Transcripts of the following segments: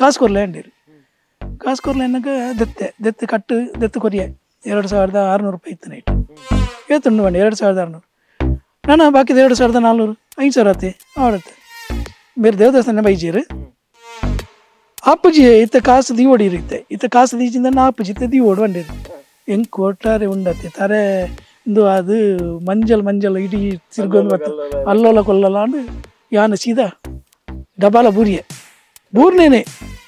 ಕಾಸ್ಕೊರ್ಲೆ ಅಂಡಿರು ಕಾಸ್ಕೊರ್ಲೆ ಅನ್ನಕ ದೆತ್ತೆ ಕಟ್ಟು ದೆತ್ತು ಕೊರಿಯೆ 2600 ರೂಪಾಯಿ ಇತ್ತು ನೈಟ್ ಏತುಂಡು ಬಂಡಿ 2600 ನಾನು ಬಾಕಿ 2400 5,000 ಆತಿ ಆಡತ್ತೆ ಬೇರೆ ದೇವಸ್ಥಾನ ಬೈಜೀರು ಅಪ್ಪಜಿ ಇತ್ತ ಕಾಸು ದೀವೋಡಿ ಇರುತ್ತೆ ಇತ್ತ ಕಾಸು ದೀಚಿಂದ ಅಪ್ಪಜಿ ಇತ್ತ ದೀವೋಡು ಬಂಡಿರು ಹೆಂಗೆ ಕೊಟ್ಟಾರೆ ಉಂಡತ್ತೆ ತಾರೆ ಇಂದು ಅದು ಮಂಜಲ್ ಇಡೀ ತಿರ್ಗೊಂಡು ಬರ್ತದೆ ಅಲ್ಲೋಲ ಕೊಲ್ಲಲ್ಲ ಅಂಡು ಯಾನು ಸೀದಾ ಡಬಾಲ ಬೂರಿಯೇ ಬೂರ್ನೇನೆ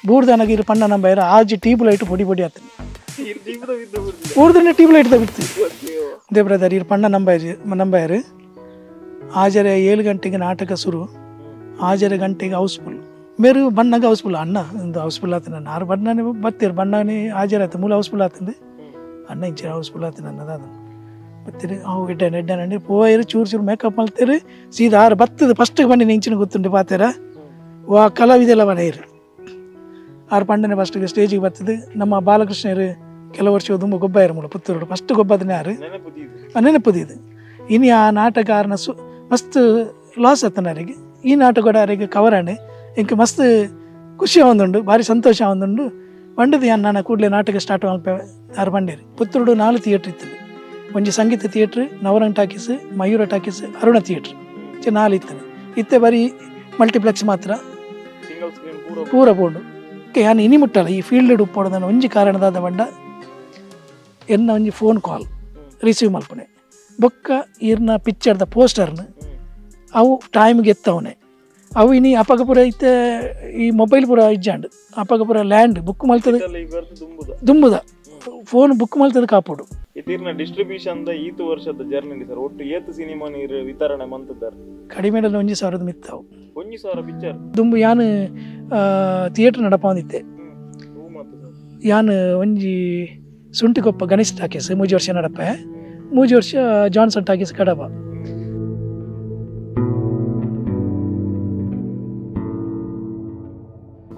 ಬೂರ್ದನಗ ಇರು ಪಣ್ಣ ನಂಬ ಆಜಿ ಟ್ಯೂಬ್ ಲೈಟ್ ಪೊಡಿ ಆತನೆ ಊರ್ದನೆ ಟ್ಯೂಬ್ ಲೈಟ್ ತಗೊಳ್ತಿ ಅದೇ ಬ್ರದರ್ ಇರು ಪಣ್ಣ ನಂಬಾಯರು ಆಜರೆ 7 ಗಂಟೆಗೆ ನಾಟಕ ಶುರು 6 ಗಂಟೆಗೆ ಹೌಸ್ಫುಲ್ ಮೇರು ಬಣ್ಣಗೆ ಹೌಸ್ಫುಲ್ ಅಣ್ಣ ಒಂದು ಹೌಸ್ಫುಲ್ ಆತನ ಆರು ಬಣ್ಣನೇ ಬರ್ತೀರಿ ಬಣ್ಣನೇ ಹಾಜರಾಯ್ತು ಮೂಲ ಹೌಸ್ಫುಲ್ ಆತಂದು ಅಣ್ಣ ಇಂಚೆ ಹೌಸ್ಫುಲ್ ಆತನ ಅನ್ನೋದು ಅದನ್ನು ಬರ್ತೀರಿ ಅವು ಎಡ್ಡೆ ಪೋಯರು ಚೂರು ಮೇಕಪ್ ಮಾಡ್ತೀರಿ ಸೀದಾ 6 ಬರ್ತದೆ ಫಸ್ಟಿಗೆ ಬನ್ನಿ ಇಂಚಿನ ಗೊತ್ತುಂಟು ಪಾತೀರ ವಾ ಕಲಾವಿದೆಲ್ಲ ಬನೆಯಿರು 6 ಪಂಡನೆ ಫಸ್ಟಿಗೆ ಸ್ಟೇಜಿಗೆ ಬರ್ತದೆ ನಮ್ಮ ಬಾಲಕೃಷ್ಣರು ಕೆಲವು ವರ್ಷ ತುಂಬ ಗೊಬ್ಬ ಇರು ಮೂಲ ಪುತ್ತೂರು ಫಸ್ಟ್ ಗೊಬ್ಬದನ್ನೇ ಯಾರು ನೆನಪುದಿದು ಇನ್ನು ಆ ನಾಟಕಕಾರನ ಮಸ್ತ್ ಲಾಸ್ ಆತನರಿಗೆ ಈ ನಾಟಕಡವರಿಗೆ ಕವರಾಣೆ ಇಂಕ ಮಸ್ತ್ ಖುಷಿ ಒಂದುಂಡು ಭಾರಿ ಸಂತೋಷ ಒಂದುಂಡು ಬಂಡದು ನಾನು ಕೂಡಲೇ ನಾಟಕ ಸ್ಟಾರ್ಟ್ ಮಾಡ್ಪೇವೆ ಯಾರು ಬಂಡೇರಿ ಪುತ್ತೂರು 4 ಥಿಯೇಟ್ರ್ ಇತ್ತು ಒಂಜಿ Sangeetha theatre Navrang talkies Mayura talkies Aruna theatre 4 ಇತ್ತು ಇತ್ತೆ ಬರೀ ಮಲ್ಟಿಪ್ಲೆಕ್ಸ್ ಮಾತ್ರ ಪೂರ ಪೋಂಡು ಯಾನು ಇನಿ ಮುಟ್ಟಲ್ಲ ಈ ಫೀಲ್ಡ್ ಉಪ್ಪೋಡು ಒಂಜಿ ಕಾರಣದಾದ ಬಂಡ ಎನ್ನ ಒಂಜಿ ಫೋನ್ ಕಾಲ್ ರಿಸೀವ್ ಮಲ್ಪನೆ ಬೊಕ್ಕ ಇರ್ನ ಪಿಕ್ಚರ್ದ ಪೋಸ್ಟರ್ನ ಅವು ಟೈಮ್ಗೆ ಎತ್ತವನೆ ಅವು ಇನಿ ಅಪಗ ಪೂರ ಇತ್ತೆ ಈ ಮೊಬೈಲ್ ಪೂರ ಇಜ್ಜಾಂಡು ಅಪಗ ಪೂರ ಲ್ಯಾಂಡ್ ಬುಕ್ ಮಲ್ತದ ದುಂಬುದ ಫೋನ್ ಬುಕ್ ಮಲ್ತದ ಕಾಪೋಡು ಇತಿರ್ನ ಡಿಸ್ಟ್ರಿಬ್ಯೂಷನ್ ಈತು ವರ್ಷದ ಜರ್ನಿ ಸರ್ ಒಟ್ಟು ಏತು ಸಿನಿಮಾ ನೀರು ವಿತರಣೆ ಮಂತದಾರ ಕಡಿಮೆಡಲ್ಲಿ 1,000 ಮಿತ್ತಾವು 1,000 ಪಿಕ್ಚರ್ ದುಂಬು ಯಾನು ಥಿಯೇಟ್ರ್ ನಡಪ ಒಂದಿತ್ತೆ ಯಾನು ಒಂಜಿ ಸುಂಟಿಕೊಪ್ಪ ಗಣೇಶ್ ಟಾಕೀಸ್ 3 ವರ್ಷ ನಡಪ 3 ವರ್ಷ ಜಾನ್ಸನ್ ಟಾಕೀಸ್ ಕಡಪ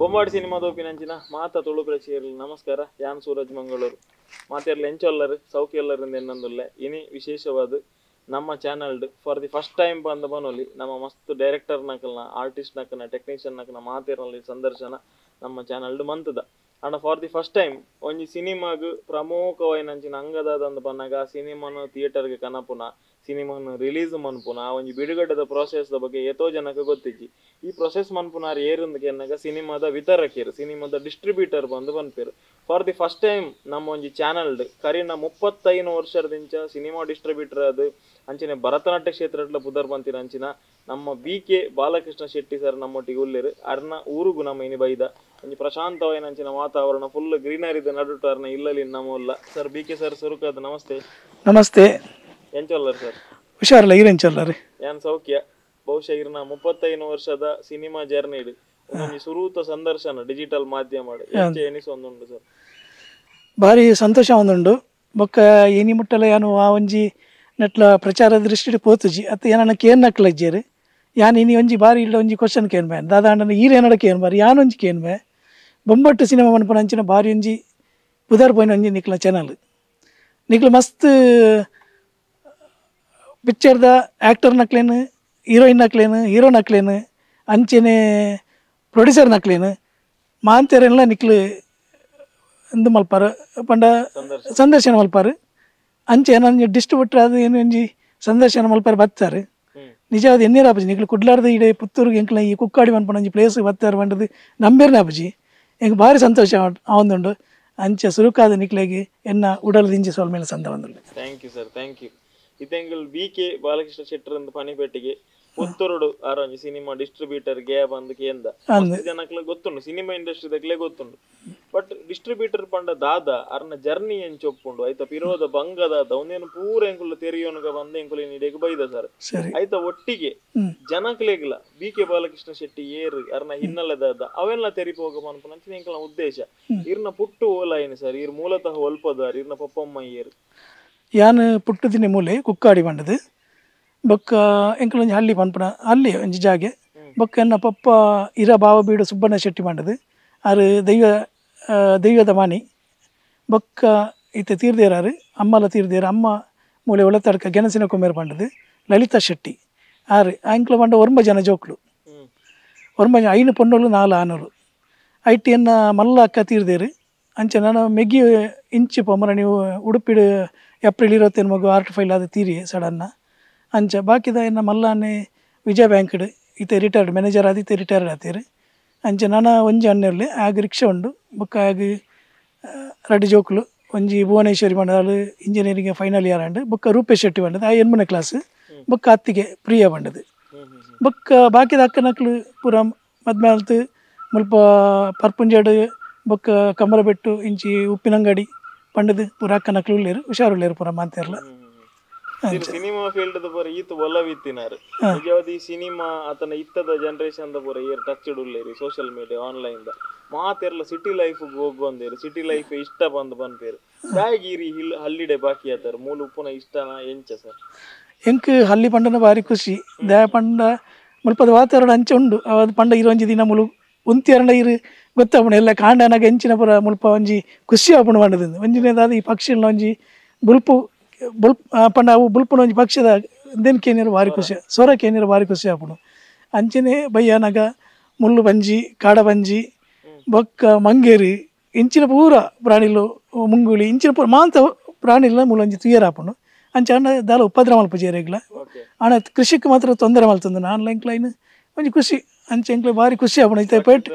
ಬೊಂಬಾಡಿ ಸಿನಿಮಾ ದೋಪಿನಂಚಿನ ಮಾತ ತುಳು ಪ್ರೇಕ್ಷಕರಿಗೆ ನಮಸ್ಕಾರ ಯಾನ್ ಸೂರಜ್ ಮಂಗಳೂರು ಮಾತೆರ್ಲ ಎಂಚೊಲ್ಲರು ಸೌಕಿ ಎಲ್ಲರಿಂದ ಎನ್ನೊಂದುಲ್ಲೆ ಇನಿ ವಿಶೇಷವಾದ ನಮ್ಮ ಚಾನಲ್ಡ್ ಫಾರ್ ದಿ ಫಸ್ಟ್ ಟೈಮ್ ಬಂದ ಬನೋಲಿ ನಮ್ಮ ಮಸ್ತ್ ಡೈರೆಕ್ಟರ್ ನಕಲ್ನ ಆರ್ಟಿಸ್ಟ್ ನಕಲ್ನ ಟೆಕ್ನಿಷಿಯನ್ ನಕಲ್ನ ಮಾತೆರ್ನಲ್ಲಿ ಸಂದರ್ಶನ ನಮ್ಮ ಚಾನಲ್ಡ್ ಮಂತದ and for the first time ಒಂಜಿ ಸಿನಿಮಾಗ್ ಪ್ರಮುಖವಾಯಿನಂಚಿನ ಅಂಗದಾದಂದು ಬನ್ನಾಗ ಸಿನಿಮಾನು ಥಿಯೇಟರ್ಗೆ ಕನಪುನ ಸಿನಿಮಾನು ರಿಲೀಸ್ ಮನ್ಪುನ ಒಂಜಿ ಬಿಡುಗಡೆದ ಪ್ರೊಸೆಸ್ದ ಬಗ್ಗೆ ಎತೋ ಜನಕ್ಕೆ ಗೊತ್ತಿಜ್ಜಿ ಈ ಪ್ರೊಸೆಸ್ ಮನ್ಪುನಾರು ಏರುಂದಕ್ಕೆ ಎನ್ನಾಗ ಸಿನಿಮಾದ ವಿತರಕರು ಸಿನಿಮಾದ ಡಿಸ್ಟ್ರಿಬ್ಯೂಟರ್ ಬಂದು ಬನ್ಪೇರು ಫಾರ್ ದಿ ಫಸ್ಟ್ ಟೈಮ್ ನಮ್ಮ ಒಂಜಿ ಚಾನಲ್ಡ್ ಕರಿನ 35 ವರ್ಷದಿಂದ ಸಿನಿಮಾ ಡಿಸ್ಟ್ರಿಬ್ಯೂಟರ್ ಅದು ಅಂಚನೆ ಭರತನಾಟ್ಯ ಕ್ಷೇತ್ರಡ್ಲ ಪುದರ್ ಬಂತಿನ ಅಂಚಿನ ನಮ್ಮ BK ಬಾಲಕೃಷ್ಣ ಶೆಟ್ಟಿ ಸರ್ ನಮ್ಮೊಟ್ಟಿಗೆ ಉಳ್ಳೇರು ಅರ್ನ ಊರುಗು ನಮ್ಮ ಇನಿ ಬೈದ ಒಂಜಿ ಪ್ರಶಾಂತವಾಯಿನ ಅಂಚಿನ ವಾತಾವರಣ ಫುಲ್ ಗ್ರೀನರಿದ ನಡುಟರ್ನ ಇಲ್ಲಲಿ ನಮ್ಮಲ್ಲ ಸರ್ BK ಸರ್ ಸುರುಕಾದ ನಮಸ್ತೆ ನಮಸ್ತೆ ಎಂಚೊಲ್ಲರು ಸರ್ ಹುಷಾರಲ್ಲ ಈರೆಂಚೊಲ್ಲರು ಯಾನ್ ಸೌಖ್ಯ ಬಹುಶಃ ಇರ್ನ 35 ವರ್ಷದ ಸಿನಿಮಾ ಜರ್ನಿ ಒಂಜಿ ಸುರೂತ ಸಂದರ್ಶನ ಡಿಜಿಟಲ್ ಮಾಧ್ಯಮ ಎನಿಸೊಂದುಂಡು ಸರ್ ಭಾರಿ ಸಂತೋಷ ಒಂದುಂಡು ಬೊಕ್ಕ ಏನಿ ಮುಟ್ಟಲ ಯಾನು ಆ ಒಂಜಿ ನಟ್ಲ ಪ್ರಚಾರ ದೃಷ್ಟಿ ಪೋತುಜಿ ಅತ್ತ ಏನನ್ನ ಕೇನ್ ನಕ್ಲಜ್ಜೇರು ಯಾನು ಇನಿ ಒಂಜಿ ಬಾರಿ ಇಲ್ಲ ಒಂಜಿ ಕ್ವಶನ್ ಕೇನ್ಬೆ ದಾದಾಂಡನ ಈರೇನಡ ಕೇನ್ಬಾರಿ ಯಾನೊಂಜಿ ಕೇನ್ಬೆ ಬೊಂಬಟ್ಟು ಸಿನಿಮಾ ಮನ್ಪನ ಅಂಚಿನ ಬಾರಿ ಒಂಜಿ ಪುದರ್ ಪೋಯಿನ ಒಂಜಿ ನಿಕ್ಲ ಚಾನಲ್ ನಿಕ್ಲು ಮಸ್ತ್ ಪಿಕ್ಚರ್ದ ಆ್ಯಕ್ಟರ್ ನಕ್ಲೇನು ಹೀರೋಯಿನ್ ನಕ್ಲೇನು ಹೀರೋ ನಕ್ಲೇನು ಅಂಚೆನೆ ಪ್ರೊಡ್ಯೂಸರ್ ನಕ್ಲೇನು ಮಾಂತೆರೆಲ್ಲ ನಿಕ್ಲು ಎಂದು ಮಲ್ಪಾರು ಪಂಡ ಸಂದರ್ಶನ ಮಲ್ಪಾರು ಅಂಚೆ ಏನೊಂದು ಡಿಸ್ಟ್ರಿಬ್ಯೂಟ್ರ್ ಅದು ಏನು ಒಂಜಿ ಸಂದರ್ಶನ ಮಲ್ಪಾರು ಬರ್ತಾರೆ ನಿಜವಾದ ಎಣ್ಣೀರು ಆಪಜಿ ನಿಕ್ಲು ಕುಡ್ಲಾರ್ದು ಇಡೀ ಪುತ್ತೂರಿಗೆ ಎಂಕ್ಲ ಈ ಕುಕ್ಕಾಡಿ ಮನ್ಪನ ಒಂಜಿ ಪ್ಲೇಸ್ ಬರ್ತಾರೆ ಬಂಡದು ನಂಬೇರ್ನ ಆಪಜಿ ಎಂಗೆ ಭಾರಿ ಸಂತೋಷ ಆವೊಂದುಂಡು ಅಂಚೆ ಸುರುಕಾದ ನಿಕ್ಲೆಗೆ ಎನ್ನ ಉಡಲ್ ದಿಂಜಿ ಸೋಲ್ ಮೇಲೆ ಸಂದ ಬಂದುಂಡು thank you sir thank you ಇತೆಂಗಲ್ BK ಬಾಲಕೃಷ್ಣ ಶೆಟ್ಟರ್ ಪಣಿಪೇಟೆಗೆ ಪುತ್ತೂರುಡು ಆರೊಂಜಿ ಸಿನಿಮಾ ಡಿಸ್ಟ್ರಿಬ್ಯೂಟರ್ ಗೆ ಬಂದು ಕೇಂದ ಜನಕ್ಲೆ ಗೊತ್ತುಂಡು ಸಿನಿಮಾ ಇಂಡಸ್ಟ್ರಿದಾಗ್ಲೇ ಗೊತ್ತುಂಡು ಬಟ್ ಡಿಸ್ಟ್ರಿಬ್ಯೂಟರ್ ಪಂಡ ದಾದ ಅರ್ನ ಜರ್ನಿ ಏನ್ ಚೊಪ್ಪುಂಡು ಐತ ಪಿರೋದ ಬಂಗದಾದ ಒಂದೇನು ಪೂರ ಎಂಕುಲು ತೆರಿಯೋನುಗ ಬಂದ ಎಂಕುಲು ನೀಡಿಗೆ ಬೈದ ಸರ್ ಐತ ಒಟ್ಟಿಗೆ ಜನಕ್ಲೆಗ್ಲ BK ಬಾಲಕೃಷ್ಣ ಶೆಟ್ಟಿ ಏರು ಅರ್ನ ಹಿನ್ನೆಲೆದಾದ ಅವೆಲ್ಲ ತೆರಿಪೋಗ ಮನ್ಪುನಂಚಿನ ಎಂಕಲ್ನ ಉದ್ದೇಶ ಇರ್ನ ಪುಟ್ಟು ಓಲ ಏನು ಸರ್ ಇರ್ ಮೂಲತಃ ಒಲ್ಪದಾರ್ ಇರ್ನ ಪಪ್ಪಮ್ಮ ಏರು ಯಾನು ಪುಟ್ಟು ದಿನ ಮೂಲೆ ಕುಕ್ಕಾಡಿ ಬಂಡದು ಬೊಕ್ಕ ಎಂಕಲೊಂಜಿ ಹಳ್ಳಿ ಪನ್ಪುನ ಹಳ್ಳಿ ಒಂಜಿ ಜಾಗೆ ಬೊಕ್ಕ ಎನ್ನ ಪಪ್ಪ ಇರ ಬಾವ ಬೀಡು ಸುಬ್ಬಣ್ಣ ಶೆಟ್ಟಿ ಮಂಡದು ಆರು ದೈವದ ಮಾನಿ ಬೊಕ್ಕ ಈತ ತೀರ್ದೇರಾರು ಅಮ್ಮಲ ತೀರ್ದೇರ ಅಮ್ಮ ಮೂಲೆ ಒಳತಡ್ಕ ಗೆಣಸಿನ ಕೊಮ್ಮೇರು ಪಂಡದು ಲಲಿತಾ ಶೆಟ್ಟಿ ಆರು ಆಂಕ್ಲ ಪಂಡ 9 ಜನ ಜೋಕ್ಲು 9 ಜನ 5 ಪೊಂಡೋಳು 4 ಆನೋರು ಐಟಿಯನ್ನು ಮಲ್ಲ ಅಕ್ಕ ತೀರ್ದೇರು ಅಂಚೆ ನಾನು ಮೆಗ್ಗಿ ಇಂಚು ಪೊಮ್ಮರ ನೀವು ಉಡುಪಿಡು ಏಪ್ರಿಲ್ 21 ಮಗು ಆರ್ಟ್ ಫೈಲ್ ಅದು ತೀರಿ ಸಡನ್ನ ಅಂಚೆ ಬಾಕಿದ ಇನ್ನು ಮಲ್ಲಾನೆ ವಿಜಯ ಬ್ಯಾಂಕ್ಡ್ ಈತೆ ರಿಟೈರ್ಡ್ ಮ್ಯಾನೇಜರ್ ಆದಿ ಈತೆ ರಿಟೈರ್ಡ್ ಆತೀರಿ ಅಂಚೆ ನಾನು ಒಂಜಿ ಅನ್ನಿರಲಿ ಆಗ ರಿಕ್ಷಾ ಉಂಡು ಬೊಕ್ಕ ಆಗ ರಡ್ಡಿ ಜೋಕುಲು ಒಂಜಿ ಭುವನೇಶ್ವರಿ ಬಂಡದು ಇಂಜಿನಿಯರಿಂಗ್ ಫೈನಲ್ ಇಯರ್ ಅಂಡ್ ಬೊಕ್ಕ ರೂಪೇಶ್ ಶೆಟ್ಟಿ ಬಂಡದು ಆ 8ನೇ ಕ್ಲಾಸ್ ಬೊಕ್ಕ ಅತ್ತಿಗೆ ಪ್ರಿಯ ಬಂಡದು ಬೊಕ್ಕ ಬಾಕಿದ ಅಕ್ಕನಕ್ಲು ಪೂರ ಮದ್ಮೆ ಆಲ್ತು ಮುಲ್ಪ ಪರ್ಪುಂಜಾಡು ಬೊಕ್ಕ ಕಮಲಬೆಟ್ಟು ಇಂಚಿ ಉಪ್ಪಿನಂಗಡಿ ಪಂಡದು ಪೂರ ಅಕ್ಕನಕ್ಲು ಉಳ್ಳೇರು ಹುಷಾರುಳ್ಳೇರು ಪೂರ ಮಾತೆರ್ಲ ಸಿನಿಮಾ ಫೀಲ್ಡ್ ಪೂರ ಈತ ಒಲವಿತ್ತಿನಾರು ನಿಜವಾದ ಈ ಸಿನಿಮಾ ಆತನ ಇತ್ತದ ಜನರೇಷನ್ ಪೂರ ಏರ್ ಟಚ್ ಉಳ್ಳೇರಿ ಸೋಷಿಯಲ್ ಮೀಡಿಯಾ ಆನ್ಲೈನ್ ದ ಮಾತೆರ್ಲ ಸಿಟಿ ಲೈಫ್ ಹೋಗುವಂದೇರು ಸಿಟಿ ಲೈಫ್ ಇಷ್ಟ ಬಂದ್ಪೇರು ಬ್ಯಾಗೀರಿ ಹಲ್ಲಿಡೆ ಬಾಕಿ ಆತಾರ ಮೂಲ ಉಪ್ಪುನ ಇಷ್ಟನ ಎಂಚ ಸರ್ ಎಂಕ್ ಹಲ್ಲಿ ಪಂಡನ ಭಾರಿ ಖುಷಿ ದಯ ಪಂಡ ಮುಲ್ಪದ ವಾತಾವರಣ ಅಂಚೆ ಉಂಡು ಅದು ಪಂಡ ಇರೊಂಜಿ ದಿನ ಮುಲು ಉಂತಿ ಅರಂಡ ಇರು ಗೊತ್ತಾಪುಣ ಎಲ್ಲ ಕಾಂಡನಾಗ ಎಂಚಿನ ಪುರ ಮುಲ್ಪ ಒಂಜಿ ಖುಷಿ ಆಪುಣ ಪಂಡದಿಂದ ಒಂಜಿನೇದಾದ ಈ ಪಕ್ಷಿನ ಒಂಜಿ ಬುಲ್ಪು ಪಂಡ ಅವು ಬುಲ್ಪುನ ಒಂಜಿ ಪಕ್ಷದ ದೇನ್ಕೇನಿರು ಭಾರಿ ಖುಷಿ ಸೊರಕೇನಿರು ಭಾರಿ ಖುಷಿ ಆಪುಣ ಅಂಚನೆ ಬಯ್ಯನಾಗ ಮುಳ್ಳು ಬಂಜಿ ಕಾಡ ಬಂಜಿ ಬೊಕ್ಕ ಮಂಗೇರಿ ಇಂಚಿನ ಪೂರ ಪ್ರಾಣಿಲು ಮುಂಗುಳಿ ಇಂಚಿನ ಪೂರ ಮಾಂತ ಪ್ರಾಣಿಲ ಮುಲ್ಲೊಂಜಿ ತುಯ್ಯರಾಪುಣ ಅಂಚೆ ಅಣ್ಣ ದಾಲ ಉಪದ್ರ ಮಲ್ಪ ಜೇರೆಗ್ಲ ಅಣ್ಣ ಕೃಷಿಗೆ ಮಾತ್ರ ತೊಂದರೆ ಮಲ್ತಂದು ನಾನು ಎಂಕ್ಲೈನ್ ಒಂಜಿ ಖುಷಿ ಅಂಚೆ ಎಂಕ್ಲೆ ಭಾರಿ ಖುಷಿ ಆಪುಣ ಈತ ಪೇಟ್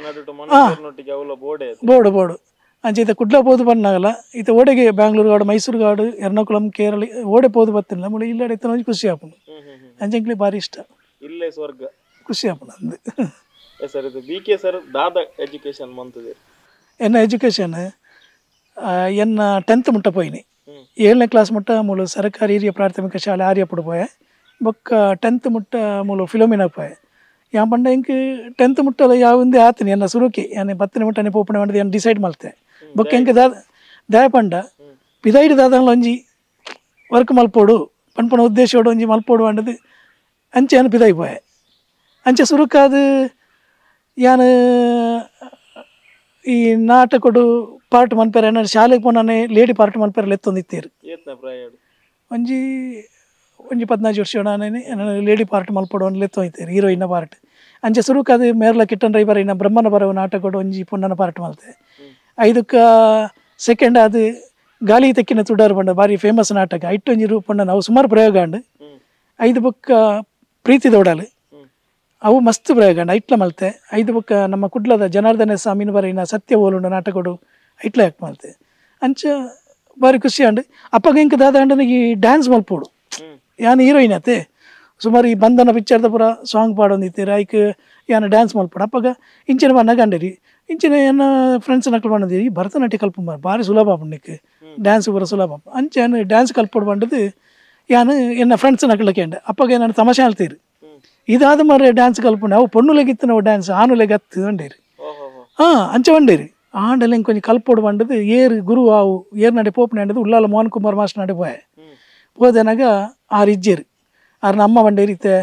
ಬೋಡು ಬೋಡು ಅಂಚೆ ಈತ ಕುಡ್ಲ ಪೋದು ಬಂದಾಗಲ್ಲ ಈತ ಓಡೆಗೆ ಬ್ಯಾಂಗ್ಳೂರು ಗಾಡು ಮೈಸೂರು ಗಾಡು ಎರ್ನಾಕುಳಂ ಕೇರಳ ಓಡೆ ಪೋದು ಬತ್ತಿಲ್ಲ ಮುಳಿ ಇಲ್ಲಾಡೆ ಇತ್ತ ಒಂಜಿ ಖುಷಿ ಆಪುಣ ಅಂಚೆ ಎಂಕ್ಲೆ ಭಾರಿ ಇಷ್ಟ ಇಲ್ಲೇ ಸ್ವರ್ಗ ಖುಷಿ ಆಪುಣ ಅಂದು ಸರ್ ಇದು ಬಿ ಕೆ ಸರ್ ದಾದ ಎಜುಕೇಶನ್ ಮಂತದೆ ಎನ್ನ ಎಜುಕೇಶನ್ ಎನ್ನ 10th ಮುಟ್ಟ ಪೋಯಿನಿ 7ನೇ ಕ್ಲಾಸ್ ಮುಟ್ಟ ಮೂಲು ಸರ್ಕಾರಿ ಹಿರಿಯ ಪ್ರಾಥಮಿಕ ಶಾಲೆ ಆರ್ಯಪುಡು ಪೋಯೆ ಬೊಕ್ಕ 10th ಮುಟ್ಟ ಮೂಲು ಫಿಲೋಮಿನಾಗ ಪೋಯೆ ಯಾ ಪಂಡ ಇಂಕ್ 10th ಮುಟ್ಟಲ್ಲ ಯಾವಂದೇ ಆತನಿ ಎನ್ನ ಸುರುಕಿ ಯಾನೆ 10ನೇ ಮುಟ್ಟನೆ ಪೋಪಣೆ ಮಾಡಿದೆ ಏನು ಡಿಸೈಡ್ ಮಾಡ್ತೆ ಬೊಕ್ಕ ಎಂಕ್ ದಯ ಪಂಡ ಪಿದೈಡ್ ದಾದಂಗ್ಲ ಒಂಜಿ ವರ್ಕ್ ಮಲ್ಪೋಡು ಪನ್ಪನ ಉದ್ದೇಶೋಡು ಒಂಜಿ ಮಲ್ಪೋಡು ಅಂಡದು ಅಂಚೆ ಏನು ಪಿದಾಯಿ ಪೋಯೆ ಅಂಚೆ ಸುರುಕಾದ ಯಾನು ಈ ನಾಟಕಡು ಪಾರ್ಟ್ ಮನ್ಪೇರ ಏನಾರು ಶಾಲೆಗೆ ಪೋನೇ ಲೇಡಿ ಪಾರ್ಟ್ ಮನ್ಪೇರ ಲೆತ್ತೊಂದಿತ್ತೇರು ಒಂಜಿ 14 ವರ್ಷ ಲೇಡಿ ಪಾರ್ಟ್ ಮಲ್ಪಡು ಒಂದು ಲೆತ್ತೊಯ್ತೇರು ಹೀರೋಯಿನ್ನ ಪಾರ್ಟ್ ಅಂಚೆ ಸುರುಕಾದ ಮೇರ್ಲ ಕಿಟ್ಟನ್ ರೈಬರ್ ಇನ್ನ ಬ್ರಹ್ಮನ ಬರವು ನಾಟಕಡು ಒಂಜಿ ಪುಣ್ಣನ ಪಾರ್ಟ್ ಮಲ್ತೆ 5ಕ್ಕ ಸೆಕೆಂಡ್ ಅದು ಗಾಲಿ ತೆಕ್ಕಿನ ತುಡಾರು ಬಂಡ ಭಾರಿ ಫೇಮಸ್ ನಾಟಕ ಐಟ್ಟೊಂಜಿ ಪುಣ್ಣನ ಅವು ಸುಮಾರು ಪ್ರಯೋಗ ಅಂಡು 5 ಬುಕ್ಕ ಪ್ರೀತಿ ದೌಡಾಲು ಅವು ಮಸ್ತ್ ಪ್ರಯೋಗ ಐಟ್ಲ ಮಲ್ತೆ 5 ಬುಕ್ಕ ನಮ್ಮ ಕುಡ್ಲದ ಜನಾರ್ದನ ಸ್ವಾಮಿನ ಬರೀನ ಸತ್ಯ ಓಲುಂಡು ನಾಟಕಡು ಐಟ್ಲ ಯಾಕೆ ಮಲ್ತೆ ಅಂಚ ಭಾರಿ ಖುಷಿ ಅಂಡು ಅಪ್ಪಗ ಇಂಕ ದಾದ ಅಂಡನಿಗೆ ಈ ಡ್ಯಾನ್ಸ್ ಮಲ್ಪೋಡು ಯಾನು ಹೀರೋಯಿನ್ ಆತೆ ಸುಮಾರು ಈ ಬಂಧನ ಪಿಕ್ಚರ್ದ ಪೂರ ಸಾಂಗ್ ಪಾಡೊಂದಿತ್ತೀರ ಐಕ್ ಯಾನು ಡ್ಯಾನ್ಸ್ ಮಲ್ಪೋಡು ಅಪ್ಪಗ ಇಂಚಿನ ಬಣ್ಣ ಗಂಡರಿ ಇಂಚಿನ ಏನ ಫ್ರೆಂಡ್ಸ್ ನಕ್ಲು ಬಂದಿರಿ ಭರತನಾಟ್ಯ ಕಲ್ಪು ಭಾರಿ ಸುಲಭ ಪುಣ್ಯಕ್ಕೆ ಡ್ಯಾನ್ಸ್ ಪೂರ ಸುಲಭ ಅಂಚೆ ಏನು ಡ್ಯಾನ್ಸ್ ಕಲ್ಪೋಡು ಬಂಡದು ಯಾನು ಎನ್ನ ಫ್ರೆಂಡ್ಸ್ ನಕ್ಲಕ್ಕೆ ಅಪ್ಪಗ ನಾನು ತಮಾಷೆ ಹೇಳ್ತೀರಿ ಇದಾದ ಮರ ಡ್ಯಾನ್ಸ್ ಕಲ್ಪುಂಡು ಅವು ಪೊಣ್ಣುಲೆಗಿತ್ತು ನಾವು ಡ್ಯಾನ್ಸ್ ಆನುಲೆಗೆ ಹತ್ತು ಅಂಡೇರಿ ಅಂಚೆ ಬಂಡೇರಿ ಆಂಡಲ್ಲಿ ಕೊಂಚ ಕಲ್ಪೋಡು ಬಂಡದು ಏರು ಗುರು ಆವು ಏರ್ ನಡೆ ಪೋಪನೆ ಅಂಡದು ಉಳ್ಳಾಲ ಮೋಹನ್ ಕುಮಾರ್ ಮಾಸ್ಟರ್ ನಡೆ ಪೋದನಾಗ 6 ಇಜ್ಜೇರು 6 ಅಮ್ಮ ಬಂಡೇರಿ ಇತ್ತೆ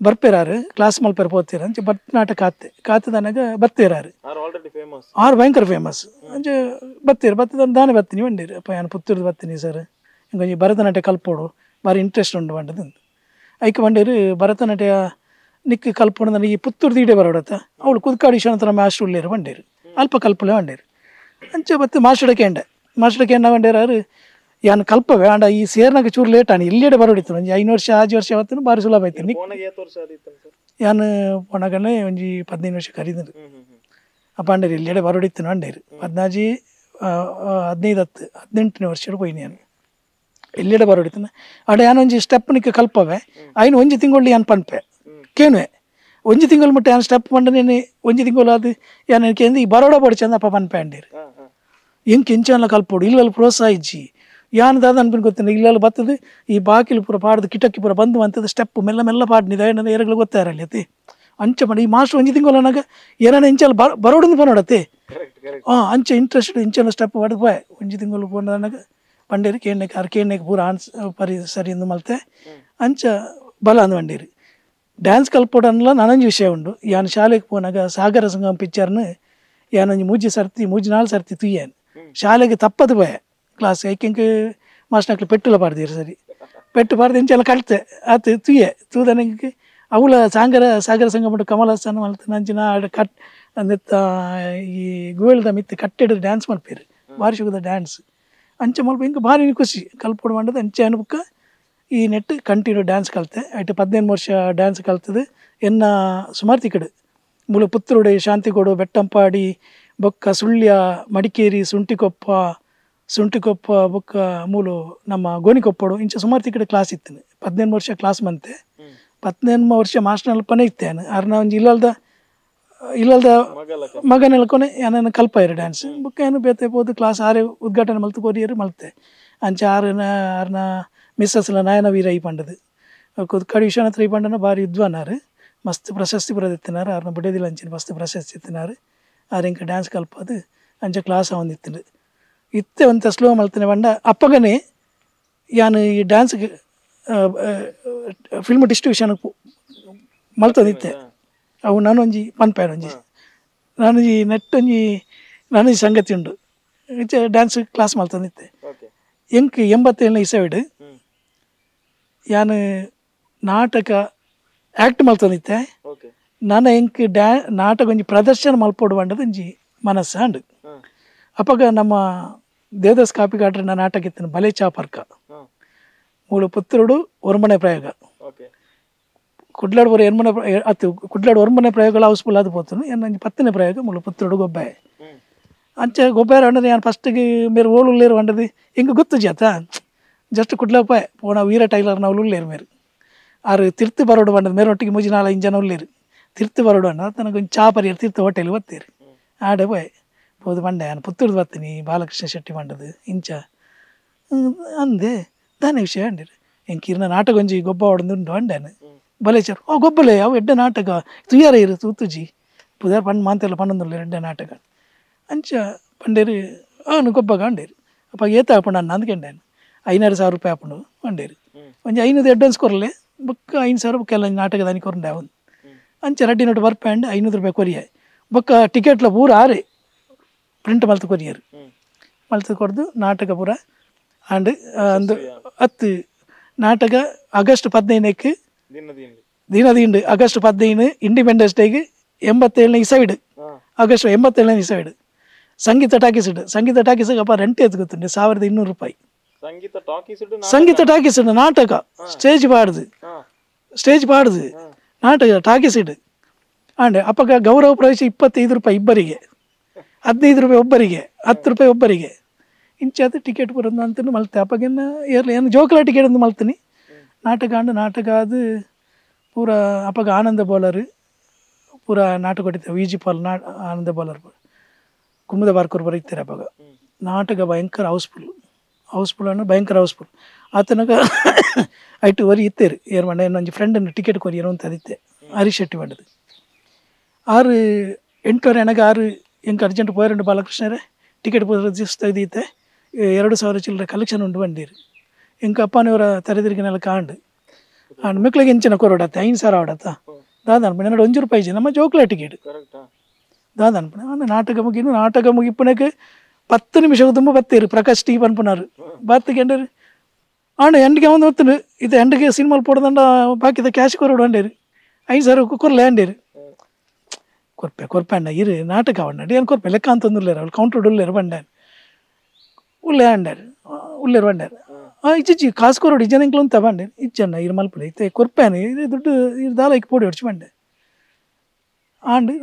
ಬರ್ಪೇರಾರು ಕ್ಲಾಸ್ ಮಲ್ಪೇರು ಪೋತೀರ ಅಂಚೆ ಭರತನಾಟ್ಯ ಕಾತದನಾಗ ಬತ್ತೇರಾರು 6 ಭಯಂಕರ ಫೇಮಸ್ ಅಂಚೆ ಬತ್ತೀರು ದಾನೆ ಬತ್ತೀನಿ ಬಂಡೇರಿ ಅಪ್ಪ ನಾನು ಪುತ್ತೂರ್ದು ಬತ್ತೀನಿ ಸರ್ ಕೊಂಚ ಭರತನಾಟ್ಯ ಕಲ್ಪೋಡು ಭಾರಿ ಇಂಟ್ರೆಸ್ಟ್ ಉಂಟು ಬಂಡದು ಐಕೆ ಬಂಡೇರು ಭರತನಾಟ್ಯ ನಿಕ್ಕ ಕಲ್ಪೋಣ ನನಗೆ ಈ ಪುತ್ತೂರ್ದು ಈಡೆ ಬರೋಡತ್ತ ಅವಳು ಕುದ್ಕಾಡಿ ಶನತರ ಮಾಸ್ಟರ್ ಉಳ್ಳೇರು ಬಂಡೇರು ಅಲ್ಪ ಕಲ್ಪಲೆ ಬಂಡೇರು ಅಂಚೆ ಬತ್ತು ಮಾಸ್ಟರ್ಡಕ್ಕೆ ಎಣ್ಣ ಬಂಡೇರಾರು ಯಾನು ಕಲ್ಪವೇ ಅಂಡ ಈ ಸೇರ್ನಾಗ ಚೂರು ಲೇಟ್ ಆನಿ ಇಲ್ಲೇಡೆ ಬರೋಡಿತ್ತು ಒಂಜಿ 5 ವರ್ಷ 6 ವರ್ಷ ಅವತ್ತು ಭಾರಿ ಸುಲಭ ಆಯ್ತು ಯಾನು ಪೊಣಗನೆ ಒಂಜಿ 15 ವರ್ಷ ಕರೀದ್ರು ಅಪ್ಪ ಅಂಡೇರು ಇಲ್ಲೇಡೆ ಬರೋಡಿತ್ತು ಅಂಡೇರು 15 18ನೇ ವರ್ಷ ಹೋಯ್ನಿ ನಾನು ಇಲ್ಲೇಡೆ ಬರೋಡಿತ್ತು ಅಡ ಯಾನೊಂಜಿ ಸ್ಟೆಪ್ ನಿಕ್ಕ ಕಲ್ಪವೆ ಐನು ಒಂಜಿ ತಿಂಗಳು ಯಾನು ಪನ್ಪೆ ಕೇನುವೆ ಒಂಜಿ ತಿಂಗಳು ಮುಟ್ಟ ಯಾನು ಸ್ಟೆಪ್ ಪಂಡನೇನೆ ಒಂಜಿ ತಿಂಗಳು ಅದು ಯಾನು ಕೇಂದ್ರ ಈ ಬರೋಡ ಪಡಿಚಂದ ಅಪ್ಪ ಪನ್ಪೆ ಅಂಡೇರು ಎಂಕ್ ಎಂಚಲ್ಲ ಕಲ್ಪೋಡು ಇಲ್ಲಲ್ಲಿ ಪ್ರೋತ್ಸಾಹಿಸಿ ಯಾನು ದಾದ ಅನ್ಪಿನ ಗೊತ್ತಿಲ್ಲ ಇಲ್ಲೆಲ್ಲ ಬರ್ತದೆ ಈ ಬಾಕಿಲು ಪೂರ ಪಾಡ್ದು ಕಿಟಕಿ ಪೂರ ಬಂದು ಅಂತದ್ದು ಸ್ಟೆಪ್ ಮೆಲ್ಲ ಪಾಡ್ನಿದ ಏನಾರ ಎರಗಳು ಗೊತ್ತಾರಲ್ಲ ಅತಿ ಅಂಚೆ ಮಾಡಿ ಈ ಮಾಸ್ಟರ್ ಒಂಜಿ ತಿಂಗಳು ನನಗೆ ಏನಾನ ಇಂಚಲ್ಲ ಬರೋಡಿಂದ ಪನೋಡತ್ತೆ ಅಂಚೆ ಇಂಟ್ರೆಸ್ಟ್ ಇಂಚೆಲ್ಲ ಸ್ಟೆಪ್ ಪಡೆದು ಪೋಯ್ ಒಂಜಿ ತಿಂಗಳು ಪೋಂಡ ನನಗೆ ಬಂಡೇರಿ ಕೇಣಕ್ಕೆ ಪೂರ ಪರಿ ಸರಿ ಎಂದು ಮಲ್ತೆ ಅಂಚ ಬಲ ಅಂದು ಬಂಡೇರಿ ಡ್ಯಾನ್ಸ್ ಕಲ್ಪೋಡನ್ಲ ನನಂಜಿ ವಿಷಯ ಉಂಡು ಯಾನು ಶಾಲೆಗೆ ಪೋನಾಗ ಸಾಗರ ಸಂಗಮ ಪಿಕ್ಚರ್ನ ಯಾನೊಂಜಿ 4 ಸರ್ತಿ ತುಯ್ಯಾನು ಶಾಲೆಗೆ ತಪ್ಪದು ಪೋಯ ಕ್ಲಾಸ್ ಐಕೆಂಕ್ ಮಾಸ್ಟರ್ನಕ್ಲು ಪೆಟ್ಟುಲ ಪಾಡ್ದಿರು ಸರಿ ಪೆಟ್ಟು ಪಾಡ್ದು ಇಂಚೆಲ್ಲ ಕಳ್ತೆ ಆತು ತುಯ್ಯೆ ತೂದನಕ್ಕೆ ಅವಳ ಸಾಗರ ಸಂಗಮ ಕಮಲ ಹಾಸನ್ ಮಲ್ತೆ ನಂಚಿನ ಅಂದೆತ್ತ ಈ ಗೋವಿಲ್ದ ಮಿತ್ತು ಕಟ್ಟೆಡ್ ಡ್ಯಾನ್ಸ್ ಮಲ್ಪೇರು ಭಾರಿ ಶುಗದ ಡ್ಯಾನ್ಸ್ ಅಂಚೆ ಮಲ್ಪ ಇಂಕ ಭಾರಿ ಖುಷಿ ಕಲ್ಪೊಡು ಮಾಡದು ಅಂಚೆ ಅನ್ಬುಕ್ಕ ಈ ನೆಟ್ ಕಂಟಿನ್ಯೂ ಡ್ಯಾನ್ಸ್ ಕಲಿತೆ ಐಟು 18 ವರ್ಷ ಡ್ಯಾನ್ಸ್ ಕಲ್ತದು ಎನ್ನ ಸುಮಾರು ತಿಕ್ಕಡು ಮೂಲ ಪುತ್ತೂರುಡೆ ಶಾಂತಿಗೋಡು ಬೆಟ್ಟಂಪಾಡಿ ಬೊಕ್ಕ ಸುಳ್ಯ ಮಡಿಕೇರಿ ಸುಂಟಿಕೊಪ್ಪ ಬೊಕ್ಕ ಮೂಲು ನಮ್ಮ ಗೋಣಿಕೊಪ್ಪಡು ಇಂಚ ಸುಮಾರು ತಿಕ್ಕಡೆ ಕ್ಲಾಸ್ ಇತ್ತೇನೆ 18 ವರ್ಷ ಕ್ಲಾಸ್ ಮಂತೆ 18 ವರ್ಷ ಮಾಸ್ಟರ್ ಅಲ್ಪನೇ ಇತ್ತೇನೆ ಅರ್ನ ಒಂಜಿ ಇಲ್ಲಲ್ದ ಮಗ ನೆಲ್ಕೊನೆ ಏನೇನು ಕಲ್ಪಾಯಿರು ಡ್ಯಾನ್ಸ್ ಬುಕ್ಕ ಏನು ಬೇತೆ ಹೋದು ಕ್ಲಾಸ್ ಆರೆ ಉದ್ಘಾಟನೆ ಮಲ್ತು ಕೊರಿಯರು ಮಲ್ತೆ ಅಂಚ ಆರ್ನ ಮಿಸ್ಸಸ್ಲ ನಾಯನ ವೀರ ಈ ಪಂಡದು ಕಡಿ ವಿಶ್ವನಾಥ್ ಈ ಪಂಡನ ಭಾರಿ ವಿದ್ವಾನಾರು ಮಸ್ತ್ ಪ್ರಶಸ್ತಿ ಬರೋದಿತ್ತಿನಾರು ಅವ್ರನ್ನ ಬಿಡೋದಿಲ್ಲ ಅಂಚಿನ ಮಸ್ತ್ ಪ್ರಶಸ್ತಿ ಇತ್ತಿನಾರು ಅವ್ರು ಇಂಕ ಡ್ಯಾನ್ಸ್ ಕಲ್ಪದು ಅಂಚ ಕ್ಲಾಸ್ ಅವನಿತ್ತಿನ ಇತ್ತೆ ಒಂತ ಸ್ಲೋ ಮಲ್ತನೆ ಬಂಡ ಅಪ್ಪಗನೇ ಯಾನು ಈ ಡ್ಯಾನ್ಸ್ಗೆ ಫಿಲ್ಮ್ ಡಿಸ್ಟ್ರಿಬ್ಯೂಷನ್ ಮಲ್ತದಿತ್ತೆ ಅವು ನಾನೊಂಜಿ ಪನ್ಪಾಯ್ ಒಂಜಿ ನಾನೊಂಜಿ ನೆಟ್ ಒಂಜಿ ನಾನೊಂಜಿ ಸಂಗತಿ ಉಂಡು ಡ್ಯಾನ್ಸ್ ಕ್ಲಾಸ್ ಮಲ್ತದಿತ್ತೆ ಎಂಕ್ 87ನೇ ಇಸವಿಡು ಯಾನು ನಾಟಕ ಆ್ಯಕ್ಟ್ ಮಲ್ತದಿತ್ತೆ ನಾನು ಎಂಕ್ ನಾಟಕ ಒಂಜಿ ಪ್ರದರ್ಶನ ಮಲ್ಪೋಡು ಬಂಡದು ಒಂಜಿ ಮನಸ್ಸು ಅಂಡು ಅಪ್ಪಗ ನಮ್ಮ ದೇವದಾಸ್ ಕಾಪಿಗಾಡ್ರ ನಾಟಕ ಇತ್ತನು ಬಲೆ ಚಾಪರ್ಕ ಮೂಳು ಪುತ್ತೂರುಡು ಒರ್ಮನೆ ಪ್ರಯೋಗ ಕುಡ್ಲಾಡ್ ಬರೋ ಎರ್ಮನೆ ಅತ್ತು ಕುಡ್ಲಾಡ್ ಒರ್ಮನೆ ಪ್ರಯೋಗಗಳು ಹೌಸ್ಫುಲ್ ಅದು ಪೋತನು ಏನೊಂದು 10ನೇ ಪ್ರಯೋಗ ಮೂಳು ಪುತ್ತೂರುಡು ಗೊಬ್ಬಾಯ ಅಂಚೆ ಗೊಬ್ಬಾರ ಅಂಡದು ನಾನು ಫಸ್ಟಿಗೆ ಮೇರೆ ಓಳುಲ್ಲೇರು ಅಂಡದು ಹಿಂಗೆ ಗೊತ್ತು ಜಾತ ಜಸ್ಟ್ ಕುಡ್ಲಪ್ಪ ಪೋಣ ವೀರ ಟೈಲರ್ ನಾವು ಉಳ್ಳೇರು ಮೇರು ಆರು ತಿರ್ತು ಬರೋಡು ಬಂಡದು ಮೇರೆ ಒಟ್ಟಿಗೆ 3-4 ಜನ ಉಳ್ಳೇರು ತಿರ್ತು ಬರೋಡು ಅಣ್ಣ ನನಗೊಂದು ಚಾಪರಿಯರು ತಿರ್ತು ಹೋಟೆಲ್ ಒತ್ತೇರು ಆಡೆ ಬಾಯ್ ಹೋದು ಬಂಡೆ ನಾನು ಪುತ್ತೂರ್ದು ಬರ್ತೀನಿ ಬಾಲಕೃಷ್ಣ ಶೆಟ್ಟಿ ಮಂಡದು ಇಂಚ ಅಂದೆ ದಾನೆ ವಿಷಯ ಅಂಡಿರು ಎಂಕಿರ್ನ ನಾಟಕ ಒಂಜಿ ಗೊಬ್ಬ ಹೊಡೆದುಂಡು ಅಂಡೇನು ಬಲೇಚಾರು ಗೊಬ್ಬಲೆ ಅವು ಎಡ್ಡೆ ನಾಟಕ ತುಯ್ಯಾರ ಇರು ತೂತುಜಿ ಪುದಾರ್ ಪಂಡ್ ಮಾಂತೆಲ್ಲ ಪಣ್ಣೊಂದುಲ್ಲ ಎಡ್ಡೆ ನಾಟಕ ಅಂಚ ಪಂಡೇರು ಅವನು ಗೊಬ್ಬಗ ಅಂಡೇರು ಅಪ್ಪ ಏತ ಹಾಪಣ್ಣ ಅನ್ನ ಅಂದ್ಕೊಂಡೇನು 5,000 ರೂಪಾಯಿ ಹಾಪುಂಡು ಅಂಡೇರು ಒಂಜಿ 500 ಅಡ್ವಾನ್ಸ್ ಕೊರಲೆ ಬೊಕ್ಕ 5,000 ಬೊಕ್ಕ ಎಲ್ಲ ನಾಟಕ ದಾನಿ ಕೊರಂಡೆ ಅವನು ಅಂಚೆ ರಡ್ಡಿ ನೋಟು ಬರ್ಪಂಡು 500 ರೂಪಾಯಿ ಕೊರಿಯ ಬೊಕ್ಕ ಟಿಕೆಟ್ಲ ಪೂರ ಆರೆ ಪ್ರಿಂಟ್ ಮಲ್ತು ಕೊರಿಯರು ಮಲ್ತು ಕೊಡ್ದು ನಾಟಕ ಪೂರ ಅಂಡ್ ಒಂದು 10 ನಾಟಕ ಆಗಸ್ಟ್ 15ಕ್ಕೆ ದಿನದಿಂಡು ಆಗಸ್ಟ್ 15 ಇಂಡಿಪೆಂಡೆನ್ಸ್ ಡೇಗೆ 87ನೇ ಇಸವಿಡು ಆಗಸ್ಟ್ 87ನೇ ಇಸವಿಡು ಸಂಗೀತ ಟಾಕೀಸಿಗೆ ಅಪ್ಪ ರೆಂಟ್ ಎತ್ತು ಗೊತ್ತುಂಟು 1,200 ರೂಪಾಯಿ ಸಂಗೀತ ಟಾಕೀಸಿಡು ನಾಟಕ ಸ್ಟೇಜ್ ಪಾಡ್ದು ನಾಟಕ ಟಾಕೀಸಿಡು ಅಂಡೆ ಅಪ್ಪಗ ಗೌರವ ಪ್ರವೇಶ 25 ರೂಪಾಯಿ ಇಬ್ಬರಿಗೆ 15 ರೂಪಾಯಿ ಒಬ್ಬರಿಗೆ 10 ರೂಪಾಯಿ ಒಬ್ಬರಿಗೆ ಇಂಚಾದ ಟಿಕೆಟ್ ಬರೋದು ಅಂತೂ ಮಲ್ತೆ ಅಪ್ಪಗೇನು ಏನು ಜೋಕುಲ ಟಿಕೆಟ್ ಒಂದು ಮಲ್ತೀನಿ ನಾಟಕ ಅದು ಪೂರ ಅಪ್ಪಗ ಆನಂದ ಬೋಲರ್ ಪೂರ ನಾಟಕ ಹೊಡಿತಾರೆ VG ಪಾಲ್ ಆನಂದ ಬೋಲರ್ ಕುಮ್ಮದ ಬಾರ್ಕೂರು ಬರೀತಾರೆ ಅಪ್ಪಗ ನಾಟಕ ಭಯಂಕರ ಹೌಸ್ಫುಲ್ ಅನ್ನೋ ಭಯಂಕರ ಹೌಸ್ಫುಲ್ ಆತನಾಗ ಐಟು ವರಿ ಇತ್ತೇರು ಏರು ಮಂಡ ಇನ್ನೊಂದು ಫ್ರೆಂಡನ್ನು ಟಿಕೆಟ್ ಕೊರಿಯರು ಅಂತ ಅದಿತ್ತೆ ಹರೀಶ್ ಶೆಟ್ಟಿ ಮಾಡದು 8:30 ನನಗೆ 6 ಎಂಕ ಅರ್ಜೆಂಟ್ ಪೋಯರಂಡು ಬಾಲಕೃಷ್ಣರೇ ಟಿಕೆಟ್ ರಿಜಿಸ್ಟರ್ ಇದೀತೆ 2,000 ಚಿಲ್ಲರೆ ಕಲೆಕ್ಷನ್ ಉಂಡು ಬಂದಿರು ಎಂಕ ಅಪ್ಪನವರ ತಲೆದಿರಿಗಿನೆಲ್ಲ ಕಾಂಡು ಅಂಡ್ ಮಿಕ್ಳಿಗೆ ಎಂಚಿನ ಕೊರೋಡತ್ತೆ 5,000 ಆಡತ್ತ ದಾದ ಅನ್ಪಣೆ 1 ರೂಪಾಯಿ ನಮ್ಮ ಜೋಕ್ಲ ಟಿಕೆಟ್ ದಾದ ಅನ್ಪಣೆ ನಾಟಕ ಮುಗಿಪ್ಪನಕ್ಕೆ 10 ನಿಮಿಷ ತುಂಬ ಬತ್ತೇರು ಪ್ರಕಾಶ್ ಟಿ ಪನ್ಪುನಾರು ಬಾತ್ಗೆಂಡರು ಆಂಡ ಎಂಡಿಗೆ ಒಂದು ಹೊತ್ತು ಇದು ಎಂಡಿಗೆ ಸಿನಿಮಾಲ್ ಪೋಡದಂಡ ಬಾಕಿದ ಕ್ಯಾಶ್ ಕೊರೋಡು ಅಂಡೇರು 5,000 ಕೊರ್ಲೆ ಅಂಡೇರು ಕೊರ್ಪೆ ಅಣ್ಣ ಇರು ನಾಟಕ ಅವಣ್ಣ ಏನು ಕೊರ್ಪೆ ಲೆಕ್ಕ ಅಂತಂದುಲ್ಲೇರು ಅವ್ಳು ಕೌಂಟ್ರ್ ಉಳ್ಳೇರು ಬಂಡಾರು ಉಳ್ಳೇರು ಬಂಡಾರು ಇಜ್ಜಿ ಕಾಸು ಕೊರೋಡು ಇಜ್ಜನ ಅಂತ ಬಂಡೆ ಇಜ್ಜನ್ನ ಇರು ಮಲ್ಪಡೆ ಇತ್ತೆ ಕೊರ್ಪೇನು ಇದು ದುಡ್ಡು ಇದು ದಾಲಕ್ಕೆ ಪೋಡಿ ಹೊಡ್ಸಿ ಬಂಡೆ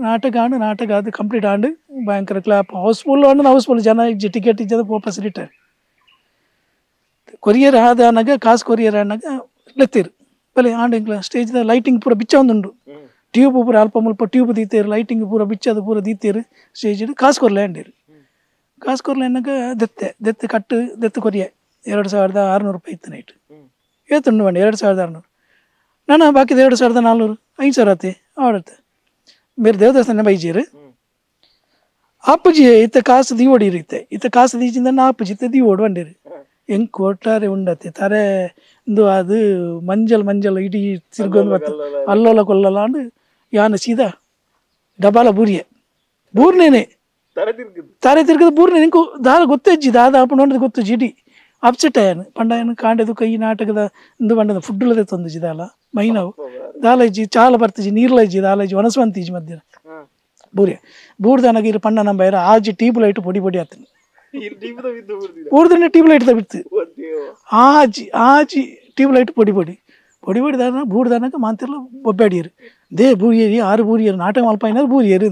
ನಾಟಕ ಅದು ಕಂಪ್ಲೀಟ್ ಆಂಡು ಭಯಂಕರ ಕ್ಲಾಪ್ ಹೌಸ್ಫುಲ್ ಜನ ಇಜ್ಜಿ ಟಿಕೆಟ್ ಇಜ್ಜದ ವಾಪಸ್ ರಿಟರ್ನ್ ಕೊರಿಯರ್ ಆದ ಅನ್ನಾಗ ಕಾಸು ಕೊರಿಯರ್ ಅನ್ನಾಗ ಲೆತ್ತಿರು ಬಲೆ ಆಂಡು ಇಂಕ್ಲ ಸ್ಟೇಜ್ದ ಲೈಟಿಂಗ್ ಪೂರ ಬಿಚ್ಚ ಒಂದುಂಡು ಟ್ಯೂಬ್ ಪೂರ ಅಲ್ಪ ಮುಲ್ಪ ಟ್ಯೂಬ್ ದೀತೇರು ಲೈಟಿಂಗ್ ಪೂರ ಬಿಚ್ಚದು ಪೂರ ದೀತೇರು ಸ್ಟೇಜ್ ಕಾಸು ಕೊರ್ಲೆ ಅಂಡೇರು ಕಾಸು ಕೊರ್ಲೆ ಅನ್ನಾಗ ದೆತ್ತೆ ಕೊರಿಯ 2,600 ರೂಪಾಯಿ ಇತ್ತು ನೈಟ್ ಏತುಂಡು ಬಂಡೆ 2,600 ನಾನು ಬಾಕಿದ 2,400 5,000 ಆತೆ ಆಡತ್ತೆ ಬೇರೆ ದೇವದಾಸನ ಬೈಜೀರು ಆಪುಜಿ ಇತ್ತ ಕಾಸು ದೀವೋಡಿ ಇರುತ್ತೆ ಇತ್ತ ಕಾಸು ದೀಚಿಂದ ಆಪುಜಿ ಇತ್ತ ದೀವೋಡು ಬಂಡೇರು ಹೆಂಗೆ ಕೊಟ್ಟಾರೆ ಉಂಡತ್ತೆ ತಾರೆ ಇಂದು ಅದು ಮಂಜಲ್ ಇಡೀ ತಿರ್ಗೊಂದು ಬರ್ತದೆ ಅಲ್ಲೋಲ ಕೊಲ್ಲಲ್ಲ ಅಂಡು ಯಾನು ಸೀದಾ ಡಬಾಲ ಬೂರ್ನೇನೆ ತಾರೆ ತಿರ್ಗದ ಬೂರ್ನೆ ನಿಂಕು ದಾದ ಗೊತ್ತಜ್ಜಿ ದಾದ ಆಪುಂಡು ಗೊತ್ತು ಜಿಡಿ ಅಪ್ಸೆಟ್ ಆಯನು ಪಂಡಾಯನು ಕಾಂಡೆದು ಕೈ ನಾಟಕದ ಇಂದು ಬಂಡದ ಫುಡ್ಲದೆ ತೊಂದು ದಾಲ ಮೈನವು ದಾಲ ಇಜ್ಜಿ ಚಾಲ ಬರ್ತಜಿ ನೀರ್ಲ ಇಜ್ಜಿ ದಾಲ ಇಜ್ಜಿ ಒಣಸ್ವಂತ ಇಜ್ಜಿ ಮಧ್ಯಾಹ್ನ ಬೂರಿಯ ಬೂಡ್ದನಗ ಇರು ಪಣ್ಣ ನಂಬ ಆಜಿ ಟ್ಯೂಬ್ ಲೈಟ್ ಪೊಡಿ ಪೊಡಿ ಆತನು ಊರ್ದನೆ ಟ್ಯೂಬ್ ಲೈಟ್ ಬಿತ್ತು ಆಜಿ ಟ್ಯೂಬ್ ಲೈಟ್ ಪೊಡಿ ಪೊಡಿ ಪೊಡಿ ಪೊಡಿ ದಾನ ಬೂಡ್ದನಗ ಮಾಂತಿರ್ಲ ಬೊಬ್ಬಾಡಿಯರು ದೇ ಬೂರಿಯರಿ ಆರು ಬೂರಿಯರು ನಾಟಕ ಮಲ್ಪಾಯಿನಾರು ಬೂರಿಯರು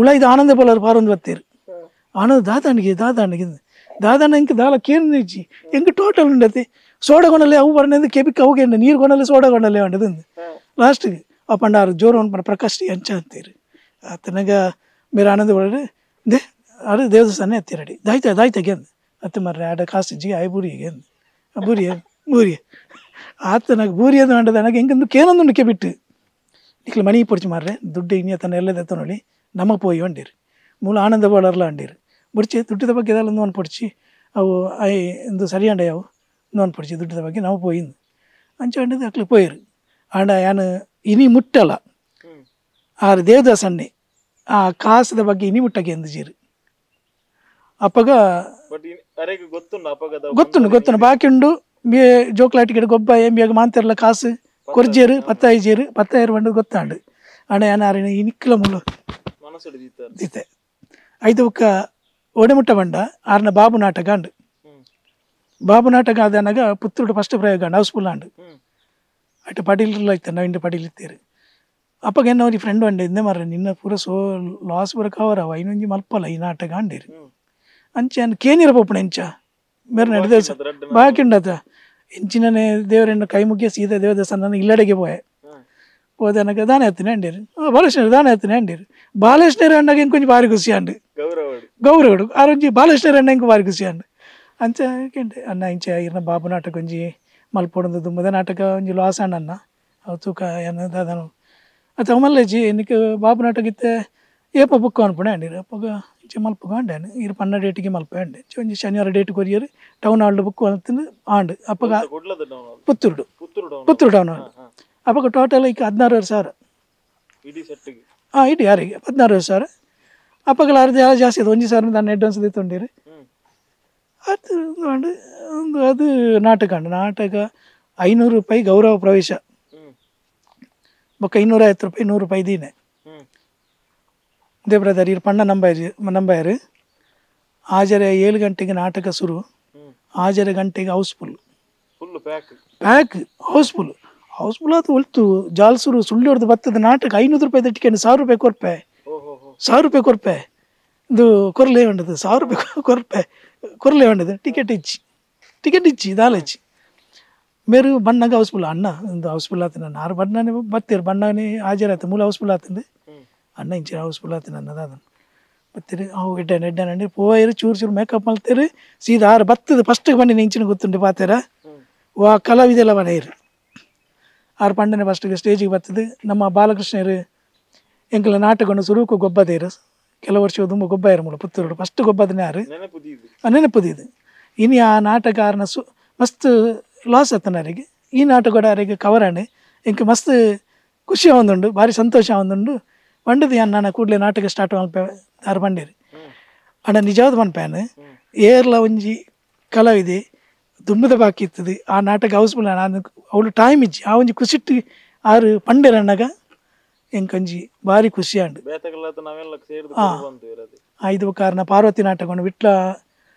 ಉಳ ಇದು ಆನಂದ ಪೋಲರು ಪಾರೊಂದು ಬತ್ತೇರು ಆನಂದ ದಾದಾಂಡಿಗೆ ಇಂಕ ದಾಲ ಕೇನು ಇಜ್ಜಿ ಎಂಕ ಟೋಟಲ್ ಉಂಡತೆ ಸೋಡ ಕೊಂಡಲ್ಲೇ ಅವು ಬರ್ನಂದು ಕೆಬಿಕ್ ಅವುಗೆ ನೀರು ಕೊಂಡಲ್ಲೇ ಸೋಡ ಕೊಂಡಲ್ಲೇ ಉಂಡದು ಲಾಸ್ಟ್ಗೆ ಆ ಪಂಡಾರು ಜೋರು ಒಂದು ಪ್ರಕಾಶ್ ಅಂಚ ಅಂತೀರಿ ಆತನಾಗ ಬೇರೆ ಆನಂದ ಪಡೋದು ದೇ ಅದು ದೇವಸ್ಥಾನ ಎತ್ತಿರಡಿ ದಾಯ್ತಾಗೆ ಅಂದು ಅತ್ತೆ ಮರ್ರೆ ಆಡ ಕಾಸಿಜ್ಜಿ ಆಯ್ ಬೂರಿಗೆ ಅಂದು ಬೂರಿ ಆತನಾಗ ಬೂರಿ ಅದು ಅಂಡದ ನನಗೆ ಹೆಂಗಂದು ಕೇನೊಂದು ಉಂಡಿಕೆ ಬಿಟ್ಟು ನಿಕ್ಲು ಮಣಿ ಪೊಡಿಚು ಮಾರ್ರೆ ದುಡ್ಡು ಇನ್ನೇ ತನ್ನ ಎಲ್ಲದ ನೋಡಿ ನಮ್ಮ ಪೋಯಿ ಹೊಂಡಿರು ಮೂಲ ಆನಂದ ಬೋಳರ್ಲ ಅಂಡಿರು ಬಿಡ್ಚಿ ದುಡ್ಡದ ಬಗ್ಗೆ ಇದೆಲ್ಲ ನೋನ್ ಪೊಡಿಚಿ ಅವು ಐ ಇಂದು ಸರಿಯಾಂಡ ಅವು ನೋನ್ ಪೊಡಿಚಿ ದುಡ್ಡದ ಬಗ್ಗೆ ನಾವು ಪೋಯಿಂದು ಅಂಚ ಅಂಡದು ಅಕ್ಲು ಪೋಯಿರು ಆಂಡ ಯಾನು ಇನಿ ಮುಟ್ಟಲ್ಲ ಆರು ದೇವದಾಸ್ ಅಣ್ಣೆ ಆ ಕಾಸದ ಬಗ್ಗೆ ಇನಿ ಮುಟ್ಟಕ್ಕೆ ಎಂದು ಜೀರು ಅಪ್ಪಗ ಗೊತ್ತುಂಡು ಬಾಕಿ ಉಂಡು ಜೋಕ್ಲಾಟಿಗೆ ಗೊಬ್ಬ ಎಂಬಿಯಾಗ ಮಾಂತಿರಲ್ಲ ಕಾಸು ಕೊರ್ಜೇರು 10,000 ಬಂದು ಗೊತ್ತಾಂಡು ಅಣ್ಣ ಯಾನ ಆರಿನ ಇನಿಕ್ಕಲ ಮುಳ್ಳು ದೀತೆ ಐದು ಒಡೆಮುಟ್ಟ ಬಂಡ ಆರ್ನ ಬಾಬು ನಾಟಕ ಅಂಡು ಬಾಬು ನಾಟಕ ಆದನಾಗ ಪುತ್ತೂರು ಫಸ್ಟ್ ಪ್ರಯೋಗ ಹೌಸ್ಫುಲ್ ಆಂಡು ಅಟ್ಟು ಪಡೀಲಿಲ್ಲ ಇತ್ತ ನಾವು ಇಂಡು ಪಡೀಲಿತ್ತೇರು ಅಪ್ಪಗೆ ಏನೋ ಫ್ರೆಂಡ್ ಅಂಡೆ ಇಂದೆ ಮಾರ್ರೆ ನಿನ್ನ ಪೂರ ಲಾಸ್ ಬರಕ ಅವರ ಐನೊಂಜಿ ಮಲ್ಪಲ್ಲ ಈ ನಾಟಕ ಅಂಡೇರು ಅಂಚೆ ಅನ್ನ ಕೇನಿರ ಪೋಪಣ ಎಂಚ ಬೇರೆ ನಡೆದ ಬಾಕಿ ಉಂಡತ ಎಂಚಿನೇ ದೇವರನ್ನು ಕೈ ಮುಗಿಯ ಸೀದಾ ದೇವದಾಸನ ಇಲ್ಲಡೆಗೆ ಹೋದನಗ ದಾನ ಎತ್ತಿನ ಅಂಡೇರು ಬಾಲಕೃಷ್ಣರು ದಾನ ಎತ್ತಿನ ಅಂಡೇರು ಬಾಲಕೃಷ್ಣರು ಅಂಡಾಗ ಇಂಕೊಂಚ ಭಾರಿ ಖುಷಿ ಅಂಡು ಗೌರವಡು ಆರೊಂಜಿ ಬಾಲಕೃಷ್ಣರು ಅಂಡ ಇಂಕ ಭಾರಿ ಖುಷಿ ಅಂಡು ಅಂಚ ಕೆಂಡೆ ಅನ್ನ ಇಂಚ ಇರ್ನ ಬಾಬು ನಾಟಕ ಒಂಜಿ ಮಲ್ಪೊಡದು ದುಂಬದ ನಾಟಕ ಒಂಜಿ ಲಾಸ್ ಅಣ್ಣ ಅವು ತೂಕ ಏನು ದಾದನು ಅಥವಾ ಮಲ್ಲೆಜಿ ನಿಕ್ಕೆ ಬಾಬು ನಾಟಕ ಇತ್ತೆ ಏಪ ಬುಕ್ ಅನ್ಪಣೆ ಅಂಡೀರು ಅಪ್ಪಗ ಇಂಚೆ ಮಲ್ಪಗ ಅಂಡೇನು ಇರು ಪನ್ನ ಡೇಟಿಗೆ ಮಲ್ಪ ಅಂಡೆ ಒಂಜಿ ಶನಿವಾರ date courier town halved book ಅಂತಂದು ಆಂಡು ಅಪ್ಪಗ ಪುತ್ತೂರು ಟೌನ್ ಹಾಲ್ ಅಪ್ಪಗ ಟೋಟಲ್ ಈಗ 16,000 ಇಡೀ ಯಾರಿಗೆ 16,000 ಅಪ್ಪಗಳ ಅರ್ಧ ಎಲ್ಲ ಜಾಸ್ತಿ ಅದು 1,000 ನಾನು ಅಡ್ವಾನ್ಸ್ ತೊಂಡಿರಿ ಅದು ಒಂದು ಅದು ನಾಟಕ 500 ರೂಪಾಯಿ ಗೌರವ ಪ್ರವೇಶ ಬೊಕ್ಕ 250 ರೂಪಾಯಿ 100 ರೂಪಾಯಿ ದೀನೆ ದೇ ಬ್ರದರ್ ಇರು ಪಣ್ಣ ನಂಬಾಯರು ಆಜರೆ 7 ಗಂಟೆಗೆ ನಾಟಕ ಶುರು 6 ಗಂಟೆಗೆ ಹೌಸ್ಫುಲ್ ಪ್ಯಾಕ್ ಹೌಸ್ಫುಲ್ ಅದು ಹೊಲ್ತು ಜಾಲ್ಸುರು ಸುಳ್ಳು ಹೊಡೆದು ಬರ್ತದ ನಾಟಕ 500 ರೂಪಾಯಿ ಟಿಕೆಟ್ 1,000 ರೂಪಾಯಿ ಕೊರ್ಪೆ 1,000 ರೂಪಾಯಿ ಕೊರ್ಪೆ ಇದು ಕೊರಲೆ ಹೊಂಡದು 1,000 ರೂಪಾಯಿ ಕೊರಲೆ ಹೊಂಡದು ಟಿಕೆಟ್ ಇಚ್ಚಿ ದಾಲಚ್ಚಿ ಮೇರು ಬಣ್ಣಗ ಹೌಸ್ಫುಲ್ ಅಣ್ಣ ಒಂದು ಹೌಸ್ಫುಲ್ ಆತನ ಆರು ಬಣ್ಣನೇ ಬತ್ತೀರು ಬಣ್ಣನೇ ಹಾಜರಾಯ್ತು ಮೂಲ ಹೌಸ್ಫುಲ್ ಆತಂದು ಅಣ್ಣ ಇಂಚಿನ ಹೌಸ್ಫುಲ್ ಆತನ ಅನ್ನದ ಅದನ್ನು ಬತ್ತೀರಿ ಅವು ಎಡ್ಡೆ ಪೋಯರು ಚೂರು ಮೇಕಪ್ ಮಾಡ್ತೀರಿ ಸೀದಾ ಆರು ಬತ್ತದ ಫಸ್ಟಿಗೆ ಬನ್ನಿ ಇಂಚಿನ ಗೊತ್ತುಂಟು ಪಾತೀರ ವಾ ಕಲಾವಿದೆಲ್ಲ ಬನೆಯಿರು ಆರು ಪಂಡನೆ ಫಸ್ಟಿಗೆ ಸ್ಟೇಜಿಗೆ ಬರ್ತದೆ ನಮ್ಮ ಬಾಲಕೃಷ್ಣರು ಎಂಕಲ ನಾಟಕವನ್ನು ಸುರುಕು ಗೊಬ್ಬದೇರು ಕೆಲವು ವರ್ಷ ತುಂಬ ಗೊಬ್ಬ ಇರು ಮೂಲ ಪುತ್ತೂರು ಫಸ್ಟ್ ಗೊಬ್ಬದನೇ ಯಾರು ನೆನಪುದಿದು ಇನ್ನು ಆ ನಾಟಕ ಆರನ ಮಸ್ತ್ ಲಾಸ್ ಆತನರಿಗೆ ಈ ನಾಟಕ ಅವರಿಗೆ ಕವರಾಣೆ ಇಂಕ ಮಸ್ತ್ ಖುಷಿ ಒಂದುಂಡು ಭಾರಿ ಸಂತೋಷ ಒಂದುಂಡು ಪಂಡದು ನಾನು ಕೂಡಲೇ ನಾಟಕ ಸ್ಟಾರ್ಟ್ ಮಲ್ಪೆ ಆರು ಪಂಡೇರಿ ಅಣ್ಣ ನಿಜವಾದ ಮನ್ಪೇನು ಏರ್ಲ ಒಂಜಿ ಕಲಾವಿದೆ ದುಂಬದ ಬಾಕಿ ಇರ್ತದೆ ಆ ನಾಟಕ ಹೌಸ್ಫುಲ್ ನಾನು ಅವಳು ಟೈಮ್ ಇಜ್ಜಿ ಆ ಒಂಜಿ ಖುಷಿಟ್ಟು ಆರು ಪಂಡೇರ ಅಣ್ಣಗ ಎಂಕೊಂಜಿ ಭಾರಿ ಖುಷಿ ಅಂಡು ಐದು ಕಾರಣ ಪಾರ್ವತಿ ನಾಟಕವನ್ನು ವಿಟ್ಲ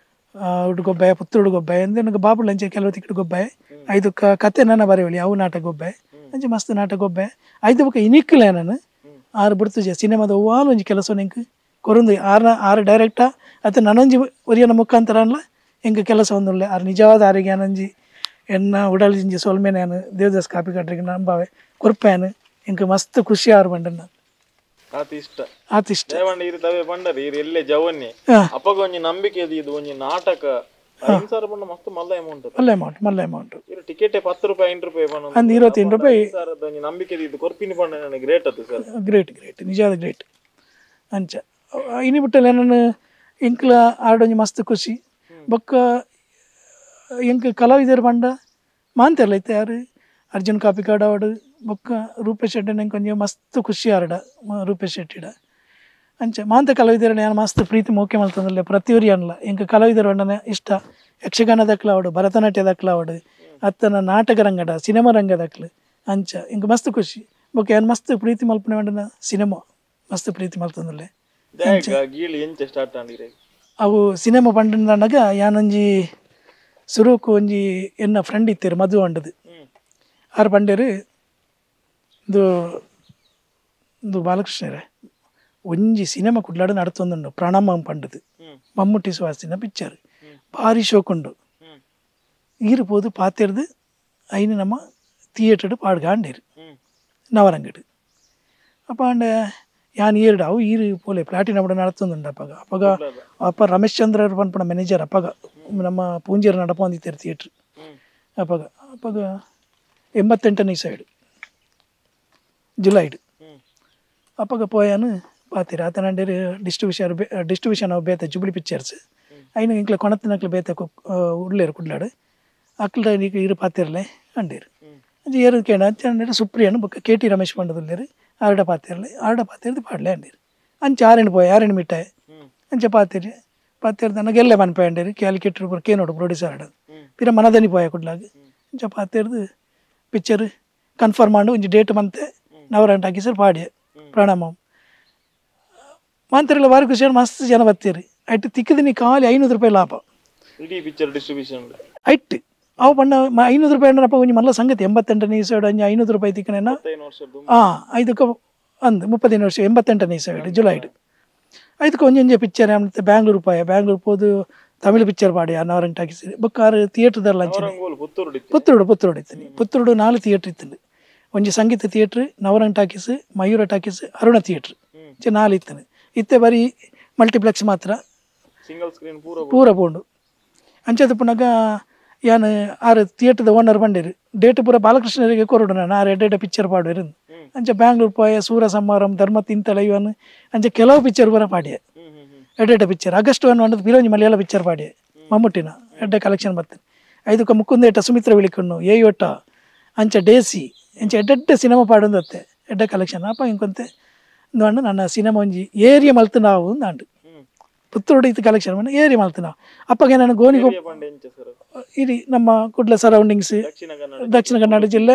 ಹುಡುಗೊಬ್ಬೆ ಪುತ್ತೂರು ಗೊಬ್ಬೆ ಅಂದ್ರೆ ನನಗೆ ಬಾಬುಳ ಅಂಚೆ ಕೆಲವು ತಿಕ್ಕಡು ಗೊಬ್ಬೆ ಐದು ಕತೆ ನನ್ನ ಬರೆಯಲಿ ಅವು ನಾಟಕ ಗೊಬ್ಬೆ ಅಂಚೆ ಮಸ್ತ್ ನಾಟಕ ಗೊಬ್ಬೆ ಐದು ಬುಕ್ಕ ಇನಿಕ್ಕಲೇ ನಾನು ಆರು ಬಿಡ್ತು ಸಿನಿಮಾದ ಹೂವಾಲು ಒಂಜಿ ಕೆಲಸ ನಿಂಗೆ ಕೊರೊಂದು ಆರು ಡೈರೆಕ್ಟಾ ಅಥವಾ ನನ್ನೊಂಜಿ ಒರಿಯನ ಮುಖಾಂತರ ಅಲ್ಲ ಎಂಗೆ ಕೆಲಸ ಒಂದುಳ್ಳೆ ಆರು ನಿಜವಾದ ಆರಿಗೆ ಏನಂಜಿ ಎನ್ನ ಉಡಲ್ಜಿಂಜಿ ಸೊಲ್ಮೇನೆ ನಾನು ದೇವದಾಸ್ ಕಾಪಿ ಕಟ್ರಿಗೆ ನಂಬಾವೆ ಕೊರ್ಪೇನು ಎಂಗೆ ಮಸ್ತ್ ಖುಷಿ ಆರು ಬಂಡನ್ನ ಆತಿಷ್ಟ ಎಲ್ಲೇ ಜವನ್ನಿ ಅಪ್ಪಗ ಒಂಜಿ ನಂಬಿಕೆ ಇದು ಒಂಜಿ ನಾಟಕ 5,000 ಬಂಡ ಮಸ್ತ್ ಮಲ್ಲ ಅಮೌಂಟ್ ಟಿಕೆಟ್ 10 ರೂಪಾಯಿ 8 ರೂಪಾಯಿ ಅಂದ್ 28 ರೂಪಾಯಿ ಒಂಜಿ ನಂಬಿಕೆ ಇದು ಕೊರ್ಪಿನಿ ಬಂಡ ನನಗೆ ಗ್ರೇಟ್ ಅದು ಸರ್ ಗ್ರೇಟ್ ನಿಜವಾದ ಗ್ರೇಟ್ ಅಂಚ ಇನಿ ಬಿಟ್ಟಲ್ಲ ನಾನು ಎಂಕ್ಲ ಆಡೊಂಜಿ ಮಸ್ತ್ ಖುಷಿ ಬೊಕ್ಕ ಎಂಕ್ ಕಲಾವಿದರು ಬಂಡ ಮಾಂತೆಲ್ಲ ಐತೆ ಯಾರು ಅರ್ಜುನ್ ಕಾಪಿ ಕಾರ್ಡ್ ಅವಾರ್ಡ್ ಬೊಕ್ಕ ರೂಪೇಶ್ ಶೆಟ್ಟಿ ನಂಗೆ ಕೊಂಚ ಮಸ್ತ್ ಖುಷಿ ಆರಡ ರೂಪೇಶ್ ಶೆಟ್ಟಿಡ ಅಂಚೆ ಮಾಂತ ಕಲಾವಿದರ ನಾನು ಮಸ್ತ್ ಪ್ರೀತಿ ಮೋಕೆ ಮಲ್ತಂದಲ್ಲ ಪ್ರತಿಯೊರಿ ಅನ್ನಲ್ಲ ಎಂಕ ಕಲಾವಿದರು ಅಣ್ಣನ ಇಷ್ಟ ಯಕ್ಷಗಾನದಕ್ಲ ಅವಡು ಭರತನಾಟ್ಯದಕ್ಲ ಅವಡು ಅತ್ತನ ನಾಟಕ ರಂಗಡ ಸಿನಿಮಾ ರಂಗದಕ್ಲು ಅಂಚ ಎಂಕ ಮಸ್ತ್ ಖುಷಿ ಬೊಕ್ಕ ಏನು ಮಸ್ತ್ ಪ್ರೀತಿ ಮಲ್ಪನೆ ಮಾಡನ ಸಿನಿಮಾ ಮಸ್ತ್ ಪ್ರೀತಿ ಮಲ್ತಂದುಲ್ಲೆ ಗೀಳಿ ಎಂಚ ಸ್ಟಾರ್ಟ್ ಆಂಡಿರೆ ಅವು ಸಿನಿಮಾ ಪಂಡನಾಗ ಯಾನೊಂಜಿ ಸುರುಕು ಒಂಜಿ ಎನ್ನ ಫ್ರೆಂಡ್ ಇತ್ತೇರು ಮದುವೆ ಅಂಡದು ಆರು ಪಂಡೇರು ಇದು ಬಾಲಕೃಷ್ಣರೇ ಒಂಜಿ ಸಿನಿಮಾ ಕುಡ್ಲಾಡು ನಡತೊಂದುಂಡು ಪ್ರಣಾಮಂ ಪಂಡದು ಮಮ್ಮುಟ್ಟಿ ಸುಹಾಸಿನ ಪಿಕ್ಚರ್ ಭಾರಿ ಶೋಕುಂಡು ಈರು ಪೋದು ಪಾತೆರ್ದು ಐನು ನಮ್ಮ ಥಿಯೇಟರ್ ಪಾಡ್ಗಾಂಡೇರು ನವರಂಗಡು ಅಪ್ಪ ಅಂಡ ಯಾನ್ ಏರ್ಡು ಅವು ಈರು ಪೋಲೆ ಪ್ಲಾಟಿನ ಬಡ ನಡತೊಂದುಂಡು ಅಪ್ಪಗ ಅಪ್ಪ ರಮೇಶ್ ಚಂದ್ರ ಪನ್ಪಣ ಮ್ಯಾನೇಜರ್ ಅಪ್ಪಗ ನಮ್ಮ ಪೂಂಜೇರು ನಡಪೊಂದಿತ್ತೇರು ಥಿಯೇಟ್ರ್ ಅಪ್ಪಗ 88ನೇ ಸೈಡ್ ಜುಲೈಡ್ ಅಪ್ಪಗ ಪೋಯಾನು ಪಾತಿರ ಆತನಂಡೇರು ಡಿಸ್ಟ್ರಿಬ್ಯೂಷನ್ ಅವು ಬೇತೆ ಜುಬ್ಲಿ ಪಿಕ್ಚರ್ಸ್ ಐನು ಇಂಕ್ಲ ಕೊಣತ್ತಿನಕ್ಲು ಬೇತೆ ಉಳ್ಳೇರು ಕುಡ್ಲಾಡು ಅಕ್ಲ ಈಗ ಇರು ಪಾತಿರ್ಲೆ ಅಂಡೇರು ಅಂಚೆ ಏರು ಕೇಳ ಅಂಚೆ ಸುಪ್ರಿಯನು ಬೊಕ್ಕ KT ರಮೇಶ್ ಪಂಡದುಲ್ಲೇರು ಆರಡ ಪಾತಿರ್ದು ಪಾಡ್ಲೆ ಅಂಡೇರು ಅಂಚೆ ಆರೆಂಡು ಪೋಯ ಆರೆಂಡು ಮಿಟ್ಟಾಯ ಅಂಚೆ ಪಾತಿರ್ದು ನನಗೆ ಎಲ್ಲೇ ಮನ್ಪೆ ಅಂಡೇರು ಕ್ಯಾಲ್ಕೇಟ್ರ್ ಪೂರ ಕೇನೋಡು ಪ್ರೊಡ್ಯೂಸರ್ ಆಡೋದು ಪಿರ ಮನದನಿ ಪೋಯ ಕುಡ್ಲಾಗ ಅಂಚೆ ಪಾತಿರ್ದು ಪಿಕ್ಚರ್ ಕನ್ಫರ್ಮ್ ಮಾಡು ಒಂಜಿ ಡೇಟ್ ಮಂತೆ ನವರಂಟ ಹಾಕಿಸರು ಪಾಡ್ಯ ಪ್ರಣಾಮಂ ಮಂತ್ರಿಲ್ಲ ಬಾರಿ ಖುಷಿ ಮಸ್ತ್ ಜನ ಬತ್ತೀರಿ ಐಟ್ ತಿಕ್ಕದಿನಿ ಖಾಲಿ 500 ರೂಪಾಯಿ ಲಾಭ ಇಡೀ ಪಿಕ್ಚರ್ ಡಿಸ್ಟ್ರಿಬ್ಯೂಷನ್ ಐಟ್ ಅವು ಪಂಡ 500 ರೂಪಾಯಿ ಅಂಡ್ರಪ್ಪ ಒಂಜಿ ಮಲ್ಲ ಸಂಗತಿ 88ನೇ ಸೈಡ್ ಒಂಜಿ 500 ರೂಪಾಯಿ ತಿಕ್ಕನೇನ ಐದಕ್ಕೆ ಅಂದು 35 ವರ್ಷ 88ನೇ ಸೈಡ್ ಜುಲೈಡ್ ಐದಕ್ಕೆ ಒಂಜೊಂಜೆ ಪಿಕ್ಚರ್ ಮತ್ತೆ ಬ್ಯಾಂಗ್ಳೂರು ಪೋದು ತಮಿಳು ಪಿಕ್ಚರ್ ಪಾಡಿ ನವರಂಟ ಹಾಕಿಸಿ ಬೊಕ್ಕಾರು ಥಿಯೇಟ್ರದಲ್ಲಿ ಲಂಚನೆ ಪುತ್ತೂರು ಇತ್ತೀನಿ ಪುತ್ತೂರು 4 ಥಿಯೇಟ್ರ್ ಇತ್ತಂಡು ಒಂಜಿ Sangeetha theatre Navrang talkies Mayura talkies Aruna theatre 4 ಇತ್ತನು ಇತ್ತೆ ಬರೀ ಮಲ್ಟಿಪ್ಲೆಕ್ಸ್ ಮಾತ್ರ ಸಿಂಗಲ್ ಸ್ಕ್ರೀನ್ ಪೂರ ಪೋಂಡು ಅಂಚೆದು ಪುನಗ ಯಾನು ಆರು ಥಿಯೇಟ್ರದ ಓನರ್ ಬಂಡೇರು ಡೇಟ್ ಪೂರ ಬಾಲಕೃಷ್ಣರಿಗೆ ಕೊರಡು ನಾನು ಆರು ಎಡ್ಡೆ ಪಿಕ್ಚರ್ ಪಾಡುವೆರು ಅಂಚೆ ಬ್ಯಾಂಗ್ಳೂರು ಪೋಯ ಸೂರ ಸಮಾರಂ ಧರ್ಮ ತಿಂತಲ ಇವನು ಅಂಚೆ ಕೆಲವು ಪಿಕ್ಚರ್ ಪೂರ ಪಾಡ್ಯ ಎಡ್ಡೆ ಪಿಕ್ಚರ್ ಆಗಸ್ಟ್ 1 ಒಂದು ಬಿರೋಂಜಿ ಮಲಯಾಳ ಪಿಕ್ಚರ್ ಪಾಡ್ಯ ಮಮ್ಮುಟ್ಟಿನ ಎಡ್ಡೆ ಕಲೆಕ್ಷನ್ ಬರ್ತೇನೆ ಐದಕ್ಕೆ ಮುಕುಂದೇಟ ಸುಮಿತ್ರ ವಿಳಿಕಣ್ಣು ಏಯೊಟ್ಟ ಅಂಚೆ ಡೇಸಿ ಅಂಚೆ ಎಡ್ಡೆ ಸಿನಿಮಾ ಪಾಡೊಂದತ್ತೆ ಎಡ್ಡೆ ಕಲೆಕ್ಷನ್ ಅಪ್ಪ ಇಂಕೊಂತೆ ಅಂದು ನನ್ನ ಸಿನಿಮಾ ಒಂಜಿ ಏರಿಯಾ ಮಲ್ತು ನಾವು ಅಂದು ಪುತ್ತೂರು ಇತ್ತು ಕಲೆಕ್ಷನ್ ಮಾಡಿ ಏರಿಯಾ ಮಲ್ತು ನಾವು ಅಪ್ಪಗೆ ನಾನು ಗೋನಿಗೆ ಇಡೀ ನಮ್ಮ ಕುಡ್ಲ ಸರೌಂಡಿಂಗ್ಸ್ ದಕ್ಷಿಣ ಕನ್ನಡ ಜಿಲ್ಲೆ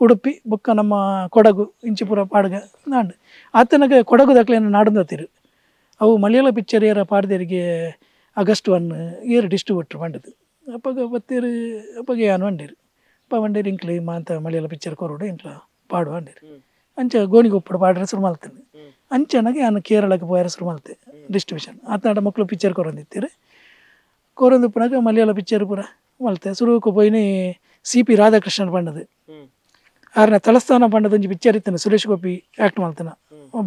ಉಡುಪಿ ಬೊಕ್ಕ ನಮ್ಮ ಕೊಡಗು ಇಂಚಿಪುರ ಪಾಡ್ಗ ನಾಂಡು ಆತನಗೆ ಕೊಡಗು ದಾಖಲೆ ನಾಡೊಂದತ್ತಿರು ಅವು ಮಲಯಾಳ ಪಿಕ್ಚರ್ ಏರ ಪಾಡ್ದೇರಿಗೆ ಆಗಸ್ಟ್ 1 ಏರು ಡಿಸ್ಟ್ರಿಬ್ಯೂಟ್ರ್ ಪಂಡದು ಅಪ್ಪಗ ಬತ್ತೇರು ಅಪ್ಪಗೆ ಯಾನು ಅಂಡೇರು ಅಪ್ಪ ಬಂಡೇರು ಇಂಕ್ಲು ಮಾಂತ ಮಲಯಾಳ ಪಿಕ್ಚರ್ ಕೊರೋಡು ಇಂಕ್ಲ ಪಾಡುವ ಅಂಡೇರು ಅಂಚೆ ಗೋಣಿಗೆ ಒಪ್ಪಡು ಪಾಡ್ರೆ ಶುರು ಮಲ್ತೇನೆ ಅಂಚೆನಾಗೆ ನಾನು ಕೇರಳಕ್ಕೆ ಪೋಯಾರ ಶುರು ಮಲ್ತೆ ಡಿಸ್ಟ್ರಿಬ್ಯೂಷನ್ ಆತನಾಡ ಮಕ್ಕಳು ಪಿಕ್ಚರ್ ಕೊರೊಂದಿತ್ತೀರಿ ಕೊರೊಂದು ಪುನಗ ಮಲಯಾಳ ಪಿಕ್ಚರ್ ಪೂರ ಮಲ್ತೆ ಶುರುಕ್ಕೆ ಪೋಯಿನಿ CP ರಾಧಾಕೃಷ್ಣನ್ ಪಂಡದು ಆರನ ತಲಸ್ಥಾನ ಪಂಡದ ಒಂಜಿ ಪಿಕ್ಚರ್ ಇತ್ತೇನೆ ಸುರೇಶ್ ಗೋಪಿ ಆ್ಯಕ್ಟ್ ಮಾಡ್ತಾನ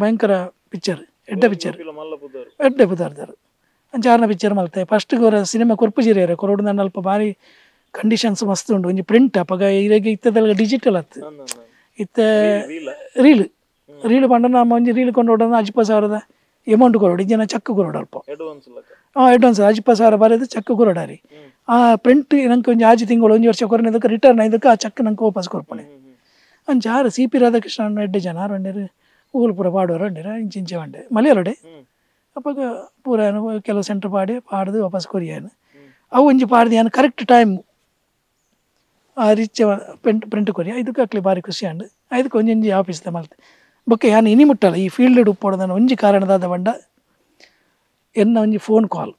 ಭಯಂಕರ ಪಿಕ್ಚರ್ ಎಡ್ಡೆ ಪುದಾರ್ದಾರು ಅಂಚೆ ಆರನ ಪಿಕ್ಚರ್ ಮಲ್ತೆ ಫಸ್ಟ್ ಅವರ ಸಿನಿಮಾ ಕೊರ್ಪುಜಿರಿಯರೆ ಕೊರೋಡು ನನ್ನ ಅಲ್ಪ ಭಾರಿ ಕಂಡೀಷನ್ಸ್ ಮಸ್ತ್ ಉಂಡು ಒಂಜಿ ಪ್ರಿಂಟ್ ಅಪ್ಪಗ ಇರಾಗ ಇತ್ತದೆಲ್ಲ ಡಿಜಿಟಲ್ ಅತ್ತು ಇತ್ತ ರೀಲ್ ಪಂಡ ನಮ್ಮ ಒಂಜಿ ರೀಲ್ ಕೊಂಡು 10,000 ಅಮೌಂಟ್ ಕೊರೋಡು ಜನ ಚಕ್ ಕೊರೋಡು ಅಲ್ಪ ಅಡ್ವಾನ್ಸ್ 10,000 ಬರೋದು ಚಕ್ ಕೊರೋಡಾರಿ ಆ ಪ್ರಿಂಟ್ ನಂಗೆ ಒಂಜಿ ಆಜಿ ತಿಂಗಳು 1 ವರ್ಷ ಕೊರನಿದ್ದಕ್ಕೆ ರಿಟರ್ನ್ ಆಯ್ದಕ್ಕೆ ಆ ಚಕ್ ನಂಗೆ ವಾಪಸ್ ಕೊಡ್ಪಣೆ ಅಂಚೆ ಆರು CP ರಾಧಾಕೃಷ್ಣ ಎಡ್ಡೆ ಜನ ಆರು ಊರು ಪೂರ ಪಾಡೋರು ಅಂಡೇರ ಇಂಚೆ ಬಂಡೆ ಮಲಯಾಳಡೆ ಅಪ್ಪಾಗ ಪೂರ ಕೆಲವು ಸೆಂಟ್ರ್ ಪಾಡ್ದು ವಾಪಸ್ ಕೊರಿಯಾನು ಅವು ಒಂಜಿ ಪಾಡ್ದು ಏನು ಕರೆಕ್ಟ್ ಟೈಮ್ ರಿಚ್ ಪ್ರಿಂಟ್ ಕೊರಿ ಇದಕ್ಕೆ ಹಾಕ್ಲಿ ಭಾರಿ ಖುಷಿ ಅಂಡು ಇದಕ್ಕೆ ಒಂಜೊಂಜಿ ಆಫೀಸ್ದ ಮಲ್ತೆ ಬೊಕ್ಕ ಯಾನು ಇನಿ ಮುಟ್ಟಲ್ಲ ಈ ಫೀಲ್ಡ್ ಉಪ್ಪೋಡದನ್ನು ಒಂಜಿ ಕಾರಣದಾದ ಬಂಡ ಎನ್ನ ಒಂಜಿ ಫೋನ್ ಕಾಲ್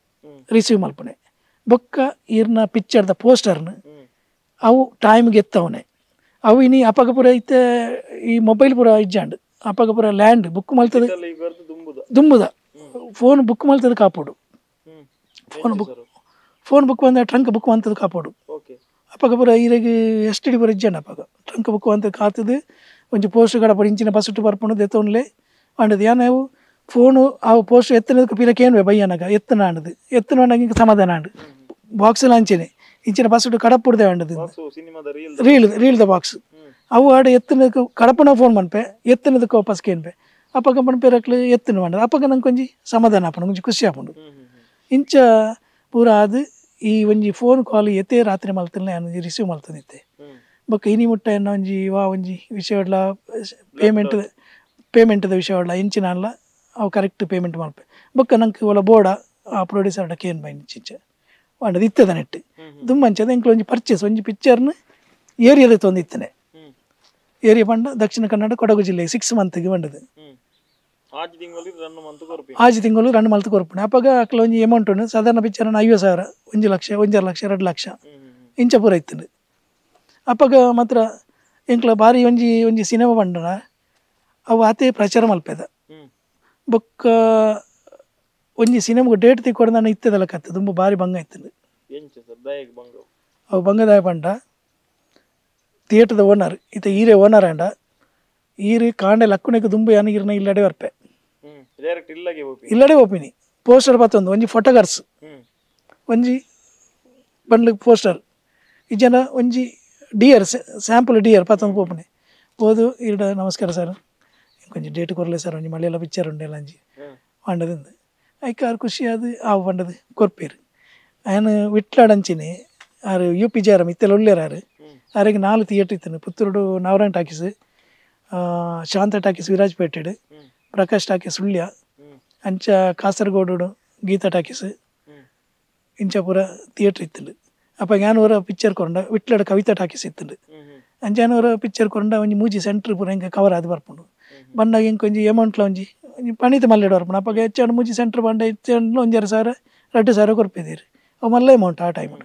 ರಿಸೀವ್ ಮಲ್ಪನೆ ಬೊಕ್ಕ ಇರ್ನ ಪಿಕ್ಚರ್ದ ಪೋಸ್ಟರ್ನ ಅವು ಟೈಮ್ಗೆ ಎತ್ತವನೆ ಅವು ಇನಿ ಅಪ್ಪಗ ಪೂರ ಇತ್ತೆ ಈ ಮೊಬೈಲ್ ಪೂರ ಇಜ್ಜಾಂಡು ಅಪ್ಪಗ ಪೂರ ಲ್ಯಾಂಡ್ ಬುಕ್ ಮಲ್ತದ ದುಂಬುದ ಫೋನ್ ಬುಕ್ ಮಲ್ತದ ಕಾಪೋಡು ಫೋನ್ ಬುಕ್ ಬಂದ ಟ್ರಂಕ್ ಬುಕ್ ಅಂತದ ಕಾಪೋಡು ಅಪ್ಪಗ ಪೂರ ಇರಾಗಿ STD ಪೂರ ಇಜ್ಜಾಂಡು ಅಪ್ಪಗ ಟ್ರಂಕ್ ಬುಕ್ ಅಂತ ಕಾತದು ಒಂಜಿ ಪೋಸ್ಟ್ ಗಡಪಡಿ ಇಂಚಿನ ಬಸ್ಸು ಬರ್ಪುಂಡು ಎತ್ತವನ್ಲೆ ಅಂಡದು ಯಾನು ಫೋನು ಆ ಪೋಸ್ಟ್ ಎತ್ತನದಕ್ಕೆ ಪಿರಕೇನುವೆ ಬಯ್ಯನಾಗ ಎತ್ತನ ಅಂಡದು ಎತ್ತನ ಅಂಡಂಗೆ ಸಮಾಧಾನ ಅಂಡು ಬಾಕ್ಸಲ್ಲಿ ಅಂಚೆನೆ ಇಂಚಿನ ಬಸ್ಸು ಕಡಪುಡ್ದೆ ಅಂಡದು ರೀಲ್ದ ಬಾಕ್ಸ್ ಅವು ಆಡ ಎತ್ತನದಕ್ಕೆ ಕಡಪನ ಫೋನ್ ಮನ್ಪೆ ಎತ್ತನದಕ್ಕೆ ವಾಪಸ್ ಕೇನ್ಪೆ ಅಪ್ಪಗ ಪನ್ಪೇರಕ್ಲು ಎತ್ತನ ಅಂಡದು ಅಪ್ಪಗ ನಂಗೆ ಒಂಜಿ ಸಮಾಧಾನ ಆಪುಂಡು ಒಂಜಿ ಖುಷಿ ಆಪುಂಡು ಇಂಚ ಪೂರ ಅದು ಈ ಒಂಜಿ ಫೋನ್ ಕಾಲ್ ಎತ್ತೇ ರಾತ್ರಿ ಮಲ್ತನೆ ನಾನು ರಿಸೀವ್ ಮಲ್ತನಿತ್ತೆ ಬೊಕ್ಕ ಇನಿ ಮುಟ್ಟ ಎನ್ನ ಒಂಜಿ ಒಂಜಿ ವಿಷಯಡ್ಲ ಪೇಮೆಂಟ್ದ ವಿಷಯಡ್ಲ ಇಂಚಿನ ಅಲ್ಲ ಅವು ಕರೆಕ್ಟ್ ಪೇಮೆಂಟ್ ಮಲ್ಪೆ ಬೊಕ್ಕ ನಂಗೆ ಒಲ ಬೋಡ ಆ ಪ್ರೊಡ್ಯೂಸರ್ಡ ಕೇನ್ ಬೈ ಇಂಚೆ ವಾಂಡದು ಇತ್ತದ ನೆಟ್ಟು ದುಂಬಂಚದ ಎಂಕ್ಲು ಒಂಜಿ ಪರ್ಚೇಸ್ ಒಂಜಿ ಪಿಕ್ಚರ್ನ ಏರಿಯಾದ ತೊಂದಿತ್ತನೆ ಏರಿಯಾ ಪಂಡ ದಕ್ಷಿಣ ಕನ್ನಡ ಕೊಡಗು ಜಿಲ್ಲೆ 6 ಮಂತ್ಗೆ ಬಂಡದು ಆಜಿ ತಿಂಗಳು 2 ಮಂತ್ ಕೊರ್ಪಿ ಆಜಿ ತಿಂಗಳು 2 ಮಂತ್ ಕೊರ್ಪುಣೆ ಅಪ್ಪಾಗ ಅಕ್ಲ ಒಂಜಿ ಅಮೌಂಟ್ ಉಂಡು ಸಾಧಾರಣ ಪಿಕ್ಚರ್ 50,000 1 ಲಕ್ಷ 1.5 ಲಕ್ಷ 2 ಲಕ್ಷ ಇಂಚ ಪೂರ ಇತ್ತು ಅಪ್ಪಾಗ ಮಾತ್ರ ಎಂಕ್ಲ ಬಾರಿ ಒಂಜಿ ಸಿನಿಮಾ ಬಂಡನ ಅವು ಆತೆ ಪ್ರಚಾರ ಮಲ್ಪೆದ ಬೊಕ್ಕ ಒಂಜಿ ಸಿನಿಮಾಗೆ ಡೇಟ್ ತಿಕ್ಕೊಡ ನಾನು ಇತ್ತದಲ್ಲ ಕತ್ತೆ ತುಂಬ ಭಾರಿ ಭಂಗ ಇತ್ತು ಅವು ಭಂಗದಾಯ ಪಂಡ ಥಿಯೇಟರ್ದ ಓನರ್ ಈತ ಈರೇ ಓನರ್ ಅಂಡ ಈರು ಕಾಂಡೆ ಲಕ್ಕುನೆಗೆ ತುಂಬ ಯಾನಿಗಿರ್ನ ಇಲ್ಲಡೆ ಬರ್ಪೆ ಇಲ್ಲಡೆ ಒಪ್ಪಿನಿ ಪೋಸ್ಟರ್ ಬತ್ತೊಂದು ಒಂಜಿ ಫೋಟೋಗ್ರಾಫ್ಸ್ ಒಂಜಿ ಬಂಡ್ಲು ಪೋಸ್ಟರ್ ಈ ಜನ ಒಂಜಿ ಡಿಯರ್ ಸ್ಯಾಂಪಲ್ ಡಿಯರ್ ಪತ್ತೊಂದು ಪೋಪನೆ ಹೋದು ಇರಡ ನಮಸ್ಕಾರ ಸರ್ ಕೊಂಚ ಡೇಟ್ ಕೊರಲೆ ಸರ್ ಒಂಜಿ ಮಳೆಯೆಲ್ಲ ಪಿಕ್ಚರ್ ಉಂಡೆಲ್ಲ ಅಂಜಿ ಪಂಡದಿಂದ ಐಕ ಆರು ಖುಷಿ ಅದು ಆವು ಪಂಡದು ಕೊರ್ಪೇರು ಆಯನ ವಿಟ್ಲಾಡಂಚಿನಿ ಆರು UP ಜಯರಾಮ್ ಇತ್ತೆಲ್ಲ ಒಳ್ಳೆಯರಾರು ಆರಿಗೆ 4 ಥಿಯೇಟ್ರ್ ಇತ್ತು ಪುತ್ತೂರು ನವರಂಗ್ ಟಾಕೀಸ್ ಶಾಂತ ಟಾಕೀಸ್ ವಿರಾಜ್ಪೇಟೆಡ್ ಪ್ರಕಾಶ್ ಟಾಕೀಸ್ ಸುಳ್ಯ ಅಂಚ ಕಾಸರಗೋಡು ಗೀತಾ ಟಾಕೀಸ್ ಇಂಚಾಪುರ ಥಿಯೇಟ್ರ್ ಇತ್ತು ಅಪ್ಪ ಜ್ಞಾನವರ ಪಿಕ್ಚರ್ ಕೊಂಡ ವಿಟ್ಲಾಡ ಕವಿತಾ ಟಾಕೀಸ್ ಇತ್ತು ಅಂಚಾನವರ ಪಿಕ್ಚರ್ ಕೊಂಡ ಒಂಜಿ ಮೂಜಿ ಸೆಂಟ್ರ್ ಪೂರ ಹಿಂಗೆ ಕವರ್ ಆದು ಬರ್ಪುಂಡು ಬಂದಾಗ ಹಿಂಗೆ ಒಂಜಿ ಅಮೌಂಟ್ಲ ಒಂಜಿ ಪಣಿತ ಮಲ್ಲೆಡು ಬರ್ಪುಂಡು ಅಪ್ಪಾಗ ಹೆಚ್ಚಾಡು ಮೂಜಿ ಸೆಂಟ್ರ್ ಬಂಡ ಹೆಚ್ಚಾಡು 1,500,000 2,000 ಕೊರ್ಪಿದ್ದೀರಿ ಅವು ಮಲ್ಲ ಅಮೌಂಟ್ ಆ ಟೈಮ್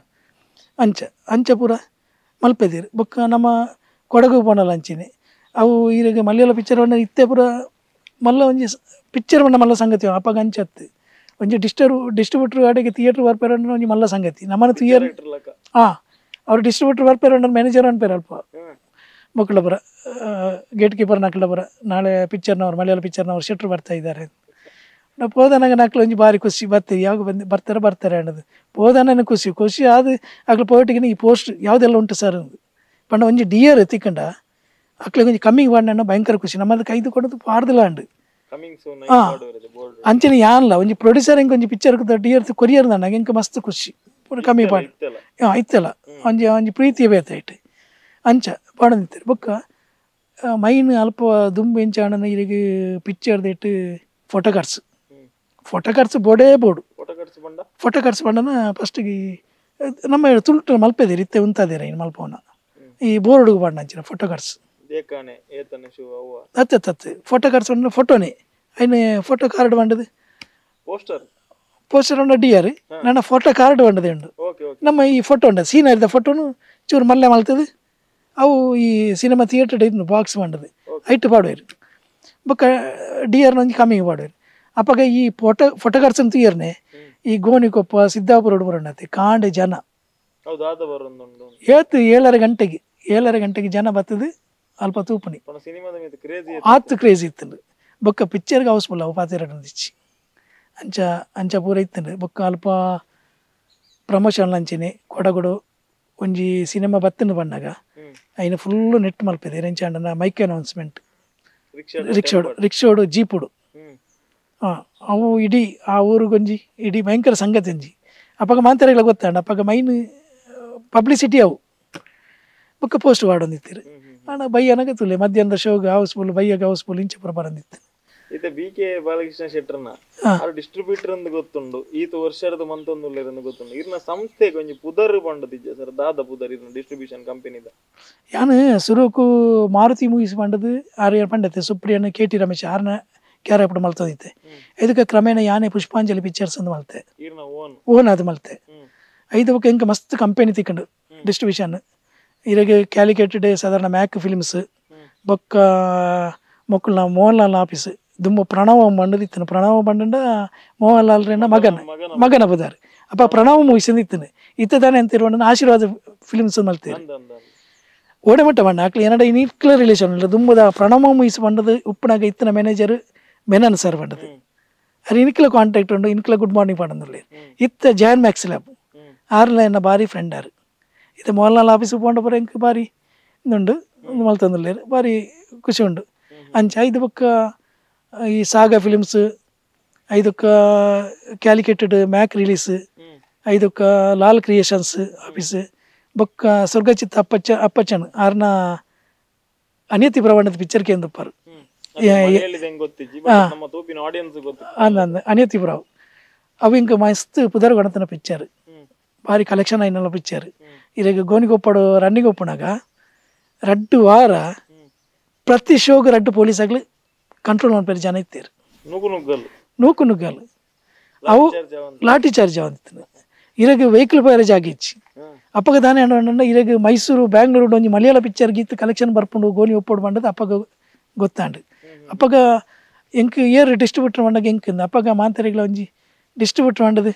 ಅಂಚ ಪೂರ ಮಲ್ಪೆದೀರು ಬೊಕ್ಕ ನಮ್ಮ ಕೊಡಗು ಪೋನಲ್ಲ ಅಂಚಿನಿ ಅವು ಈಗ ಮಲಯಾಳ ಪಿಕ್ಚರ್ ಬಂಡ ಇತ್ತೆ ಪೂರ ಮಲ್ಲ ಒಂಜಿ ಪಿಕ್ಚರ್ ಬಂಡ ಮಲ್ಲ ಸಂಗತಿ ಅಪ್ಪಾಗ ಅಂಚತ್ತು ಒಂಜಿ ಡಿಸ್ಟ್ರಿಬ್ಯೂಟ್ರ್ ಆಡೆಗೆ ಥಿಯೇಟ್ರ್ ಬರ್ಪೇರ ಒಂಜಿ ಮಲ್ಲ ಸಂಗತಿ ನಮ್ಮನ ಥಿಯೇಟರ್ ಅವ್ರು ಡಿಸ್ಟ್ರಿಬ್ಯೂಟ್ರ್ ಬರ್ಪೇರ ಮ್ಯಾನೇಜರ್ ಅನ್ಪೇರ ಅಲ್ಪ ಮಕ್ಕಳ ಪುರ ಗೇಟ್ ಕೀಪರ್ ನಕ್ಲ ಪುರ ನಾಳೆ ಪಿಕ್ಚರ್ನವ್ರು ಮಲಯಾಳ ಪಿಕ್ಚರ್ನವ್ರು ಶೆಟ್ರು ಬರ್ತಾ ಇದ್ದಾರೆ ನಾವು ಪೋದನಾಗ ನಕ್ಲು ಒಂಜಿ ಭಾರಿ ಖುಷಿ ಬರ್ತೀವಿ ಯಾವಾಗ ಬರ್ತಾರೆ ಅನ್ನೋದು ಪೋದನ ಖುಷಿ ಆದ ಅಕ್ಲು ಪೋಟಿಗೆ ಈ ಪೋಸ್ಟ್ ಯಾವುದೆಲ್ಲ ಉಂಟು ಸರ್ ಪಂಡ ಒಂಜಿ ಡಿಯರ್ ತಿಕ್ಕಂಡ ಅಕ್ಲಿಗೆ ಒಂಜಿ ಕಮ್ಮಿಗೆ ಬಾಂಡ ಭಯಂಕರ ಖುಷಿ ನಮ್ಮದು ಕೈದು ಕೊಡೋದು ಪಾಡ್ದಿಲ್ಲ ಅಂಡು ಅಂಚನೆ ಯಾನ್ಲ ಒಂಜಿ ಪ್ರೊಡ್ಯೂಸರ್ ಹೆಂಗೆ ಒಂಜಿ ಪಿಕ್ಚರ್ ಡಿಯರ್ ಕೊರಿಯರ್ ನನಗೆ ಹೆಂಗೆ ಮಸ್ತ್ ಖುಷಿ ಪೂರ ಕಮ್ಮಿ ಪಾಡ್ ಇತ್ತಲ್ಲ ಒಂಜಿ ಪ್ರೀತಿಯ ಬೇತಾಯ್ತು ಅಂಚ ಪಾಡಂದಿತ್ತಾರೆ ಬೊಕ್ಕ ಮೈನ್ ಅಲ್ಪ ದುಂಬು ಎಂಚಾಣನ ಇರಿಗೆ ಪಿಕ್ಚರ್ ದೇಟ್ ಫೋಟೋಗ್ರಾಫ್ಸ್ ಬೋಡೇ ಬೋಡು ಫೋಟೋಗ್ರಾಫ್ಸ್ ಬಂಡನ ಫಸ್ಟಿಗೆ ನಮ್ಮ ತುಳುಟು ಮಲ್ಪೆದೇರಿ ಇತ್ತೆ ಉಂತದೇರ ಇನ್ನು ಮಲ್ಪವನ ಈ ಬೋರ್ಡ್ಗೆ ಬಾಂಡ ಅಂಚಿನ ಫೋಟೋಗ್ರಾಫ್ಸ್ ಹತ್ತು ಫೋಟೋಗ್ರಾಫ್ಸ್ ಬಂದ ಫೋಟೋನೇ ಐನ ಫೋಟೋ ಕಾರ್ಡ್ ಬಂಡದು ಪೋಸ್ಟರ್ ಉಂಡ ಡಿಯರ್ ನನ್ನ ಫೋಟೋ ಕಾರ್ಡ್ ಬಂಡದೆ ಉಂಡು ನಮ್ಮ ಈ ಫೋಟೋ ಉಂಡ ಸೀನ್ ಆಡಿದ ಫೋಟೋನು ಚೂರು ಮಲ್ಲೆ ಮಲ್ತದು ಅವು ಈ ಸಿನಿಮಾ ಥಿಯೇಟರ್ ಇದ್ದು ಬಾಕ್ಸ್ ಬಂಡದು ಐಟ್ ಪಾಡುವೇರು ಬೊಕ್ಕ ಡಿಯರ್ನ ಒಂಜಿ ಕಮ್ಮಿಗೆ ಪಾಡುವೇರು ಅಪ್ಪಾಗ ಈ ಫೋಟೋಗ್ರಾಫ್ಸ್ ಅಂತ ಇಯರ್ನೆ ಈ ಗೋಣಿಕೊಪ್ಪ ಸಿದ್ದಾಪುರ ಬರೋಣತೆ ಕಾಂಡೆ ಜನ ಏತು 7:30 ಗಂಟೆಗೆ ಜನ ಬರ್ತದೆ ಅಲ್ಪ ತೂಪನಿ ಆತು ಕ್ರೇಜಿ ಇತ್ತು ಬೊಕ್ಕ ಪಿಕ್ಚರ್ಗೆ ಹೌಸ್ಫುಲ್ ಅವು ಪಾತಿರಡಿಚ್ಚಿ ಅಂಚ ಪೂರ ಇತ್ತು ಬೊಕ್ಕ ಅಲ್ಪ ಪ್ರಮೋಷನ್ ಅಂಚಿನಿ ಕೊಡಗುಡು ಒಂಜಿ ಸಿನಿಮಾ ಬತ್ತನ್ನು ಬಂದಾಗ ಐನ ಫುಲ್ಲು ನೆಟ್ ಮಲ್ಪದೆ ರೆಂಚಾಂಡನ ಮೈಕ್ ಅನೌನ್ಸ್ಮೆಂಟ್ ರಿಕ್ಷೋಡು ಜೀಪುಡು ಅವು ಇಡೀ ಆ ಊರಿಗೊಂಜಿ ಇಡೀ ಭಯಂಕರ ಸಂಗತಿ ಒಂಜಿ ಅಪ್ಪಾಗ ಮಾತಾಡಿಲ್ಲ ಗೊತ್ತಾಂಡ ಅಪ್ಪಾಗ ಮೈನ್ ಪಬ್ಲಿಸಿಟಿ ಅವು ಬೊಕ್ಕ ಪೋಸ್ಟ್ ವಾಡೊಂದಿತ್ತೀರು ಅಣ್ಣ ಬಯ್ಯನಾಗ ತುಲೆ ಮಧ್ಯಾಹ್ನದ ಶೋಗೆ ಹೌಸ್ಫುಲ್ ಬಯ್ಯಾಗ ಹೌಸ್ಫುಲ್ ಇಂಚ ಪುರ ಬರಂದಿತ್ತು ಇತ್ತೆ BK ಬಾಲಕೃಷ್ಣ ಶೆಟ್ಟರ್ನ ಡಿಸ್ಟ್ರಿಬ್ಯೂಟರ್ ಅಂದ್ ಗೊತ್ತುಂಡು ಈತ ವರ್ಷದ ಮಂತೊಂದುಲ್ಲೆರಂದು ಗೊತ್ತುಂಡು ಇರ್ನ ಸಂಸ್ಥೆಗೆ ಒಂಜಿ ಪುದರ್ ಬಂಡದಿಜ್ಜೆ ಸರ್ ದಾದ ಪುದರ್ ಇರ್ನ ಡಿಸ್ಟ್ರಿಬ್ಯೂಷನ್ ಕಂಪನಿದ ಯಾನು ಸುರುಕು ಮಾರುತಿ ಮೂವೀಸ್ ಬಂಡದು ಆರ್ಯ ಪಂಡತೆ ಸುಪ್ರಿಯನ್ KT ರಮೇಶ್ ಆರ್ನ ಕ್ಯಾರೆಕ್ಟರ್ ಮಲ್ತದಿತ್ತೆ ಇದಕ್ಕೆ ಕ್ರಮೇಣ ಯಾನೆ ಪುಷ್ಪಾಂಜಲಿ ಪಿಕ್ಚರ್ಸ್ ಅಂದ್ ಮಲ್ತೆ ಓನ್ ಅದು ಮಲ್ತೆ ಐದು ಬೊಕ್ಕ ಎಂಕ ಮಸ್ತ್ ಕಂಪನಿ ತಿಕ್ಕಂಡು ಡಿಸ್ಟ್ರಿಬ್ಯೂಷನ್ ಇರಗೆ ಕ್ಯಾಲಿಕೇಟೆಡ್ ಸಾಧಾರಣ ಮ್ಯಾಕ್ ಫಿಲ್ಮ್ಸ್ ಬೊಕ್ಕ ಮೊಕ್ಕಲ್ನ ಮೋಹನ್ಲಾಲ್ ಆಫೀಸ್ ದುಂಬ ಪ್ರಣವ ಬಂಡದಿತ್ತನು ಪ್ರಣವ ಬಂಡ ಮೋಹನ್ಲಾಲ್ ರೇನ ಮಗನ ಬದಾರ್ ಅಪ್ಪ ಪ್ರಣವ ಮೂವೀಸ್ ಇತ್ತನು ಇತ್ತದಾನೆ ಅಂತಿರುವಂಡ ಆಶೀರ್ವಾದ ಫಿಲ್ಮ್ಸ್ ಮಲ್ತೇವೆ ಓಡೆಮಟ್ಟ ಬಂಡ ಆಕ್ಲಿ ಏನಡ ಇನ್ಕ್ಲ ರಿಲೇಷನ್ ಇಲ್ಲ ದುಂಬದ ಪ್ರಣವ ಮೂವೀಸ್ ಬಂಡದು ಉಪ್ಪನಾಗ ಇತ್ತನ ಮ್ಯಾನೇಜರ್ ಮೆನನ್ ಸರ್ ಬಂಡದು ಅದು ಇನ್ಕ್ಲ ಕಾಂಟ್ಯಾಕ್ಟ್ ಉಂಡು ಇನ್ಕ್ಲ ಗುಡ್ ಮಾರ್ನಿಂಗ್ ಪಡಂದುಲ್ಲೆ ಇತ್ತ ಜಾನ್ ಮ್ಯಾಕ್ಸ್ ಲ್ಯಾಬ್ ಆರ್ಲ ಎನ್ನ ಬಾರಿ ಫ್ರೆಂಡ್ ಆರು ಇದು ಮೋಹನ್ಲಾಲ್ ಆಫೀಸ್ ಪೋಂಡ ಪುರ ಎಂಕ್ ಬಾರಿ ಇದುಂಡು ಮಲ್ತಂದುಲ್ಲೇರು ಬಾರಿ ಖುಷಿ ಉಂಡು ಅಂಚ ಐದು ಬೊಕ್ಕ ಈ ಸಾಗಾ ಫಿಲಿಮ್ಸ್ ಐದಕ್ಕ ಕ್ಯಾಲಿಕೇಟೆಡ್ ಮ್ಯಾಕ್ ರಿಲೀಸ್ ಐದಕ್ಕ ಲಾಲ್ ಕ್ರಿಯೇಷನ್ಸ್ ಆಫೀಸ್ ಬೊಕ್ಕ ಸ್ವರ್ಗಚಿತ್ತ ಅಪ್ಪಚ್ಚನ್ ಆರ್ನ ಅನಿಯತಿ ಪ್ರವಣದ ಪಿಕ್ಚರ್ ಕೇಂದ್ರಪ್ಪಾರು ಅನಿಯತಿ ಪ್ರಾವ್ ಅವು ಇಂಕ ಮಸ್ತ್ ಪುದರ್ ಗಣತನ ಪಿಕ್ಚರ್ ಭಾರಿ ಕಲೆಕ್ಷನ್ ಐನಲ್ಲ ಪಿಕ್ಚರ್ ಇರಾಗ ಗೋನಿಗೊಪ್ಪಡು ರನ್ನಿಂಗ್ ಒಪ್ಪನಾಗ 2 ವಾರ ಪ್ರತಿ ಶೋಗೆ 2 ಪೊಲೀಸ್ ಆಗಲಿ ಕಂಟ್ರೋಲ್ ಮಾಡ್ತಾರೆ ಜನ ಇತ್ತೀರು ನುಗ್ಗು ನುಗ್ಗಲು ನೂಕು ನುಗ್ಗಲು ಅವು ಲಾಠಿ ಚಾರ್ಜ್ ಅವಂತ ಇರಗ ವೆಹಿಕಲ್ ಬೇರೆ ಜಾಗ ಇಚ್ಚಿ ಅಪ್ಪಗ ದಾನೆ ಅಣ್ಣ ಇರಗ ಮೈಸೂರು ಬ್ಯಾಂಗ್ಳೂರು ಒಂಜಿ ಮಲಯಾಳ ಪಿಕ್ಚರ್ ಗೀತ್ ಕಲೆಕ್ಷನ್ ಬರ್ಪುಂಡು ಗೋನಿ ಒಪ್ಪೋಡು ಬಂಡದು ಅಪ್ಪಗ ಗೊತ್ತಾಂಡು ಅಪ್ಪಗ ಎಂಕ್ ಏರ್ ಡಿಸ್ಟ್ರಿಬ್ಯೂಟರ್ ಮಂಡಗ ಎಂಕ್ ಅಪ್ಪಗ ಮಾಂತರಿಗಳ ಒಂಜಿ ಡಿಸ್ಟ್ರಿಬ್ಯೂಟರ್ ಮಂಡದು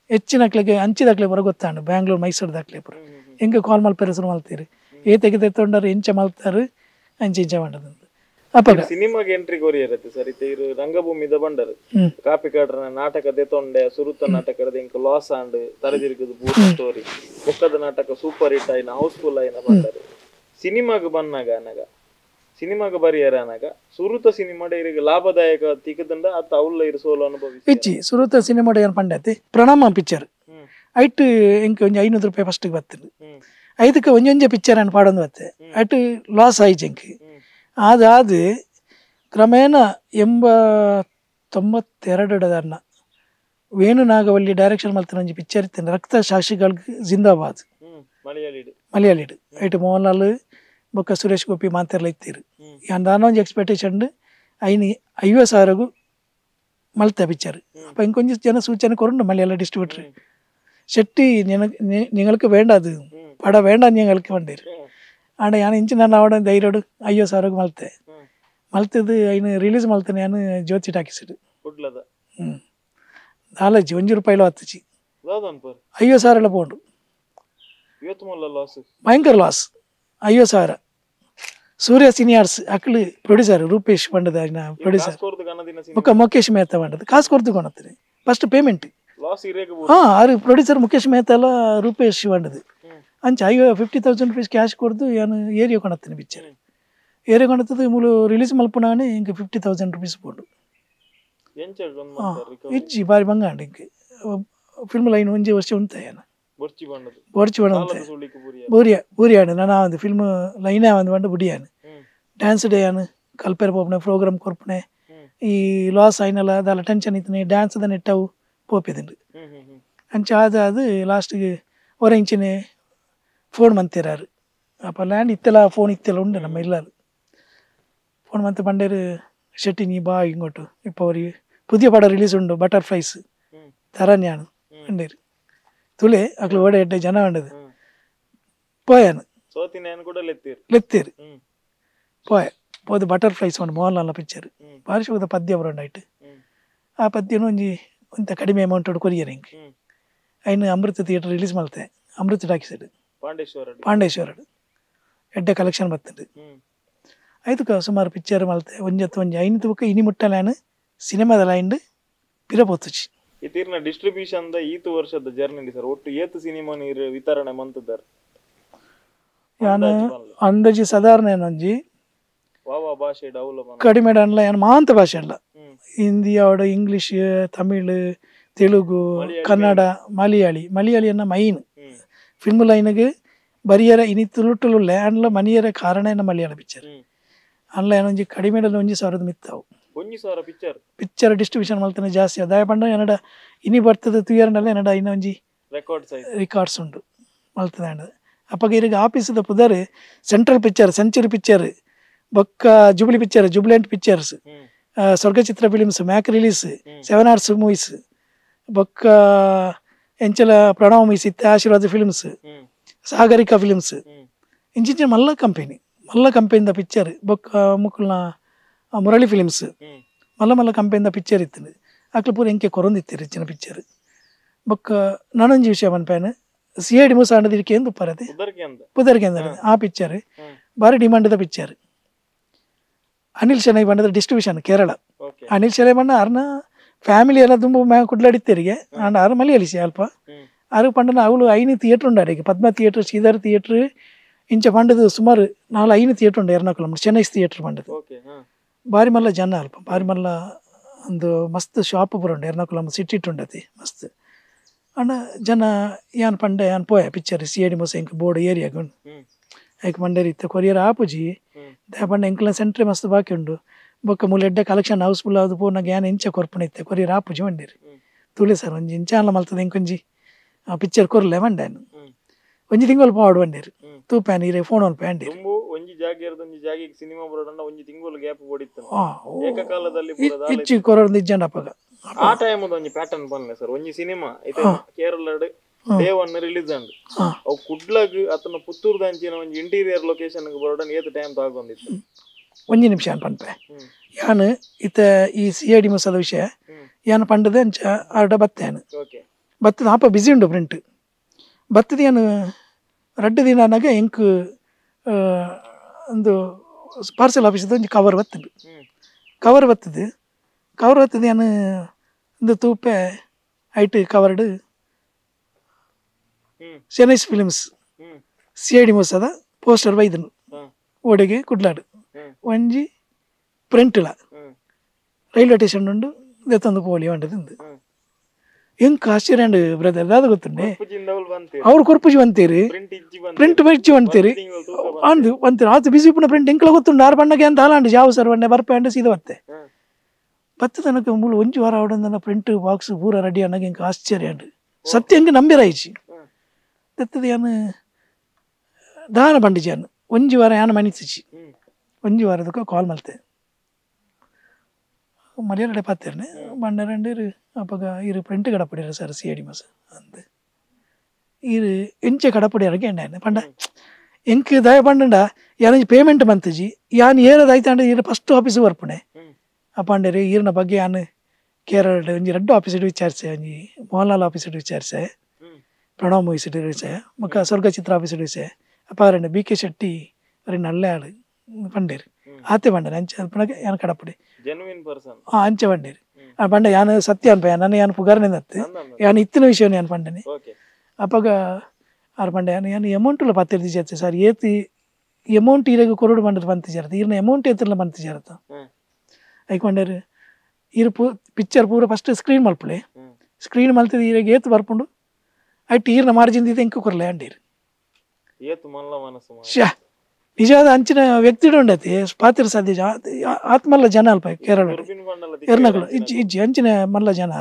ಹೆಚ್ಚಿನಕ್ಲೆಗೆ ಅಂಚಿದಾಕ್ಲೆ ಬರ ಗೊತ್ತಾಂಡು ಬ್ಯಾಂಗ್ಳೂರು ಮೈಸೂರು ದಾಕ್ಲೆ ಬರ ಎಂಕ್ ಕಾಲ್ ಮಲ್ಪೆರೆ ಶುರು ಮಲ್ತೀರಿ ಏತೆಗೆ ತೊಂಡರು ಇಂಚ ಮಲ್ತಾರು ಅಂಚೆ ಇಂಚ ಮಂಡದು ಅಪ್ಪಗ ಸಿನಿಮಾಗೆ ಎಂಟ್ರಿ ಕೊರಿಯರತ್ತೆ ಸರ್ ಇರು ರಂಗಭೂಮಿದ ಬಂಡರು ಕಾಪಿ ಕಾಡ್ರ ನಾಟಕ ದೆತೊಂಡೆ ಸುರುತ ನಾಟಕದ ಇಂಕ ಲಾಸ್ ಆಂಡ್ ತರದಿರುಗದು ಬೂಟ ಸ್ಟೋರಿ ಬೊಕ್ಕದ ನಾಟಕ ಸೂಪರ್ ಹಿಟ್ ಆಯ್ನ ಹೌಸ್ಫುಲ್ ಆಯ್ನ ಬಂಡರು ಸಿನಿಮಾಗ ಬನ್ನಾಗ ಅನಗ ಸಿನಿಮಾಗ ಬರಿಯರ ಅನಗ ಸುರುತ ಸಿನಿಮಾಡ ಇರಿಗೆ ಲಾಭದಾಯಕ ತಿಕ್ಕದಂಡ ಅತ್ತ ಅವ್ಲ ಇರು ಸೋಲು ಅನುಭವಿಸಿ ಇಚ್ಚಿ ಸುರುತ ಸಿನಿಮಾಡ ಏನು ಪಂಡತಿ ಪ್ರಣಾಮ ಪಿಕ್ಚರ್ ಐಟ್ ಇಂಕ ಒಂಜಿ 500 ರೂಪಾಯಿ ಫಸ್ಟ್ ಬರ್ತದೆ ಐದಕ್ಕೆ ಒಂಜೊಂಜೆ ಪಿಕ್ಚರ್ ಅನ್ನು ಪಾಡೊಂದು ಬತ್ತೆ ಐಟ್ ಲಾಸ್ ಆಯ್ತು ಇಂಕ ಅದಾದ ಕ್ರಮೇಣ 92 ವೇಣು ನಾಗವಲ್ಲಿ ಡೈರೆಕ್ಷನ್ ಮಲ್ತಿನ ಒಂಜಿ ಪಿಕ್ಚರ್ ಇತ್ತೇನೆ ರಕ್ತ ಸಾಕ್ಷಿಗಳಿಗೆ ಜಿಂದಾಬಾದ್ ಮಲಯಾಳಿಡ್ ಐಟ್ ಮೋಹನ್ಲಾಲ್ ಬೊಕ್ಕ ಸುರೇಶ್ ಗೋಪಿ ಮಾತೆರ್ಲ ಇತ್ತೀರು ಅಂದಾನೊಂಜಿ ಎಕ್ಸ್ಪೆಕ್ಟೇಷನ್ ಐನಿ 50,000 ಮಲ್ತೆ ಪಿಕ್ಚರ್ ಅಪ್ಪ ಇಂಕೊಂಜಿ ಜನ ಸೂಚನೆ ಕೊರಂಡು ಮಲಯಾಳ ಡಿಸ್ಟ್ರಿಬ್ಯೂಟರ್ ಶೆಟ್ಟಿ നിങ്ങൾക്ക് വേണ്ടത് പട വേണ്ട ഞങ്ങൾക്ക് വേണ്ടിര് ಆಂಡ ಯಾನು ಇಂಚಿನ ಅವಡ ಧೈರ್ಯಡು 50,000 ಮಲ್ತೆ ಮಲ್ತದು ಐನು ರಿಲೀಸ್ ಮಲ್ತೇನೆ ನಾನು ಜ್ಯೋತಿ ಟಾಕಿಸಿಡು ನಾಲಜ್ಜಿ ₹1 ಹತ್ತುಚಿ 50,000 ಪೌಂಡು ಭಯಂಕರ ಲಾಸ್ 50,000 ಸೂರ್ಯ ಸೀನಿಯರ್ಸ್ ಅಕ್ಳು ಪ್ರೊಡ್ಯೂಸರ್ ರೂಪೇಶ್ ಪಂಡದ ಪ್ರೊಡ್ಯೂಸರ್ ಮುಖ ಮುಖೇಶ್ ಮೆಹ್ತಾ ಪಂಡದು ಕಾಸು ಕೊಡ್ತು ಕೊಣತ್ತೀನಿ ಫಸ್ಟ್ ಪೇಮೆಂಟ್ ಆರು ಪ್ರೊಡ್ಯೂಸರ್ ಮುಖೇಶ್ ಮೆಹ್ತಾ ಎಲ್ಲ ರೂಪೇಶ್ ಪಂಡದು ಅಂಚ 50,000 ರೂಪೀಸ್ ಕ್ಯಾಶ್ ಕೊಡ್ದು ನಾನು ಏರಿಯಾ ಕೊಣತ್ತೀನಿ ಪಿಕ್ಚರ್ ಏರಿಯಾ ಕೊಣತ್ತದು ಮೂಲು ರಿಲೀಸ್ ಮಲ್ಪುನಾನೆ ಇಂಕ 50,000 ರೂಪೀಸ್ ಪೋಡು ಇಜ್ಜಿ ಬಾರಿ ಬಂಗಾಂಡು ಇಂಕ ಫಿಲ್ಮ್ ಲೈನ್ ಒಂಜಿ ವರ್ಷ ಉಂತಾಯನ ಬೊರ್ಚಿ ಬಣ್ಣ ಬೂರಿಯಾಡು ನಾನು ಒಂದು ಫಿಲ್ಮ್ ಲೈನೇ ಒಂದು ಬಂಡು ಬುಡಿಯಾನು ಡ್ಯಾನ್ಸ್ ಡೇ ಆನು ಕಲ್ಪೆರೆ ಪೋಪನೆ ಪ್ರೋಗ್ರಾಮ್ ಕೊರ್ಪನೆ ಈ ಲಾಸ್ ಆಯ್ನಲ್ಲ ಅದೆಲ್ಲ ಟೆನ್ಷನ್ ಇತ್ತನೆ ಡ್ಯಾನ್ಸ್ ಅದನ್ನ ಇಟ್ಟವು ಪೋಪಿದಿಂಡು ಅಂಚ ಅದು ಲಾಸ್ಟ್ಗೆ ಹೊರ ಇಂಚಿನ ಫೋನ್ ಮಂತಿರಾರು ಅಪ್ಪ ಲ್ಯಾಂಡ್ ಇತ್ತೆಲ್ಲ ಫೋನ್ ಇತ್ತೆಲ್ಲ ಉಂಡು ನಮ್ಮ ಇಲ್ಲಾರು ಫೋನ್ ಮಂತ್ ಪಂಡೇರು ಶೆಟ್ಟಿ ನೀ ಬಾ ಇಂಗೋಟು ಇಪ್ಪ ಅವರಿಗೆ ಪುದಿಯ ಪಡ ರಿಲೀಸ್ ಉಂಡು ಬಟರ್ಫ್ಲೈಸ್ ತರನ್ಯಾನು ಪಂಡೇರು ತುಳೆ ಅಕ್ಲು ಓಡೆ ಎಡ್ಡೆ ಜನ ಉಂಡದು ಪೋಯಾನು ಲೆತ್ತೀರು ಪೋಯ ಪೋದು ಬಟರ್ಫ್ಲೈಸ್ ಉಂಡು ಮೋಹನ್ಲಾಲ್ ಪಿಕ್ಚರ್ ಬಾರಿ ಶೋದ ಪದ್ಯ ಬರೋಂಡಾಯ್ತು ಆ ಪದ್ಯನು ಒಂಜಿ ಒಂತ ಕಡಿಮೆ ಅಮೌಂಟ್ ಕೊರಿಯರ್ ಹಿಂಗೆ ಐನು ಅಮೃತ ಥಿಯೇಟರ್ ರಿಲೀಸ್ ಮಲ್ತೆ ಅಮೃತ ಟಾಕಿಸಿಡು ಪಾಂಡೇಶ್ವರಡು ಎಡ್ಡೆ ಕಲೆಕ್ಷನ್ ಬರ್ತದೆ ಐದು ಸುಮಾರು ಪಿಕ್ಚರ್ ಮಲ್ತೆ ಒಂಜಿ 5 ತೂಕ ಇನಿ ಮುಟ್ಟಲಾನು ಸಿನಿಮಾದ ಲೈಂಡ್ ಪಿರಪೋತುಚಿ ಇತೀರ್ನ ಡಿಸ್ಟ್ರಿಬ್ಯೂಷನ್ ದ ಈತು ವರ್ಷದ ಜರ್ನಿ ಸರ್ ಒಟ್ಟು ಏತು ಸಿನಿಮಾ ನೀರು ವಿತರಣೆ ಮಂತದಾರ್ ಯಾನು ಅಂದಾಜಿ ಸಾಧಾರಣ ಏನೊಂಜಿ ಭಾಷೆ ಡೆವಲಪ್ ಕಡಿಮೆ ಅನ್ಲ ಏನು ಮಾಂತ ಭಾಷೆ ಅಲ್ಲ ಹಿಂದಿ ಅವಡು ಇಂಗ್ಲಿಷ್ ತಮಿಳ್ ತೆಲುಗು ಕನ್ನಡ ಮಲಯಾಳಿಯನ್ನ ಮೈನ್ ಫಿಲ್ಮ್ ಲೈನ್ಗೆ ಬರಿಯರ ಇನಿ ತುಳುಟುಲುಲ್ಲೆ ಅಂಡ್ಲ ಮನಿಯರ ಕಾರಣ ಏನ ಮಲಯಾಳ ಪಿಕ್ಚರ್ ಅನ್ಲ ಏನೊಂಜಿ ಕಡಿಮೆ ಒಂಜಿ 1,000 ಮಿತ್ತಾವು ಪಿಕ್ಚರ್ ಡಿಸ್ಟ್ರಿಬ್ಯೂಷನ್ ಮಲ್ತನೆ ಜಾಸ್ತಿ ಅದಾಯ ಪಂಡ ಏನಡ ಇನಿ ಬರ್ತದೆ ತುಯರ್ನಲ್ಲ ಏನಡ ಇನ್ನೊಂಜಿ ರೆಕಾರ್ಡ್ಸ್ ಉಂಡು ಮಲ್ತದೆ ಅಂಡ ಅಪ್ಪಗ ಇರಿಗೆ ಆಫೀಸದ ಪುದರ್ ಸೆಂಟ್ರಲ್ ಪಿಕ್ಚರ್ ಸೆಂಚುರಿ ಪಿಕ್ಚರ್ ಬೊಕ್ಕ ಜುಬ್ಲಿ ಪಿಕ್ಚರ್ ಜುಬ್ಲೆಂಟ್ ಪಿಕ್ಚರ್ಸ್ ಸ್ವರ್ಗಚಿತ್ರ ಫಿಲಿಮ್ಸ್ ಮ್ಯಾಕ್ ರಿಲೀಸ್ 7 Arts ಮೂವೀಸ್ ಬೊಕ್ಕ ಎಂಚಲ ಪ್ರಣವ್ ಮೂವೀಸ್ ಇತ್ತೆ ಆಶೀರ್ವಾದ ಫಿಲಿಮ್ಸ್ ಸಾಗರಿಕಾ ಫಿಲಿಮ್ಸ್ ಇಂಚಿನ ಮಲ್ಲ ಕಂಪೆನಿದ ಪಿಕ್ಚರ್ ಬೊಕ್ಕ ಮುಕ್ಕಲ್ನ ಮುರಳಿ ಫಿಲಿಮ್ಸ್ ಮಲ್ಲ ಕಂಪೆನಿದ ಪಿಕ್ಚರ್ ಇತ್ತು ಅಕ್ಲು ಪೂರ ಎಂಕೆ ಕೊರೊಂದಿತ್ತೀರಿ ಹೆಚ್ಚಿನ ಪಿಕ್ಚರ್ ಬೊಕ್ಕ ನಾನೊಂಜಿ ವಿಷಯ ಮನ್ಪೇನು CID ಮೂಸ ಅಂಡದಿರಿಕೆ ಎಂದು ಪರದೆ ಪುದರ್ಗೆ ಅಂದ ಆ ಪಿಕ್ಚರ್ ಬಾರಿ ಡಿಮಾಂಡ್ದ ಪಿಕ್ಚರ್ ಅನಿಲ್ ಶೆಣೈ ಬಣ್ಣದ ಡಿಸ್ಟ್ರಿಬ್ಯೂಷನ್ ಕೇರಳ ಅನಿಲ್ ಶೆಣೈ ಬಣ್ಣ ಅರ್ನ ಫ್ಯಾಮಿಲಿ ಎಲ್ಲ ತುಂಬ ಕುಡ್ಲಾಡಿತ್ತೇರಿಗೆ ಅಂಡ್ ಆರು ಮಲಯಾಳಿಸಿ ಅಲ್ಪ ಆರು ಪಂಡನ ಅವಳು 5 ಥಿಯೇಟ್ರ್ ಉಂಡು ಅಡಿಗೆ ಪದ್ಮ ಥಿಯೇಟ್ರ್ ಶ್ರೀಧರ್ ಥಿಯೇಟ್ರ್ ಇಂಚ ಪಂಡದು ಸುಮಾರು 4-5 ಥಿಯೇಟ್ರ್ ಉಂಡು ಎರ್ನಾಕುಲಂ ಚೆನ್ನೈ ಥಿಯೇಟ್ರ್ ಪಂಡದು ಬಾರಿ ಮಲ್ಲ ಜನ ಅಲ್ಪ ಬಾರಿ ಮಲ್ಲ ಒಂದು ಮಸ್ತ್ ಶಾಪ್ ಪೂರ ಉಂಡು ಎರ್ನಾಕುಲಂ ಸಿಟಿ ಉಂಡತಿ ಮಸ್ತ್ ಅಂಡ ಜನ ಯಾನ್ ಪಂಡೆ ಯಾನ್ ಪೋಯ ಪಿಕ್ಚರ್ CID ಮೂಸ ಇಂಕ ಬೋರ್ಡ್ ಏರಿಯಾಗ ಉಂಡು ಐಕ್ ಮಂಡೇರಿ ಇತ್ತು ಕೊರಿಯರ್ ಆಪುಜಿ ದೇ ಪಂಡ ಎಂಕ್ಲ ಸೆಂಟ್ರಿ ಮಸ್ತ್ ಬಾಕಿ ಉಂಡು ಬೊಕ್ಕ ಮೂಲ ಎಡ್ಡೆ ಕಲೆಕ್ಷನ್ ಹೌಸ್ಫುಲ್ ಅದು ಪೂರ್ಣ ಗ್ಯಾನ್ ಇಂಚ ಕೊರ್ಪುಣ ಇತ್ತೆ ಕೊರಿಯರ್ ಆಪುಜಿ ಮಂಡೇರಿ ತುಳಿ ಸರ್ ಒಂಜಿ ಇಂಚ ಅಲ್ಲ ಮಲ್ತದೆ ಇಂಕೊಂಜಿ ಪಿಕ್ಚರ್ ಕೊರ್ಲೆ ಮಂಡೇನು ಒಂಜಿ ತಿಂಗಳು ಪಾಡು ಬಂಡೇರು ತೂಪ್ಯಾನ್ ಇರೆ ಫೋನ್ ಒಂದು ಪ್ಯಾಂಡೇರು ದುಂಬು ಒಂಜಿ ಜಾಗ ಇರೋದು ಒಂಜಿ ಜಾಗಿಗೆ ಸಿನಿಮಾ ಬರೋಡಂಡ ಒಂಜಿ ತಿಂಗಳು ಗ್ಯಾಪ್ ಓಡಿತ್ತು ಏಕಕಾಲದಲ್ಲಿ ಇಚ್ಚಿ ಕೊರೋದು ಇಜ್ಜಂಡ ಅಪ್ಪಗ ಆ ಟೈಮ್ ಒಂಜಿ ಪ್ಯಾಟರ್ನ್ ಬಂದೆ ಸರ್ ಒಂಜಿ ಸಿನಿಮಾ ಐತೆ ಕೇರಳಡ್ ಡೇ 1 ರಿಲೀಸ್ ಅಂಡ್ ಅವು ಕುಡ್ಲಗ್ ಅತನ ಪುತ್ತೂರು ದಂಚಿನ ಒಂಜಿ ಇಂಟೀರಿಯರ್ ಲೊಕೇಶನ್ ಬರೋಡನ್ ಏತ್ ಟೈಮ್ ತಾಗೊಂದಿತ್ತು ಒಂಜಿ ನಿಮಿಷ ಅನ್ ಪನ್ಪೆ ಯಾನು ಇತ್ತ ಈ CID ಮಸಾಲ ವಿಷಯ ಯಾನು ಪಂಡದೆ ಅಂಚ ಆರ್ಡ ಬತ್ತೇನು ಬತ್ತದ ಆಪ ಬಿಸಿ ಉಂಡು ಪ್ರಿಂಟ್ ಬತ್ತದ ಏನು ರಡ್ಡು ದಿನ ಅನ್ನಾಗ ಎಂಕ್ ಒಂದು ಪಾರ್ಸೆಲ್ ಆಫೀಸದ ಒಂಜಿ ಕವರ್ ಬತ್ತದು ಕವರ್ ಬತ್ತದು ಏನು ಒಂದು ತೂಪೆ ಐಟ್ ಕವರ್ಡ್ ಚೆನ್ನೈಸ್ ಫಿಲಿಮ್ಸ್ CID ಮಸಾದ ಪೋಸ್ಟರ್ ಬೈದನು ಓಡೆಗೆ ಕುಡ್ಲಾಡು ಒಂಜಿ ಪ್ರಿಂಟ್ಲ ರೈಲ್ವೆ ಸ್ಟೇಷನ್ ಉಂಡು ದೆತ್ತೊಂದು ಪೋಲಿ ಹೊಂಡದಿಂದು ಎಂಕ್ ಆಶ್ಚರ್ಯ ಉಂಡು ಬ್ರದರ್ ದಾದ ಗೊತ್ತುಂಡೆ ಅವ್ರು ಕೊರ್ಪುಜಿ ಬಂತೀರಿ ಪ್ರಿಂಟ್ ಬಚ್ಚಿ ಬಂತೀರಿ ಅಂದು ಬಂತೀರಿ ಆತು ಬಿಸಿ ಪುನ ಪ್ರಿಂಟ್ ಎಂಕ್ಲ ಗೊತ್ತುಂಡು ಆರು ಬಣ್ಣಗೆ ಅಂತ ಹಾಲಾಂಡು ಜಾವು ಸರ್ ಬಣ್ಣೆ ಬರ್ಪಂಡು ಸೀದ ಬತ್ತೆ ಬತ್ತ ತನಕ ಮೂಲ ಒಂಜಿ ವಾರ ಅವಡಂದನ ಪ್ರಿಂಟ್ ಬಾಕ್ಸ್ ಪೂರ ರೆಡಿ ಅನ್ನಗೆ ಎಂಕ್ ಆಶ್ಚರ್ಯ ಉಂಡು ಸತ್ಯ ಎಂಕ್ ನಂಬಿರಾಯಿಚಿ ದೆತ್ತದ ಯಾನು ದಾನ ಬಂಡಿಜಿ ಅನ್ನು ಒಂಜಿ ವಾರ ಯಾನು ಮನಿಸಿಚಿ ಒಂಜಿ ವಾರದಕ್ಕೆ ಕಾಲ್ ಮಲ್ತೆ ಮರ್ಯಾದೆ ಪಾತೇರ್ನೆ ಬಂಡರಂಡೇರು ಅಪ್ಪಗ ಇರು ಪ್ರಿಂಟ್ ಕಡಪಡಿರ ಸರ್ CID ಮಸ ಅಂದೆ ಇರು ಎಂಚೆ ಕಡಪಡಿಯರಗೆ ಎಂಡ ಪಂಡ ಎಂಕ್ ದಯ ಪಂಡ ಯಾನ ಪೇಮೆಂಟ್ ಬಂತಜಿ ಯಾನ್ ಏರದಾಯ್ತಂಡ ಇರು ಫಸ್ಟ್ ಆಫೀಸ್ ಬರ್ಪುಣೆ ಅಪ್ಪಂಡೇರು ಈರಿನ ಬಗ್ಗೆ ಯಾನು ಕೇರಳ ಒಂಜಿ ರೆಡ್ ಆಫೀಸ್ ವಿಚಾರಿಸೆ ಒಂಜಿ ಮೋಹನ್ಲಾಲ್ ಆಫೀಸ್ ವಿಚಾರಿಸೆ ಪ್ರಣವ್ ಮೂವೀಸ್ ವಿಚಾರ ಮಕ್ಕ ಸ್ವರ್ಗ ಚಿತ್ರ ಆಫೀಸ್ ವಿಷಯ ಅಪ್ಪ ಅವರಣ್ಣ BK ಶೆಟ್ಟಿ ಅವರನ್ನ ಅಲ್ಲೇ ಆಳು ಪಂಡೇರು ಆತೆ ಬಂಡೇರು ಅಂಚೆ ಪುನಗೆ ಯಾನು ಕಡಪಡಿ ಅಂಚೆ ಬಂಡೇರು ಪಂಡ ಯಾನು ಸತ್ಯ ಅನ್ಪ ನನ್ನ ಯಾನು ಪುಗಾರನೆಂದತ್ತೆ ಯಾನು ಇತ್ತಿನ ವಿಷಯವನ್ನು ಯಾನು ಪಂಡನೆ ಅಪ್ಪಗ ಆರು ಪಂಡ ಯಾನು ಅಮೌಂಟುಲ್ಲ ಪತ್ತಿರ್ತಿ ಜರ್ತೆ ಸರ್ ಏತಿ ಅಮೌಂಟ್ ಇರಾಗ ಕೊರಡು ಬಂಡದು ಬಂತು ಜರತ್ತೆ ಇರ್ನ ಅಮೌಂಟ್ ಎತ್ತಿರಲ್ಲ ಬಂತು ಜರತ್ತ ಐಕೊಂಡೇರು ಇರು ಪಿಕ್ಚರ್ ಪೂರ ಫಸ್ಟ್ ಸ್ಕ್ರೀನ್ ಮಲ್ಪಳೆ ಸ್ಕ್ರೀನ್ ಮಲ್ತಿದ್ದು ಇರಾಗ ಏತು ಬರ್ಪುಂಡು ಐಟ್ ಈರ್ನ ಮಾರ್ಜಿನ್ ಇದೆ ಎಂಕ ಕೊರಲೆ ಅಂಡೀರು ಶಾ ನಿಜವಾದ ಅಂಚಿನ ವ್ಯಕ್ತಿ ಉಂಡತಿ ಪಾತ್ರ ಸಾಧ್ಯ ಆತ್ಮಲ್ಲ ಜನ ಅಲ್ಪ ಕೇರಳ ಎರ್ನಾಕುಳಂ ಇಜ್ಜಿ ಅಂಚಿನ ಮಲ್ಲ ಜನ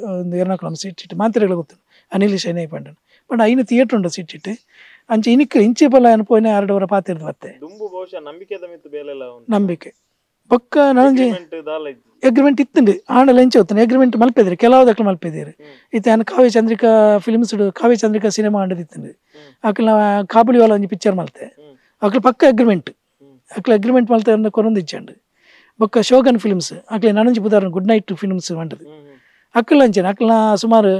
ಒಂದು ಎರ್ನಾಕುಳಂ ಸಿಟ್ಟಿಟ್ಟು ಮಾತ್ರೆಗಳು ಗೊತ್ತು ಅನಿಲ್ ಶೈನೈ ಪಂಡನ ಪಂಡ ಐನು ಥಿಯೇಟರ್ ಉಂಡು ಸಿಟ್ಟಿಟ್ಟು ಅಂಚೆ ಇನಿಕ್ಕ ಇಂಚೆ ಬಲ್ಲ ಅನ್ಪೋಯ್ನ 2 ವರ ಪಾತಿರ್ದು ಬತ್ತೆ ನಂಬಿಕೆ ಪಕ್ಕ ನನಗೆ ಅಗ್ರಿಮೆಂಟ್ ಇತ್ತುಂಡು ಆಂಡಲ ಎಂಚ ಹೋಗ್ತಾನೆ ಅಗ್ರಿಮೆಂಟ್ ಮಲ್ಪೆದಿರಿ ಕೆಲವುದಕ್ಕೆ ಮಲ್ಪೆದಿರಿ ಇತ್ತು ನಾನು ಕಾವ್ಯ ಚಂದ್ರಿಕಾ ಫಿಲ್ಮ್ಸ್ ಕಾವ್ಯ ಚಂದ್ರಿಕಾ ಸಿನಿಮಾ ಆಂಡದಿತ್ತುಂಡು ಅಕ್ಲ ಕಾಬುಲಿವಾಲ ಒಂಜಿ ಪಿಕ್ಚರ್ ಮಲ್ತೆ ಅಕ್ಲ ಪಕ್ಕ ಅಗ್ರಿಮೆಂಟ್ ಅಗ್ರಿಮೆಂಟ್ ಮಲ್ತೆ ಕೊರೊಂದು ಇಚ್ಚಂಡು ಬೊಕ್ಕ ಶೋಗನ್ ಫಿಲ್ಮ್ಸ್ ಅಕ್ಲೆ ನನಂಜಿ ಬುಧಾರ ಗುಡ್ ನೈಟ್ ಫಿಲ್ಮ್ಸ್ ಮಂಡದು ಅಕ್ಲ ಅಂಚೆನೆ ಅಕ್ಲ ಸುಮಾರು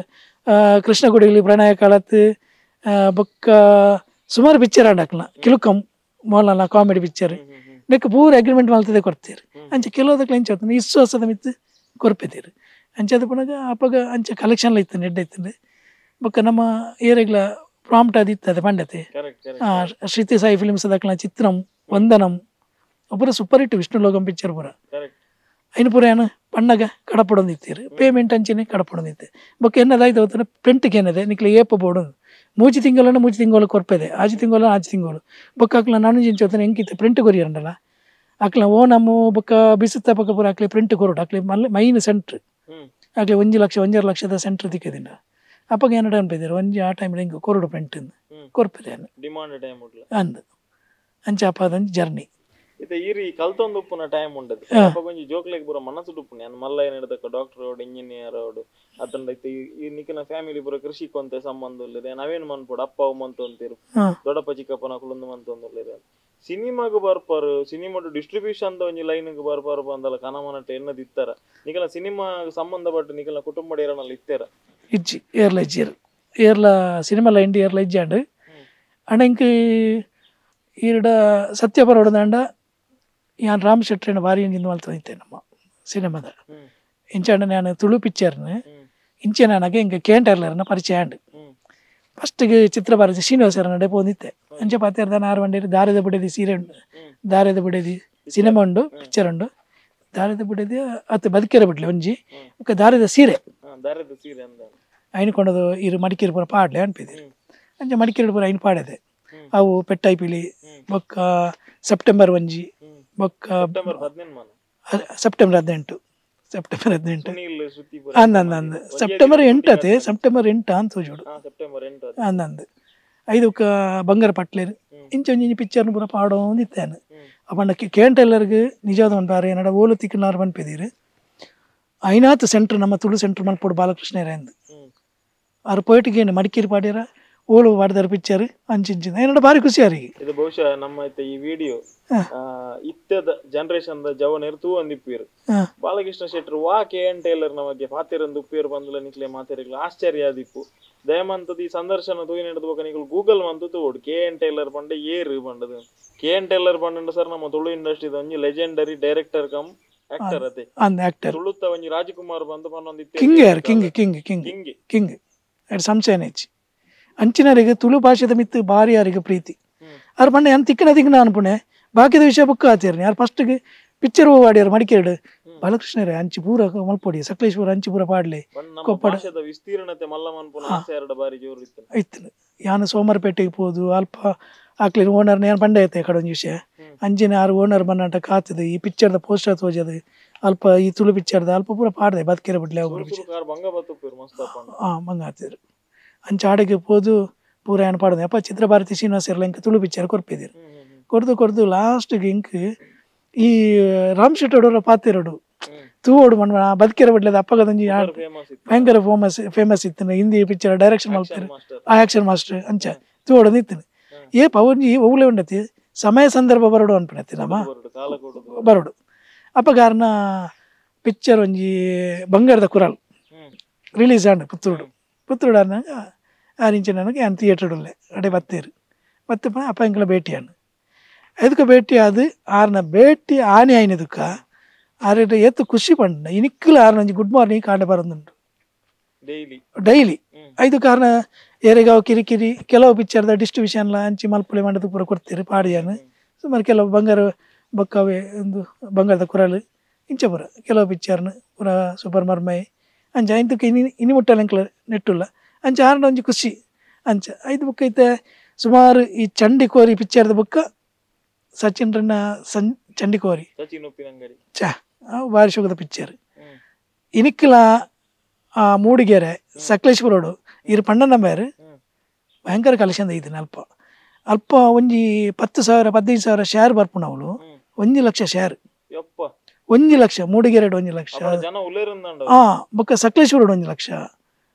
ಕೃಷ್ಣಗುಡಿಲಿ ಪ್ರಣಯ ಕಾಲತ್ ಬೊಕ್ಕ ಸುಮಾರು ಪಿಕ್ಚರ್ ಆಂಡ ಅಕ್ಲ ಕಿಲುಕಂ ಮೋಹನ್ಲಾಲ್ ಕಾಮಿಡಿ ಪಿಕ್ಚರ್ ನೆಕ್ ಪೂರ ಅಗ್ರಿಮೆಂಟ್ ಮಲ್ತದೆ ಕೊಡ್ತೀರಿ ಅಂಚೆ ಕೆಲವುದಕ್ಕೆ ಎಂಚ ಹೋಗ್ತಾನೆ ವಿಶ್ವಾಸದ ಮಿತ್ತು ಕೊರ್ಪೆತೀರಿ ಅಂಚೆ ಅದು ಪುನಗ ಅಪ್ಪಗ ಅಂಚೆ ಕಲೆಕ್ಷನ್ ಇತ್ತು ಎಡ್ಡೆ ಇತ್ತು ಬೊಕ್ಕ ನಮ್ಮ ಏರಿಯಾಗ್ಲ ಪ್ರಾಂಪ್ಟ್ ಅದು ಇತ್ತದೆ ಪಂಡತೆ ಶ್ರುತಿ ಸಾಯಿ ಫಿಲ್ಮ್ಸ್ ಅದಕ್ಲ ಚಿತ್ರಂ ವಂದನಂ ಪೂರ ಸೂಪರ್ ಹಿಟ್ ವಿಷ್ಣು ಲೋಕಂ ಪಿಕ್ಚರ್ ಪೂರ ಐನು ಪೂರ ಏನು ಪಣ್ಣಗ ಕಡಪಡೊಂದಿತ್ತೀರಿ ಪೇಮೆಂಟ್ ಅಂಚೆನೆ ಕಡಪಡೊಂದಿತ್ತೆ ಬೊಕ್ಕ ಎನ್ನದಾಯ್ತು ಹೋಗ್ತಾನೆ ಪ್ರಿಂಟ್ಗೆ ಏನದೆ ನಿಕ್ಲ ಏಪ ಬೋಡು ಮೂಜಿ ತಿಂಗಳು ಕೊರ್ಪೆದೆ ಆಜಿ ತಿಂಗಳು ಬೊಕ್ಕ ಅಕ್ಲ ನಾನು ಜಿಂಚೋತಾನೆ ಎಂಕಿತ್ತು ಪ್ರಿಂಟ್ ಕೊರಿಯರಂಡಲ್ಲ ಅಕ್ಲ ಓ ನಮ್ಮ ಬೊಕ್ಕ ಬಿಸುತ್ತ ಪಕ್ಕ ಪೂರ ಅಕ್ಲೆ ಪ್ರಿಂಟ್ ಕೊರೋಡು ಅಕ್ಲೆ ಮೈನ್ ಸೆಂಟ್ರ್ ಅಕ್ಲೆ 1 ಲಕ್ಷದ ಸೆಂಟ್ರ್ ತಿಕ್ಕದಿಂದ ಅಪ್ಪಗೆ ಏನಡ ಅನ್ಪಿದ್ದೀರಿ ಒಂಜಿ ಆ ಟೈಮ್ ಹಿಂಗೆ ಕೊರಡು ಪ್ರಿಂಟ್ ಕೊರ್ಪದೆ ಅಂದ್ ಅಂಚೆ ಅಪ್ಪ ಅದಂಜಿ ಜರ್ನಿ ಇತ ಈರಿ ಕಲ್ತೊಂದು ಉಪ್ಪುನ ಟೈಮ್ ಉಂಡದು ಕೊಂಚ ಜೋಕ್ಲೆಗ್ ಪೂರ ಮನಸ್ಸು ಉಪ್ಪುನೆ ನಾನು ಮಲ್ಲ ಏನ್ ಹಿಡ್ದಕ್ಕ ಡಾಕ್ಟರ್ ಅವಡು ಇಂಜಿನಿಯರ್ ಅವಡು ಅತಂಡ ಈ ನಿಕ್ಕಿನ ಫ್ಯಾಮಿಲಿ ಪೂರ ಕೃಷಿ ಕೊಂತೆ ಸಂಬಂಧ ಉಳ್ಳದೆ ನಾವೇನು ಮನ್ಪೋಡು ಅಪ್ಪ ಅವು ಮಂತೊಂತೀರು ದೊಡ್ಡಪ್ಪ ಚಿಕ್ಕಪ್ಪನ ಕುಲೊಂದು ಮಂತೊಂದುಳ್ಳದೆ ಸಿನಿಮಾಗ ಬರ್ಪಾರು ಸಿನಿಮಾಡು ಡಿಸ್ಟ್ರಿಬ್ಯೂಷನ್ ಒಂಜಿ ಲೈನ್ಗೆ ಬರ್ಪಾರು ಅಂದಲ್ಲ ಕನಮನಟ ಎನ್ನದು ಇತ್ತಾರ ನಿಕಲ ಸಿನಿಮಾ ಸಂಬಂಧಪಟ್ಟ ನಿಕಲ ಕುಟುಂಬ ಏರನಲ್ಲಿ ಇತ್ತಾರ ಇಜ್ಜಿ ಏರ್ಲ ಸಿನಿಮಾ ಲೈನ್ ಏರ್ಲ ಇಜ್ಜಾಂಡು ಅಣ್ಣಂಕ್ ಈರಡ ಸತ್ಯಪರ ಹೊಡೆದಾಂಡ ಯಾನ್ ರಾಮ್ ಶೆಟ್ರಿನ ಭಾರಿ ಇಂಜಿನ್ ಮಲ್ತೊಂದಿತ್ತೆ ನಮ್ಮ ಸಿನಿಮಾದ ಇಂಚಾಂಡ ನಾನು ತುಳು ಪಿಕ್ಚರ್ನ ಇಂಚೆ ನನಗೆ ಹಿಂಗೆ ಕೇಂಟರ್ಲರ್ನ ಪರಿಚಯ ಆಂಡು ಫಸ್ಟ್ಗೆ ಚಿತ್ರ ಬರೆದು ಶ್ರೀನಿವಾಸರ ನಡೆ ಪೋಂದಿತ್ತೆ ಅಂಚೆ ಪಾತಿರ್ದ 6 ಬಂಡೇರಿ ದಾರದ ಬುಡೇದಿ ಸೀರೆ ಉಂಡು ದಾರದ ಬುಡೇದಿ ಸಿನಿಮಾ ಉಂಡು ಪಿಕ್ಚರ್ ಉಂಡು ದಾರದ ಬುಡೇದಿ ಅತ್ತು ಬದುಕಿರ ಬಿಡ್ಲಿ ಒಂಜಿ ದಾರದ ಸೀರೆ ಐನು ಕೊಂಡದು ಇರು ಮಡಿಕೇರಿ ಪೂರ ಪಾಡ್ಲೆ ಅನ್ಪಿದ್ದೀರಿ ಅಂಚೆ ಮಡಿಕೇರಿ ಪೂರ ಐನು ಪಾಡದೆ ಅವು ಪೆಟ್ಟೈಪಿಲಿ ಬೊಕ್ಕ ಸೆಪ್ಟೆಂಬರ್ 1 ಬೊಕ್ಕ ಸೆಪ್ಟೆಂಬರ್ 18 ಅಂದಂದ ಸೆಪ್ಟೆಂಬರ್ 8 ಅತೆ ಸೆಪ್ಟೆಂಬರ್ 8 ಅಂತ ಜೋಡು ಅಂದಂದು ಐದಕ್ಕೆ ಬಂಗಾರ ಪಟ್ಲೇರು ಇಂಚ ಒಂಜಿ ಪಿಕ್ಚರ್ನ ಪೂರ ಪಾಡೋ ಇತ್ತೇನು ಅಪ್ಪಣ್ಣ ಕೇಂಟೆಲ್ಲರಿಗೆ ನಿಜವಾದ ಒಂದು ಬಾರಿ ಏನಡ ಓಲು ತಿಕ್ಕನಾರು ಮನ್ಪಿದೀರು ಐನಾತ್ ಸೆಂಟ್ರ್ ನಮ್ಮ ತುಳು ಸೆಂಟ್ರ್ ಮಲ್ಪೋಡು ಬಾಲಕೃಷ್ಣರಂದು ಅವ್ರು ಪೋಯಿಟಿಗೇನು ಮಡಿಕೇರಿ ಪಾಡ್ಯಾರ ಓಳು ಪಾಡ್ದಾರ ಪಿಕ್ಚರ್ ಅಂಚಿಂಚಿಂದ ಏನಡ ಭಾರಿ ಖುಷಿ ಅವರಿಗೆ. ಇದು ಬಹುಶಃ ನಮ್ಮ ಈ ವಿಡಿಯೋ ಇತ್ತದ ಜನರೇಷನ್ ಜವನೇರು ತೂ ಒಂದಿಪ್ಪೀರು ಬಾಲಕೃಷ್ಣ ಶೆಟ್ರು ವಾ KN ಟೇಲರ್ ನಮಗೆ ಪಾತಿರಂದು ಉಪ್ಪೇರು ಬಂದಲ ನಿಕ್ಲೆ ಮಾತಾಡಿಗಳು ಆಶ್ಚರ್ಯ ಆದಿಪ್ಪು ದಯಮಂತದ ಈ ಸಂದರ್ಶನ ತೂಯಿ ನಡೆದ ನೀವು ಗೂಗಲ್ ಮಂತು ತೋಡು KN ಟೇಲರ್ ಬಂಡೆ ಏರು ಬಂಡದು KN ಟೇಲರ್ ಬಂಡ ಸರ್ ನಮ್ಮ ತುಳು ಇಂಡಸ್ಟ್ರಿ ಒಂಜಿ ಲೆಜೆಂಡರಿ ಡೈರೆಕ್ಟರ್ ಕಮ್ ಆಕ್ಟರ್ ಅದೇ ಆಕ್ಟರ್ ತುಳುತ್ತ ಒಂಜಿ ರಾಜಕುಮಾರ್ ಬಂದು ಪನ್ನೊಂದಿತ್ತೆ ಕಿಂಗ್ ಅದು ಸಂಶಯನೇ ಅಂಚಿನರಿಗೆ ತುಳು ಭಾಷೆದ ಮಿತ್ತು ಭಾರಿ ಯಾರಿಗೆ ಪ್ರೀತಿ ಅವ್ರು ಬಂಡೆ ಏನು ತಿಕ್ಕನ ಅನ್ಪುಣೆ ಬಾಕಿದ ವಿಷಯ ಬುಕ್ ಆತಿರ್ನಿ ಯಾರು ಫಸ್ಟ್ಗೆ ಪಿಕ್ಚರ್ ವಾಡ್ಯಾರ ಮಡಿಕೇರಿ ಬಾಲಕೃಷ್ಣರೇ ಅಂಚಿ ಪೂರ ಮಲ್ಪೊಡಿ ಸಕಲೇಶ್ವರ ಅಂಚಿ ಪೂರ ಪಾಡ್ಲಿ ಕೊಪ್ಪಡ ವಿಸ್ತೀರ್ಣತೆ ಇತ್ತು ಯಾನು ಸೋಮವಾರಪೇಟೆಗೆ ಹೋದು ಅಲ್ಪ ಹಾಕ್ಲಿ ಓನರ್ನ ಏನು ಬಂಡೆ ಐತೆ ಕಡೊಂದು ವಿಷಯ ಅಂಜಿನ ಯಾರು ಓನರ್ ಬನ್ನಾಟ ಕಾತದು ಈ ಪಿಕ್ಚರ್ದ ಪೋಸ್ಟರ್ ತೋಜದು ಅಲ್ಪ ಈ ತುಳು ಪಿಕ್ಚರ್ದ ಅಲ್ಪ ಪೂರ ಪಾಡ್ದೆ ಬದುಕಿರ ಬಿಡ್ಲೆ ಮಂಗ ಆತಿದ್ರು ಅಂಚ ಆಡಿಗೆ ಹೋದು ಪೂರ ಏನು ಪಾಡ್ದೆ ಅಪ್ಪ ಚಿತ್ರಭಾರತಿ ಶ್ರೀನಿವಾಸ ಇರಲ್ಲ ಇಂಕ ತುಳು ಪಿಕ್ಚರ್ ಕೊರ್ಪಿದ್ರು ಕೊಡ್ದು ಲಾಸ್ಟ್ಗೆ ಇಂಕ್ ಈ ರಾಮ್ ಶೆಟ್ಟೋಡರ ಪಾತಿರೋಡು ತೂವೋಡು ಮಣ್ಣ ಬದುಕಿರ ಬಿಡ್ಲದ ಅಪ್ಪಗದೊಂಜಿ ಭಯಂಕರ ಫೇಮಸ್ ಇತ್ತು ಹಿಂದಿ ಪಿಕ್ಚರ್ ಡೈರೆಕ್ಷನ್ ಮಾಡ್ತಾರೆ ಆಕ್ಷನ್ ಮಾಸ್ಟರ್ ಅಂಚ ತೂವೋಡು ನಿಂತೀನಿ ಏ ಪವನ್ಜಿ ಒವ್ಲೆ ಉಂಡತಿ ಸಮಯ ಸಂದರ್ಭ ಬರೋಡು ಅನ್ಪಣತಿ ನಮ್ಮ ಬರೋಡು ಅಪ್ಪ ಕಾರಣ ಪಿಕ್ಚರ್ ಒಂಜಿ ಬಂಗಾರದ ಕುರಾಲ್ ರಿಲೀಸ್ ಆಂಡ್ ಪುತ್ತೂರು ಅನ್ನಂಗ 6 ಇಂಚಿನ ನನಗೆ ನಾನು ಥಿಯೇಟರ್ ಉಳ್ಳೆ ಅಡೆ ಬತ್ತೇರು ಮತ್ತೆ ಅಪ್ಪ ಎಂಕಲ ಭೇಟಿಯಾನು ಅದಕ್ಕೆ ಭೇಟಿ ಅದು ಆರ್ನ ಭೇಟಿ ಆನೆ ಆಯ್ನದಕ್ಕ ಆರೆ ಎತ್ತು ಖುಷಿ ಪಂಡ ಇನಿಕ್ಕಲ ಆರ್ನಂಜಿ ಗುಡ್ ಮಾರ್ನಿಂಗ್ ಕಾಂಡೆ ಬರೋದುಂಟು ಡೈಲಿ ಐದು ಕಾರಣ ಏರೆಗಾವ್ ಕಿರಿಕಿರಿ ಕೆಲವು ಪಿಕ್ಚರ್ದ ಡಿಸ್ಟ್ರಿಬ್ಯೂಷನ್ಲ ಅಂಚಿ ಮಲ್ಪುಲೆ ಮಾಡೋದು ಪೂರ ಕೊಡ್ತೀರಿ ಪಾಡಿಯಾನು ಸುಮಾರು ಕೆಲವು ಬಂಗಾರ ಬಕ್ಕವೇ ಒಂದು ಬಂಗಾರದ ಕುರಲು ಇಂಚ ಪೂರ ಕೆಲವು ಪಿಕ್ಚರ್ನ ಪೂರ ಸೂಪರ್ ಮರ್ಮೈ ಅಂಚ ಇಂತಕ್ಕೆ ಇನಿ ಮುಟ್ಟಲ್ಲ ಎಂಕ್ಲ ನೆಟ್ಟುಲ್ಲ ಅಂಚ ಆರ್ನ ಒಂಜಿ ಖುಷಿ ಅಂಚ ಐದು ಬುಕ್ ಐತೆ ಸುಮಾರು ಈ ಚಂಡಿಕೋರಿ ಪಿಕ್ಚರ್ದ ಬುಕ್ಕ ಸಚಿನ್ ರನ್ನ ಚಂಡಿಕೋರಿ ಭಾರಿ ಶೋಕದ ಪಿಕ್ಚರ್ ಇನಿಕ್ಕಲ ಮೂಡಿಗೆರೆ ಸಕಲೇಶ್ವರ ರೋಡು ಇರು ಪಂಡನ ಬೇರೆ ಭಯಂಕರ ಕಲೆಕ್ಷನ್ ಐತೆ ಅಲ್ಪ ಒಂಜಿ 10,000 15,000 ಶೇರ್ ಬರ್ಪುಣ ಅವಳು 1 ಲಕ್ಷ ಶೇರ್ 1 ಲಕ್ಷ ಮೂಡಿಗೆರೆ 1 ಲಕ್ಷ ಬೊಕ್ಕ ಸಕಲೇಶ್ವರ 1 ಲಕ್ಷ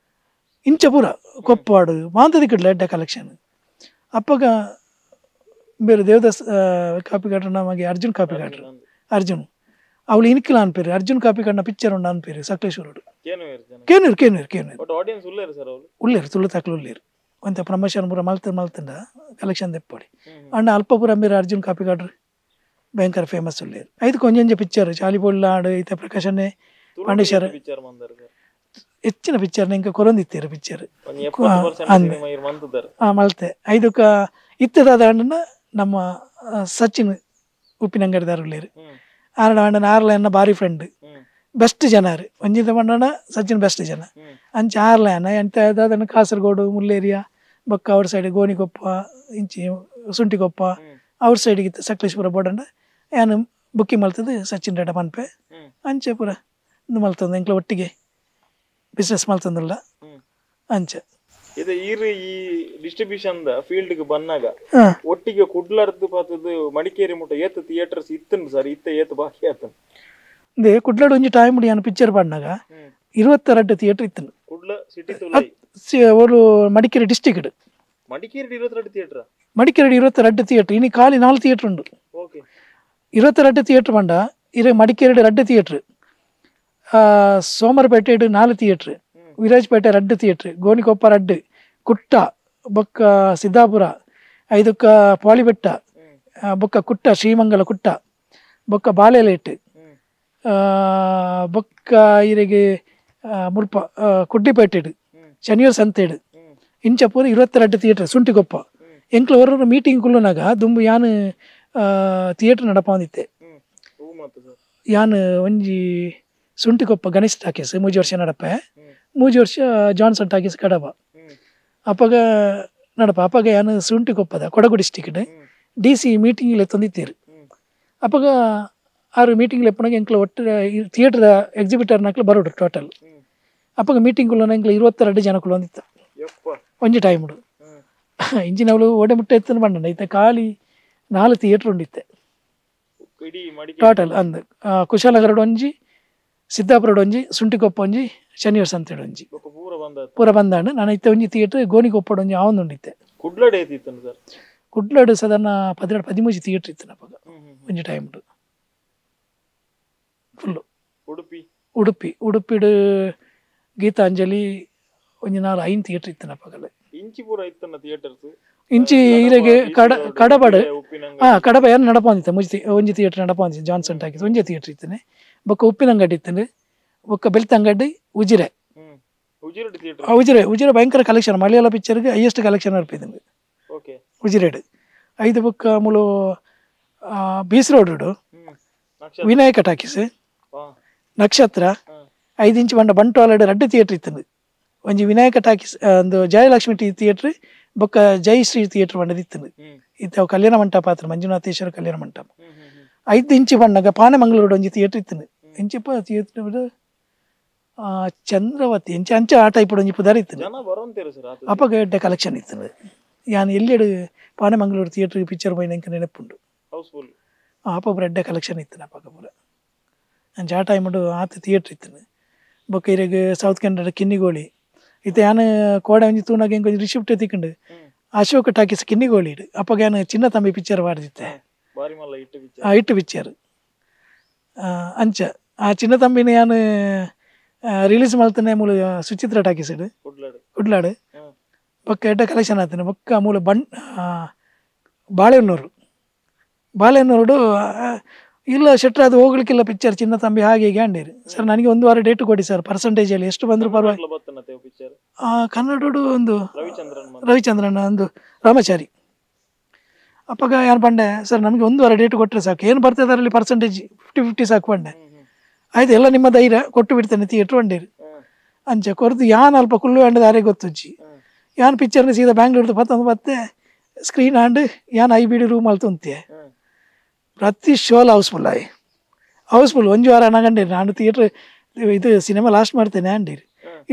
ಇಂಚ ಪೂರ ಕೊಪ್ಪಾಡು ಮಾಂತದಿ ಕಡ್ಲೆ ಎಡ್ಡ ಕಲೆಕ್ಷನ್ ಅಪ್ಪಗ ಬೇರೆ ದೇವದಾಸ್ ಕಾಪಿ ಕಾಟ್ರ ನಮಗೆ ಅರ್ಜುನ್ ಕಾಪಿ ಕಾಟ್ರು ಅರ್ಜುನ್ ಅವಳು ಇನಿಕ್ಕಿಲ್ಲ ಅನ್ಪೇರು ಅರ್ಜುನ್ ಕಾಪಿ ಕಾಟ್ನ ಪಿಕ್ಚರ್ ಉಂಡು ಅನ್ಪೇರು ಸಕಲೇಶ್ವರ ಉಳ್ಳೇರು ತುಳು ತಕ್ಲು ಉಳ್ಳೇರು ಒಂತ ಪ್ರಮೋಷನ್ ಪೂರ ಮಲ್ತಂಡ ಕಲೆಕ್ಷನ್ ತೆಪ್ಪಡಿ ಅಣ್ಣ ಅಲ್ಪ ಪೂರ ಬೇರೆ ಅರ್ಜುನ್ ಕಾಪಿ ಕಾಟ್ರು ಭಯಂಕರ ಫೇಮಸ್ ಉಳ್ಳೇರು ಐದು ಕೊಂಜ ಪಿಕ್ಚರ್ ಚಾಲಿಪೊಳ್ಳ ಆಡು ಈತ ಪ್ರಕಾಶನ್ನೇ ಪಾಂಡೇಶ್ವರ ಹೆಚ್ಚಿನ ಪಿಕ್ಚರ್ ಇಂಕ ಕೊರೊಂದಿತ್ತೀರು ಪಿಕ್ಚರ್ ಮಲ್ತೆ ಐದಕ್ಕ ಇತ್ತದಾದ ಅಣ್ಣನ ನಮ್ಮ ಸಚಿನ್ ಉಪ್ಪಿನಂಗಡಿದಾರ ಉಳ್ಳೇರು ಆರಡ ಅಣ್ಣನ ಆರ್ಲ ಅಣ್ಣ ಭಾರಿ ಫ್ರೆಂಡ್ ಬೆಸ್ಟ್ ಜನ ರೀ ಒಂಜಿದ ಮಣ್ಣನ ಸಚಿನ್ ಬೆಸ್ಟ್ ಜನ ಅಂಚ ಆರ್ಲ ಅಣ್ಣ ಎಂತ ಅದನ್ನ ಕಾಸರಗೋಡು ಮುಲ್ಲೇರಿಯಾ ಬೊಕ್ಕ ಅವ್ರ ಸೈಡ್ ಗೋಣಿಕೊಪ್ಪ ಇಂಚಿ ಸುಂಟಿಕೊಪ್ಪ ಅವ್ರ ಸೈಡ್ಗಿತ್ತು ಸಕಲೇಶ್ವರ ಬೋರ್ಡಂಡ ಏನು ಬುಕ್ಕಿಂಗ್ ಮಲ್ತದ್ದು ಸಚಿನ್ ರೆಡ್ಡ ಮನ್ಪೆ ಅಂಚೆ ಪೂರ ಇದು ಮಲ್ತಂದು ಎಂಕ್ಲ ಒಟ್ಟಿಗೆ ಬಿಸ್ನೆಸ್ ಮಲ್ತಂದಿಲ್ಲ ಅಂಚ ಇದು ಈ ಡಿಸ್ಟ್ರಿಬ್ಯೂಷನ್ ಫೀಲ್ಡ್ ಗೆ ಬಂದಾಗ ಒಟ್ಟಿಗೆ ಕುಡ್ಲಾರ್ದು ಪಾತದ್ದು ಮಡಿಕೇರಿ ಮುಟ್ಟ ಏತ್ ಥಿಯೇಟರ್ಸ್ ಇತ್ತನು ಸರ್ ಏತ್ ಬಾಕಿ ಆತನು ದೇ ಕುಡ್ಲಾಡ್ ಒಂಜಿ ಟೈಮ್ ಮುಡಿ ನಾನು ಪಿಕ್ಚರ್ ಬಂದಾಗ 22 ಥಿಯೇಟರ್ ಇತ್ತನು ಕುಡ್ಲ ಸಿಟಿ ಅವರು Madikeri district Madikeri 22 theatre Madikeri 22 theatre ಇನಿ ಖಾಲಿ 4 ಥಿಯೇಟರ್ ಉಂಟು 22 ಥಿಯೇಟರ್ ಬಂಡ ಇರ Madikeri 2 theatre Somwarpet 4 theatre Virajpet 2 theatre Gonikoppa 2 ಕುಟ್ಟ ಬೊಕ್ಕ ಸಿದ್ದಾಪುರ ಐದಕ್ಕ ಪಾಳಿಬೆಟ್ಟ ಬೊಕ್ಕ ಕುಟ್ಟ ಶ್ರೀಮಂಗಲ ಕುಟ್ಟ ಬೊಕ್ಕ ಬಾಲೆಲೇಟ್ ಬೊಕ್ಕ ಇರಿಗೆ ಮುಲ್ಪ ಕುಡ್ಡಿಪೇಟೆಡು ಶನಿವಾರ ಸಂತೇಡು ಇಂಚ ಪೂರ 22 ಥಿಯೇಟರ್ ಸುಂಟಿಕೊಪ್ಪ ಎಂಕ್ಲ ಹೊರ ಮೀಟಿಂಗ್ ಕುಲ್ಲುನಾಗ ದುಂಬು ಯಾನು ಥಿಯೇಟರ್ ನಡಪ ಬಂದಿತ್ತೆ ಯಾನು ಒಂಜಿ ಸುಂಟಿಕೊಪ್ಪ ಗಣೇಶ್ ಟಾಕೀಸ್ 3 ವರ್ಷ ನಡಪೆ 3 ವರ್ಷ ಜಾನ್ಸನ್ ಟಾಕೀಸ್ ಕಡಪ ಅಪ್ಪಗ ನಡಪ ಅಪ್ಪಗ ಯಾನು ಸುಂಟಿಕೊಪ್ಪದ ಕೊಡಗು ಡಿಸ್ಟಿಕ್ಟ್ DC ಮೀಟಿಂಗ್ ತಂದಿತ್ತೀರು ಅಪ್ಪಗ 6 ಮೀಟಿಂಗ್ ಎಪ್ಪನಾಗ ಎಂಕ್ಲ ಒಟ್ಟು ಥಿಯೇಟರ್ ಎಕ್ಸಿಬಿಟರ್ ನಾಕ್ಲ ಬರೋಡು ಟೋಟಲ್ ಅಪ್ಪಗ ಮೀಟಿಂಗ್ ಎಂಕ್ಲ 22 ಜನ ಕುಲ್ಲ ಒಂದಿತ್ತು ಒಂಜಿ ಟೈಮ್ ಇಂಚಿನವಳು ಓಡೆ ಮುಟ್ಟ ಎತ್ತನ ಬಂಡ ಇತ್ತೆ ಖಾಲಿ 4 ಥಿಯೇಟ್ರ್ ಉಂಡಿತ್ತೆ ಇಡೀ ಮಡಿಕೆ ಟೋಟಲ್ ಅಂದು ಕುಶಾಲನಗರಡು ಒಂಜಿ ಸಿದ್ದಾಪುರಡು ಒಂಜಿ ಸುಂಟಿಕೊಪ್ಪ ಒಂಜಿ ಶನಿವಾರ ಸಂತೆಡು ಒಂಜಿ ಪೂರ ಬಂದ ಪೂರ ಬಂದಾಂಡು ನಾನು ಇತ್ತೆ ಒಂಜಿ ಥಿಯೇಟ್ರ್ ಗೋಣಿಕೊಪ್ಪಡು ಒಂಜಿ ಆವೊಂದು ಉಂಡಿತ್ತೆ ಕುಡ್ಲಡೆ ಏತಿತ್ತು ಸರ್ ಕುಡ್ಲಡು ಸಾಧಾರಣ 12-13 ಥಿಯೇಟ್ರ್ ಇತ್ತು ನಪಗ ಒಂಜಿ ಟೈಮ್ ಫುಲ್ಲು ಉಡುಪಿಡು ಗೀತಾಂಜಲಿ ಒಂಜಿ 4-5 ಥಿಯೇಟ್ರ್ ಇತ್ತು ನಪಗಲ್ಲ ಇಂಚಿ ಪೂರ ಇತ್ತನ ಥಿಯೇಟರ್ಸ್ ಇಂಚಿ ಇರೆಗೆ ಕಡಬಡು ಕಡಬ ಏನು ನಡಪಂದಿತ್ತೆ ಒಂಜಿ ಥಿಯೇಟ್ರ್ ನಡಪಂದಿತ್ತು ಜಾನ್ಸನ್ ಟಾಕೀಸ್ ಒಂಜಿ ಥಿಯೇಟ್ರ್ ಇತ್ತನೆ ಬೊಕ್ಕ ಉಪ್ಪಿನಂಗಡಿ ಇತ್ತನೆ ಬೊಕ್ಕ ಬೆಳ್ತಂಗಡಿ ಉಜಿರೆ ಉಜಿರೆ ಭಯಂಕರ ಕಲೆಕ್ಷನ್ ಮಲಯಾಳ ಪಿಕ್ಚರ್ಗೆ ಹೈಯೆಸ್ಟ್ ಕಲೆಕ್ಷನ್ ಅರ್ಪಿದ್ದೀನಿ ಉಜಿರೆಡು 5 ಬೊಕ್ಕ ಮುಲು ಬೀಸ್ ರೋಡು ವಿನಾಯಕ ಟಾಕೀಸ್ ನಕ್ಷತ್ರ 5 ಇಂಚ್ ಬಂಡ ಬಂಟ್ವಾಳಡು 2 ಥಿಯೇಟ್ರ್ ಇತ್ತಂದು ಒಂಜಿ ವಿನಾಯಕ ಟಾಕೀಸ್ ಒಂದು ಜಯಲಕ್ಷ್ಮಿ ಥಿಯೇಟ್ರ್ ಬೊಕ್ಕ ಜಯಶ್ರೀ ಥಿಯೇಟ್ರ್ ಬಂಡದ ಇತ್ತಂದು ಇತ್ತ ಕಲ್ಯಾಣ ಮಂಟಪ ಪಾತ್ರ ಮಂಜುನಾಥೇಶ್ವರ ಕಲ್ಯಾಣ ಮಂಟಪ 5 ಇಂಚ್ ಬಣ್ಣಗ ಪಾನೆಮಂಗಳೂರು ಒಂಜಿ ಥಿಯೇಟ್ರ್ ಇತ್ತಂದು ಇಂಚಿಪ್ಪ ಥಿಯೇಟ್ರ್ ಚಂದ್ರವತಿ ಇಂಚ ಅಂಚ ಆ ಟೈಪ್ ಒಂಜಿ ಪುದಾರ ಇತ್ತು ಅಪ್ಪಗ ಎಡ್ಡೆ ಕಲೆಕ್ಷನ್ ಇತ್ತು ಯಾನ್ ಎಲ್ಲೆಡು ಪಾನೆಮಂಗಳೂರು ಥಿಯೇಟ್ರ್ ಪಿಕ್ಚರ್ ಬೈನ ಇಂಕ ನೆನಪುಂಡು ಅಪ್ಪ ಎಡ್ಡೆ ಕಲೆಕ್ಷನ್ ಇತ್ತು ಅಪ್ಪಗ ಪೂರ ಅಂಚ ಆ ಟೈಮ್ ಆತ ಥಿಯೇಟ್ರ್ ಇತ್ತು ಬೊಕ್ಕ ಇರೆಗ್ ಸೌತ್ ಕನ್ನಡ ಕಿನ್ನಿಗೋಳಿ ಇತ್ತೆ ಯಾನ್ ಕೋಡೆ ಒಂಜಿ ತೂನಾಗ ಇಂಕ ರಿಸಿಪ್ಟ್ ತಿಕ್ಕಂಡು ಅಶೋಕ ಟಾಕೀಸ್ ಕಿನ್ನಿಗೋಳಿ ಇಡು ಅಪ್ಪಗ ಯಾನ್ ಚಿನ್ನ ತಂಬಿ ಪಿಕ್ಚರ್ ಮಾಡಿದ್ದೆ ಇಟ್ಟು ಪಿಕ್ಚರ್ ಅಂಚ ಆ ಚಿನ್ನ ತಂಬಿನ ಯಾನ್ ರಿಲೀಸ್ ಮಾಡ್ತಾನೆ ಮೂಲ ಸುಚಿತ್ರ ಟಾಕೀಸ್ ಇಡು ಕುಡ್ಲಾಡು ಬೊಕ್ಕ ಎಡ್ಡ ಕಲೆಕ್ಷನ್ ಆಗ್ತಾನೆ ಬೊಕ್ಕ ಮೂಲ ಬಾಳೆಹೊನ್ನೂರು ಇಲ್ಲ ಶೆಟ್ರ್ ಅದು ಹೋಗ್ಲಿಕ್ಕಿಲ್ಲ ಪಿಕ್ಚರ್ ಚಿನ್ನ ತಂಬಿ ಹಾಗೆ ಹೀಗೆ ಅಂಡೇರು ಸರ್ ನನಗೆ 1 ವಾರ ಡೇಟ್ ಕೊಡಿ ಸರ್ ಪರ್ಸೆಂಟೇಜಲ್ಲಿ ಎಷ್ಟು ಬಂದರೂ ಪರವಾಗಿಲ್ಲ ಕನ್ನಡಡು ಒಂದು ರವಿಚಂದ್ರನ್ ಒಂದು ರಾಮಚಾರಿ ಅಪ್ಪಗ ಯಾರು ಬಂಡೆ ಸರ್ ನಮಗೆ 1 ವಾರ ಡೇಟ್ ಕೊಟ್ಟರೆ ಸಾಕು ಏನು ಬರ್ತದೆ ಅದರಲ್ಲಿ ಪರ್ಸೆಂಟೇಜ್ 50-50 ಸಾಕು ಬಂಡೆ ಆಯ್ತು ಎಲ್ಲ ನಿಮ್ಮ ಧೈರ್ಯ ಕೊಟ್ಟು ಬಿಡ್ತೇನೆ ಥಿಯೇಟ್ರ್ ಒಂಡೇರು ಅಂಚೆ ಕೊರತು ಯಾನ್ ಅಲ್ಪ ಕುಳ್ಳು ಅಂಡದ ಯಾರೇ ಗೊತ್ತುಜ್ಜಿ ಯಾನ್ ಪಿಕ್ಚರ್ನ ಸೀದಾ ಬ್ಯಾಂಗ್ಳೂರ್ದು ಮತ್ತೆ ಸ್ಕ್ರೀನ್ ಆಂಡ್ ಯಾನ್ ಐಬಿಡಿ ರೂಮ್ ಅಲ್ಲಿ ತುಂಬ್ತೆ ಪ್ರತಿ ಶೋಲ್ ಹೌಸ್ಫುಲ್ 1 ವಾರ ಅನಗಂಡೇರಿ ನಾನು ಥಿಯೇಟ್ರ್ ಇದು ಸಿನಿಮಾ ಲಾಸ್ಟ್ ಮಾಡ್ತೇನೆ ಅಂಡೀರಿ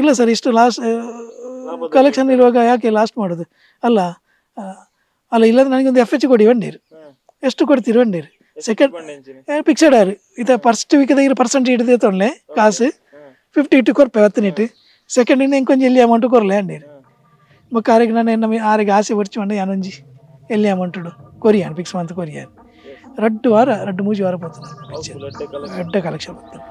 ಇಲ್ಲ ಸರ್ ಇಷ್ಟು ಲಾಸ್ಟ್ ಕಲೆಕ್ಷನ್ ಇರುವಾಗ ಯಾಕೆ ಲಾಸ್ಟ್ ಮಾಡೋದು ಅಲ್ಲ ಇಲ್ಲದ್ರೆ ನನಗೊಂದು FH ಕೊಡಿ ಒಂಡೀರಿ ಎಷ್ಟು ಕೊಡ್ತೀರಿ ಒಂಡೀರಿ ಸೆಕೆಂಡ್ ಫಿಕ್ಸೆಡ್ ಆರು ಇದು ಫಸ್ಟ್ ವೀಕ್ ಪರ್ಸೆಂಟ್ ಹಿಡಿದೇ ತೊಗೊಳ್ಳೆ ಕಾಸು 50 ಇಟ್ಟು ಕೊರ್ಪೆ 10 ಇಟ್ಟು ಸೆಕೆಂಡ್ ಇನ್ನು ಇಂಕೊಂಚ ಎಲ್ಲಿ ಅಮೌಂಟ್ ಕೊರಲೆ ಅಂಡೀರಿ ಬೊಕ್ಕ ಆರಿಗೆ ನಾನು ಆರಿಗೆ ಆಸೆ ಬರ್ಚಿ ಬಂಡೆ ಯಾನೊಂಜಿ ಎಲ್ಲಿ ಅಮೌಂಟ್ ಕೊರಿಯಾನ್ ಫಿಕ್ಸ್ ಮಂತ್ ಕೊರಿಯಾನ್ 2 ವಾರ 2-3 ವಾರ ಬರ್ತಾನೆ ಎಡ್ಡೆ ಕಲೆಕ್ಷನ್ ಬರ್ತಾನೆ